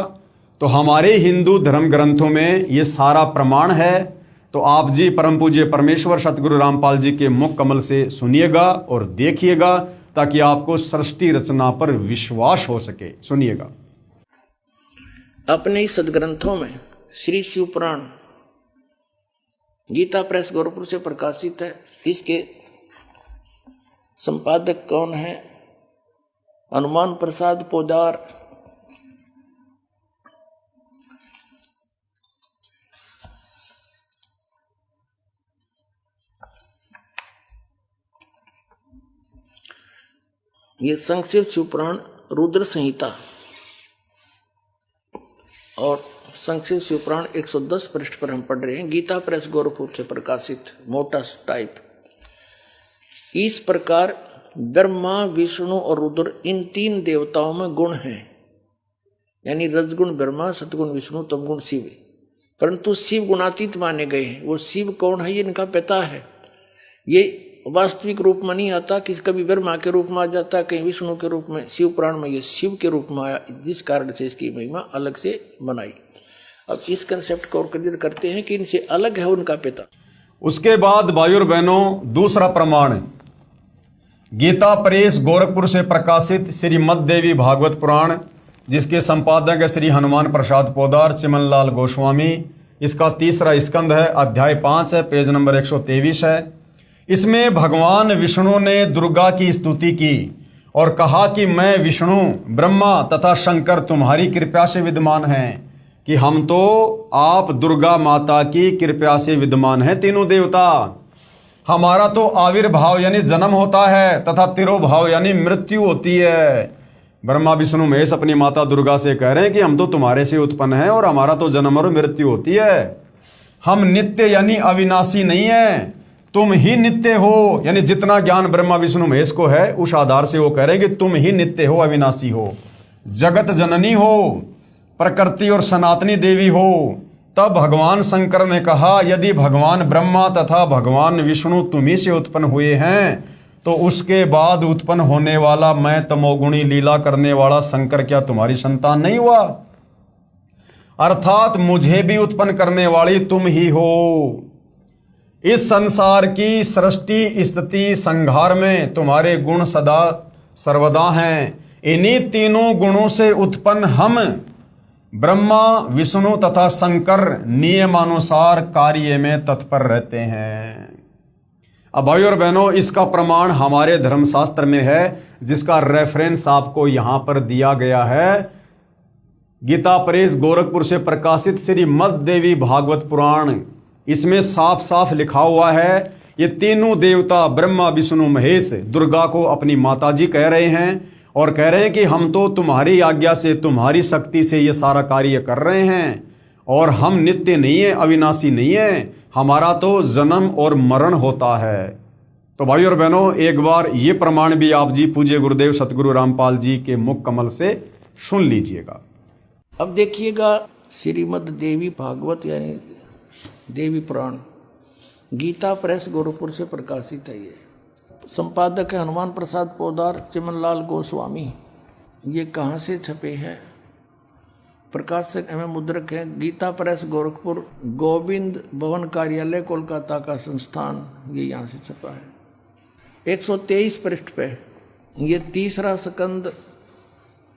[SPEAKER 1] तो हमारे हिंदू धर्म ग्रंथों में ये सारा प्रमाण है। तो आप जी परम पूज्य परमेश्वर सतगुरु रामपाल जी के मुख कमल से सुनिएगा और देखिएगा, ताकि आपको सृष्टि रचना पर विश्वास हो सके। सुनिएगा।
[SPEAKER 2] अपने इस सदग्रंथों में श्री शिव पुराण गीता प्रेस गोरखपुर से प्रकाशित है। इसके संपादक कौन है? हनुमान प्रसाद पोदार। ये संक्षिप्त शिवपुराण रुद्र संहिता और संक्षिप्त शिवपुराण 110 पृष्ठ पर हम पढ़ रहे हैं। गीता प्रेस गोरखपुर से प्रकाशित, मोटा टाइप। इस प्रकार ब्रह्मा विष्णु और रुद्र इन तीन देवताओं में गुण हैं, यानी रजगुण ब्रह्मा, सतगुण विष्णु, तमगुण शिव। परंतु शिव गुणातीत माने गए हैं। वो शिव कौन है? ये इनका पिता है। ये वास्तविक रूप में नहीं आता, किसी कभी ब्रह्मा के रूप में आ जाता है, कहीं विष्णु के रूप में। शिव पुराण में ये शिव के रूप में आया, जिस कारण से इसकी महिमा अलग से बनाई। अब इस कंसेप्ट को और क्लियर करते हैं कि इनसे अलग है उनका पिता।
[SPEAKER 1] उसके बाद भाइयों और बहनों, दूसरा प्रमाण गीता प्रेस गोरखपुर से प्रकाशित श्रीमद देवी भागवत पुराण, जिसके संपादक है श्री हनुमान प्रसाद पोदार, चिमनलाल गोस्वामी। इसका तीसरा स्कंद है, अध्याय 5 है, पेज नंबर 123 है। इसमें भगवान विष्णु ने दुर्गा की स्तुति की और कहा कि मैं विष्णु, ब्रह्मा तथा शंकर तुम्हारी कृपा से विद्यमान हैं, कि हम तो आप दुर्गा माता की कृपा से विद्यमान हैं तीनों देवता। हमारा तो आविर्भाव यानी जन्म होता है तथा तिरोभाव यानी मृत्यु होती है। ब्रह्मा विष्णु महेश अपनी माता दुर्गा से कह रहे हैं कि हम तो तुम्हारे से उत्पन्न हैं और हमारा तो जन्म और मृत्यु होती है। हम नित्य यानी अविनाशी नहीं है, तुम ही नित्य हो। यानी जितना ज्ञान ब्रह्मा विष्णु महेश को है, उस आधार से वो कह रहे हैं कि तुम ही नित्य हो, अविनाशी हो, जगत जननी हो, प्रकृति और सनातनी देवी हो। तब भगवान शंकर ने कहा, यदि भगवान ब्रह्मा तथा भगवान विष्णु तुम्ही से उत्पन्न हुए हैं, तो उसके बाद उत्पन्न होने वाला मैं तमोगुणी लीला करने वाला शंकर क्या तुम्हारी संतान नहीं हुआ? अर्थात मुझे भी उत्पन्न करने वाली तुम ही हो। इस संसार की सृष्टि स्थिति संहार में तुम्हारे गुण सदा सर्वदा हैं। इन्हीं तीनों गुणों से उत्पन्न हम ब्रह्मा विष्णु तथा शंकर नियमानुसार कार्य में तत्पर रहते हैं। अब भाई और बहनों, इसका प्रमाण हमारे धर्मशास्त्र में है, जिसका रेफरेंस आपको यहां पर दिया गया है। गीता प्रेस गोरखपुर से प्रकाशित श्रीमद देवी भागवत पुराण, इसमें साफ साफ लिखा हुआ है, ये तीनों देवता ब्रह्मा विष्णु महेश दुर्गा को अपनी माताजी कह रहे हैं और कह रहे हैं कि हम तो तुम्हारी आज्ञा से, तुम्हारी शक्ति से ये सारा कार्य कर रहे हैं और हम नित्य नहीं है, अविनाशी नहीं है, हमारा तो जन्म और मरण होता है। तो भाई और बहनों, एक बार ये प्रमाण भी आप जी पूज्य गुरुदेव सतगुरु रामपाल जी के मुख कमल से सुन लीजिएगा।
[SPEAKER 2] अब देखिएगा, श्रीमद देवी भागवत यानी देवी पुराण गीता प्रेस गोरखपुर से प्रकाशित है। ये संपादक है हनुमान प्रसाद पोदार, चिमनलाल गोस्वामी। ये कहाँ से छपे हैं? प्रकाशक एवं मुद्रक है गीता प्रेस गोरखपुर, गोविंद भवन कार्यालय कोलकाता का संस्थान, ये यहाँ से छपा है। 123 पृष्ठ पे ये तीसरा स्कंद,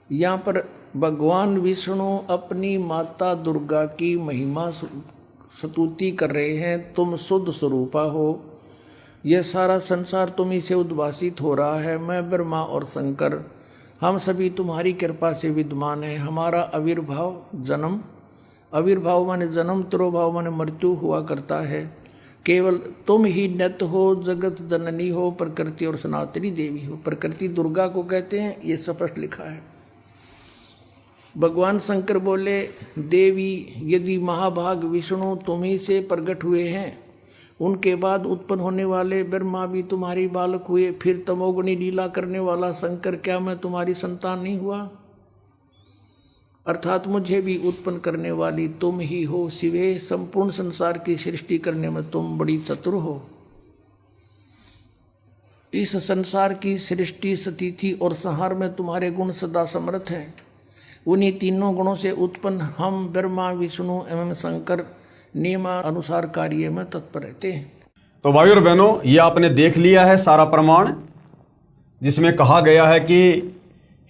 [SPEAKER 2] यहाँ पर भगवान विष्णु अपनी माता दुर्गा की महिमा स्तुति कर रहे हैं। तुम शुद्ध स्वरूपा हो, यह सारा संसार तुम्ही से उद्भासित हो रहा है। मैं ब्रह्मा और शंकर हम सभी तुम्हारी कृपा से विद्यमान हैं। हमारा आविर्भाव जन्म, आविर्भाव माने जन्म, तिरोभाव माने मृत्यु हुआ करता है। केवल तुम ही नित्य हो, जगत जननी हो, प्रकृति और सनातनी देवी हो। प्रकृति दुर्गा को कहते हैं, ये स्पष्ट लिखा है। भगवान शंकर बोले, देवी यदि महाभाग विष्णु तुम्ही से प्रकट हुए हैं, उनके बाद उत्पन्न होने वाले ब्रह्मा भी तुम्हारी बालक हुए, फिर तमोगुणी लीला करने वाला शंकर क्या मैं तुम्हारी संतान नहीं हुआ? अर्थात मुझे भी उत्पन्न करने वाली तुम ही हो शिवे। संपूर्ण संसार की सृष्टि करने में तुम बड़ी चतुर हो। इस संसार की सृष्टि, स्थिति और संहार में तुम्हारे गुण सदा समर्थ हैं। उन्हीं तीनों गुणों से उत्पन्न हम ब्रह्मा, विष्णु एवं शंकर नियमानुसार कार्य में तत्पर रहते हैं।
[SPEAKER 1] तो भाई और बहनों, ये आपने देख लिया है सारा प्रमाण, जिसमें कहा गया है कि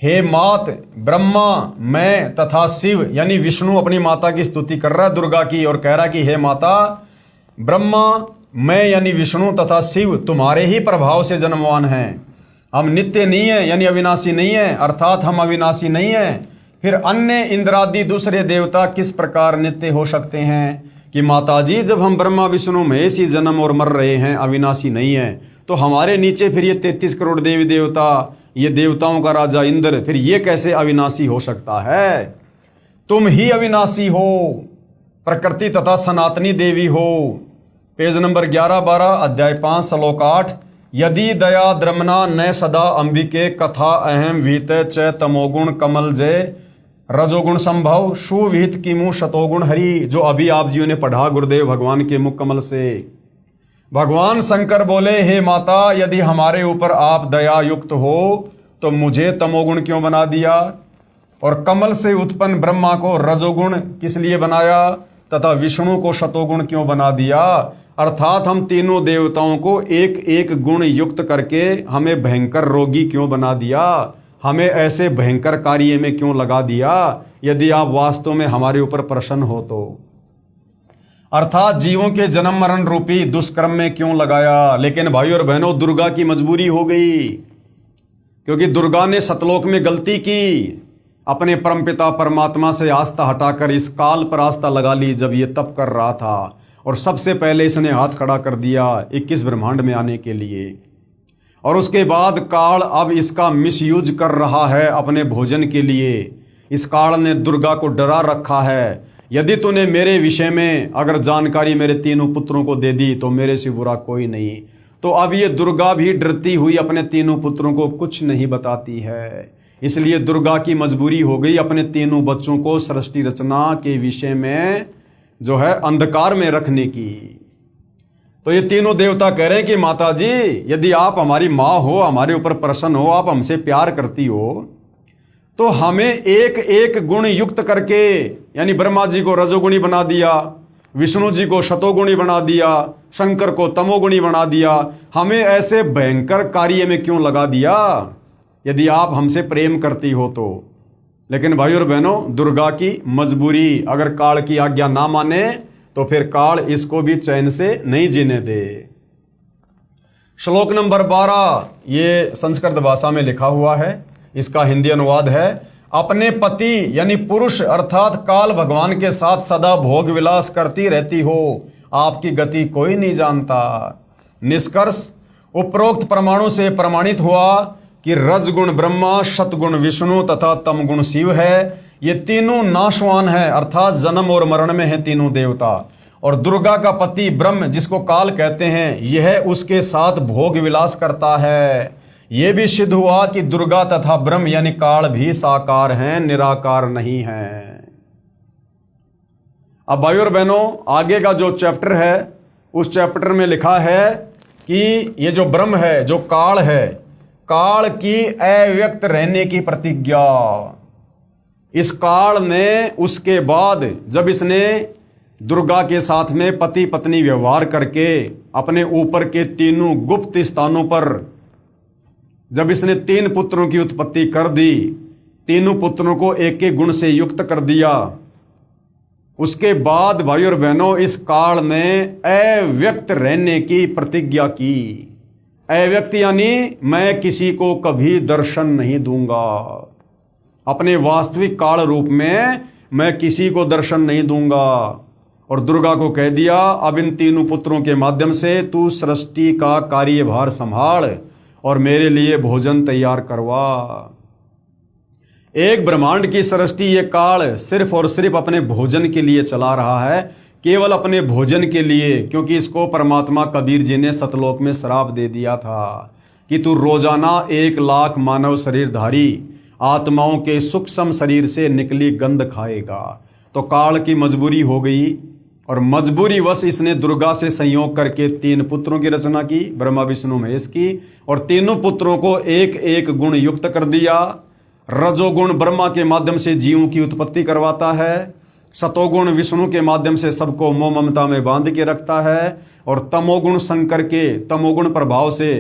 [SPEAKER 1] हे मात ब्रह्मा, मैं तथा शिव यानी विष्णु अपनी माता की स्तुति कर रहा है दुर्गा की, और कह रहा कि हे माता ब्रह्मा, मैं यानी विष्णु तथा शिव तुम्हारे ही प्रभाव से जन्मवान हैं। हम नित्य नहीं है यानी अविनाशी नहीं है, अर्थात हम अविनाशी नहीं है। फिर अन्य इंद्रादि दूसरे देवता किस प्रकार नित्य हो सकते हैं? कि माताजी, जब हम ब्रह्मा विष्णु महेश ही जन्म और मर रहे हैं, अविनाशी नहीं है, तो हमारे नीचे फिर ये 33 करोड़ देवी देवता, ये देवताओं का राजा इंद्र, फिर ये कैसे अविनाशी हो सकता है? तुम ही अविनाशी हो, प्रकृति तथा सनातनी देवी हो। पेज नंबर 11-12 अध्याय 5 श्लोक 8। यदि दया द्रमना न सदा अंबिके कथा अहम भीत च तमोगुण कमल जय रजोगुण संभव सुविहित किमु शतोगुण हरि। जो अभी आप जियों ने पढ़ा गुरुदेव भगवान के मुख कमल से। भगवान शंकर बोले, हे माता, यदि हमारे ऊपर आप दया युक्त हो तो मुझे तमोगुण क्यों बना दिया? और कमल से उत्पन्न ब्रह्मा को रजोगुण किस लिए बनाया तथा विष्णु को शतोगुण क्यों बना दिया? अर्थात हम तीनों देवताओं को एक एक गुण युक्त करके हमें भयंकर रोगी क्यों बना दिया? हमें ऐसे भयंकर कार्य में क्यों लगा दिया? यदि आप वास्तव में हमारे ऊपर प्रसन्न हो तो। अर्थात जीवों के जन्म मरण रूपी दुष्कर्म में क्यों लगाया? लेकिन भाई और बहनों, दुर्गा की मजबूरी हो गई, क्योंकि दुर्गा ने सतलोक में गलती की। अपने परमपिता परमात्मा से आस्था हटाकर इस काल पर आस्था लगा ली जब ये तप कर रहा था, और सबसे पहले इसने हाथ खड़ा कर दिया 21 ब्रह्मांड में आने के लिए। और उसके बाद काल अब इसका मिसयूज कर रहा है अपने भोजन के लिए। इस काल ने दुर्गा को डरा रखा है, यदि तूने मेरे विषय में अगर जानकारी मेरे तीनों पुत्रों को दे दी तो मेरे से बुरा कोई नहीं। तो अब ये दुर्गा भी डरती हुई अपने तीनों पुत्रों को कुछ नहीं बताती है। इसलिए दुर्गा की मजबूरी हो गई अपने तीनों बच्चों को सृष्टि रचना के विषय में जो है अंधकार में रखने की। तो ये तीनों देवता कह रहे हैं कि माता जी, यदि आप हमारी माँ हो, हमारे ऊपर प्रसन्न हो, आप हमसे प्यार करती हो, तो हमें एक एक गुण युक्त करके, यानी ब्रह्मा जी को रजोगुणी बना दिया, विष्णु जी को शतोगुणी बना दिया, शंकर को तमोगुणी बना दिया, हमें ऐसे भयंकर कार्य में क्यों लगा दिया यदि आप हमसे प्रेम करती हो तो। लेकिन भाई और बहनों, दुर्गा की मजबूरी, अगर काल की आज्ञा ना माने तो फिर काल इसको भी चैन से नहीं जीने दे। श्लोक नंबर 12 ये संस्कृत भाषा में लिखा हुआ है, इसका हिंदी अनुवाद है, अपने पति यानी पुरुष अर्थात काल भगवान के साथ सदा भोग विलास करती रहती हो, आपकी गति कोई नहीं जानता। निष्कर्ष, उपरोक्त प्रमाणों से प्रमाणित हुआ कि रजगुण ब्रह्मा, शतगुण विष्णु तथा तमगुण शिव है। ये तीनों नाशवान है, अर्थात जन्म और मरण में है तीनों देवता। और दुर्गा का पति ब्रह्म, जिसको काल कहते हैं, यह उसके साथ भोग विलास करता है। यह भी सिद्ध हुआ कि दुर्गा तथा ब्रह्म यानी काल भी साकार हैं, निराकार नहीं हैं। अब भाई और बहनों, आगे का जो चैप्टर है उस चैप्टर में लिखा है कि ये जो ब्रह्म है, जो काल है, काल की अव्यक्त रहने की प्रतिज्ञा। इस काल ने उसके बाद जब इसने दुर्गा के साथ में पति पत्नी व्यवहार करके अपने ऊपर के तीनों गुप्त स्थानों पर जब इसने 3 पुत्रों की उत्पत्ति कर दी, तीनों पुत्रों को एक एक गुण से युक्त कर दिया, उसके बाद भाई और बहनों इस काल ने अव्यक्त रहने की प्रतिज्ञा की। अव्यक्त यानी मैं किसी को कभी दर्शन नहीं दूंगा, अपने वास्तविक काल रूप में मैं किसी को दर्शन नहीं दूंगा। और दुर्गा को कह दिया, अब इन तीनों पुत्रों के माध्यम से तू सृष्टि का कार्यभार संभाल और मेरे लिए भोजन तैयार करवा। एक ब्रह्मांड की सृष्टि ये काल सिर्फ और सिर्फ अपने भोजन के लिए चला रहा है, केवल अपने भोजन के लिए, क्योंकि इसको परमात्मा कबीर जी ने सतलोक में श्राप दे दिया था कि तू रोजाना 1 लाख मानव शरीरधारी आत्माओं के सूक्ष्म शरीर से निकली गंध खाएगा। तो काल की मजबूरी हो गई और मजबूरी वश इसने दुर्गा से संयोग करके 3 पुत्रों की रचना की, ब्रह्मा विष्णु महेश की, और तीनों पुत्रों को एक एक गुण युक्त कर दिया। रजोगुण ब्रह्मा के माध्यम से जीवों की उत्पत्ति करवाता है, सतोगुण विष्णु के माध्यम से सबको मोह ममता में बांध के रखता है, और तमोगुण शंकर के तमोगुण प्रभाव से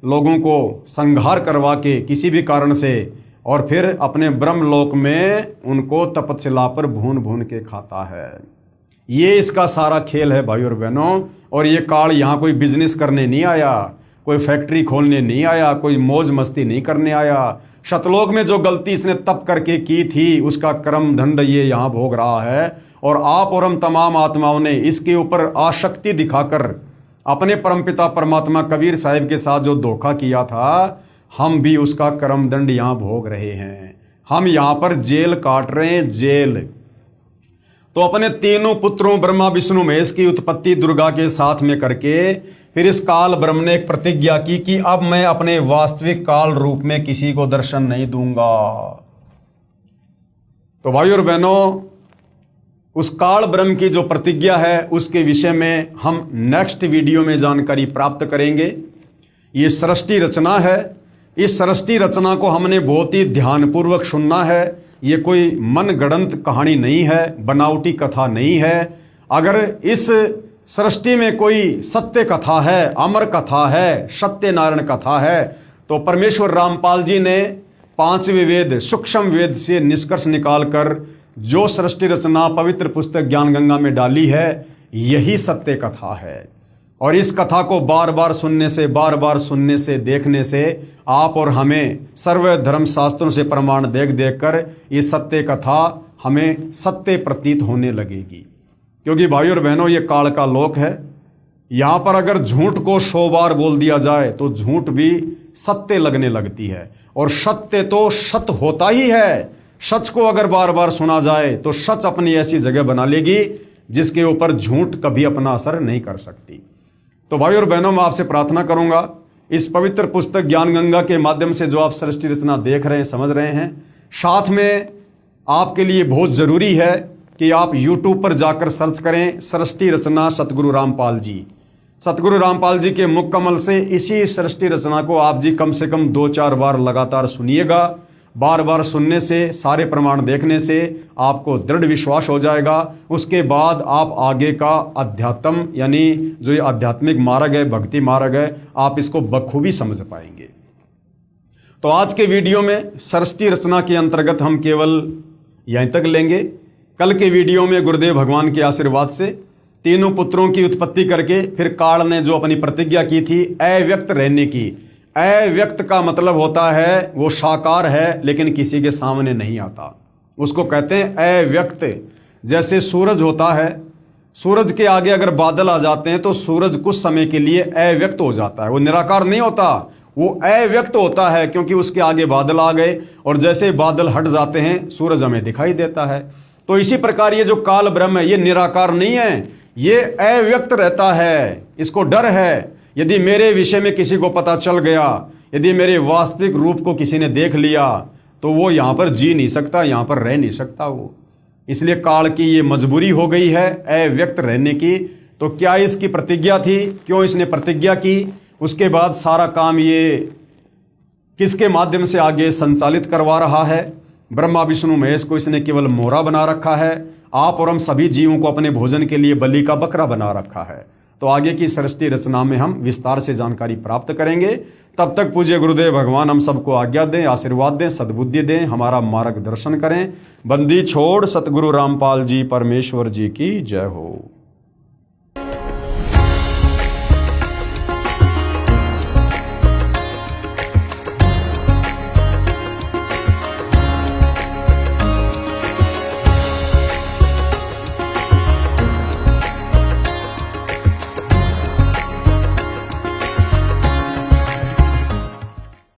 [SPEAKER 1] लोगों को संहार करवा के किसी भी कारण से, और फिर अपने ब्रह्मलोक में उनको तपस्या पर भून भून के खाता है। ये इसका सारा खेल है भाई और बहनों। और ये काल यहाँ कोई बिजनेस करने नहीं आया, कोई फैक्ट्री खोलने नहीं आया, कोई मौज मस्ती नहीं करने आया। शतलोक में जो गलती इसने तप करके की थी उसका कर्म दंड ये यहाँ भोग रहा है। और आप और हम तमाम आत्माओं ने इसके ऊपर आसक्ति दिखाकर अपने परमपिता परमात्मा कबीर साहिब के साथ जो धोखा किया था, हम भी उसका कर्म दंड यहाँ भोग रहे हैं। हम यहाँ पर जेल काट रहे हैं, जेल। तो अपने तीनों पुत्रों ब्रह्मा विष्णु महेश की उत्पत्ति दुर्गा के साथ में करके फिर इस काल ब्रह्म ने एक प्रतिज्ञा की कि अब मैं अपने वास्तविक काल रूप में किसी को दर्शन नहीं दूंगा। तो भाई और बहनों, उस काल ब्रह्म की जो प्रतिज्ञा है उसके विषय में हम नेक्स्ट वीडियो में जानकारी प्राप्त करेंगे। ये सृष्टि रचना है, इस सृष्टि रचना को हमने बहुत ही ध्यानपूर्वक सुनना है। ये कोई मनगढ़ंत कहानी नहीं है, बनावटी कथा नहीं है। अगर इस सृष्टि में कोई सत्य कथा है, अमर कथा है, सत्यनारायण कथा है, तो परमेश्वर रामपाल जी ने 5वें वेद सूक्ष्म वेद से निष्कर्ष निकालकर जो सृष्टि रचना पवित्र पुस्तक ज्ञान गंगा में डाली है, यही सत्य कथा है। और इस कथा को बार बार सुनने से, बार बार सुनने से, देखने से आप और हमें सर्व धर्म शास्त्रों से प्रमाण देख देख कर ये सत्य कथा हमें सत्य प्रतीत होने लगेगी। क्योंकि भाई और बहनों, ये काल का लोक है। यहाँ पर अगर झूठ को 100 बार बोल दिया जाए तो झूठ भी सत्य लगने लगती है, और सत्य तो सत होता ही है। सच को अगर बार बार सुना जाए तो सच अपनी ऐसी जगह बना लेगी जिसके ऊपर झूठ कभी अपना असर नहीं कर सकती। तो भाई और बहनों, मैं आपसे प्रार्थना करूंगा, इस पवित्र पुस्तक ज्ञान गंगा के माध्यम से जो आप सृष्टि रचना देख रहे हैं, समझ रहे हैं, साथ में आपके लिए बहुत जरूरी है कि आप YouTube पर जाकर सर्च करें सृष्टि रचना सतगुरु रामपाल जी। सतगुरु रामपाल जी के मुख कमल से इसी सृष्टि रचना को आप जी कम से कम 2-4 बार लगातार सुनिएगा। बार बार सुनने से, सारे प्रमाण देखने से आपको दृढ़ विश्वास हो जाएगा। उसके बाद आप आगे का अध्यात्म यानी जो ये आध्यात्मिक मार्ग है, भक्ति मार्ग है, आप इसको बखूबी समझ पाएंगे। तो आज के वीडियो में सृष्टि रचना के अंतर्गत हम केवल यहीं तक लेंगे। कल के वीडियो में गुरुदेव भगवान के आशीर्वाद से तीनों पुत्रों की उत्पत्ति करके फिर काल ने जो अपनी प्रतिज्ञा की थी अव्यक्त रहने की। अव्यक्त का मतलब होता है वो साकार है लेकिन किसी के सामने नहीं आता, उसको कहते हैं अव्यक्त। जैसे सूरज होता है, सूरज के आगे अगर बादल आ जाते हैं तो सूरज कुछ समय के लिए अव्यक्त हो जाता है, वो निराकार नहीं होता, वो अव्यक्त होता है क्योंकि उसके आगे बादल आ गए और जैसे बादल हट जाते हैं सूरज हमें दिखाई देता है। तो इसी प्रकार ये जो काल ब्रह्म है ये निराकार नहीं है, ये अव्यक्त रहता है। इसको डर है, यदि मेरे विषय में किसी को पता चल गया, यदि मेरे वास्तविक रूप को किसी ने देख लिया तो वो यहाँ पर जी नहीं सकता, यहाँ पर रह नहीं सकता वो। इसलिए काल की ये मजबूरी हो गई है अव्यक्त रहने की। तो क्या इसकी प्रतिज्ञा थी, क्यों इसने प्रतिज्ञा की, उसके बाद सारा काम ये किसके माध्यम से आगे संचालित करवा रहा है। ब्रह्मा विष्णु महेश को इसने केवल मोहरा बना रखा है, आप और हम सभी जीवों को अपने भोजन के लिए बलि का बकरा बना रखा है। तो आगे की सृष्टि रचना में हम विस्तार से जानकारी प्राप्त करेंगे। तब तक पूज्य गुरुदेव भगवान हम सबको आज्ञा दें, आशीर्वाद दें, सद्बुद्धि दें, हमारा मार्गदर्शन करें। बंदी छोड़ सतगुरु रामपाल जी परमेश्वर जी की जय हो।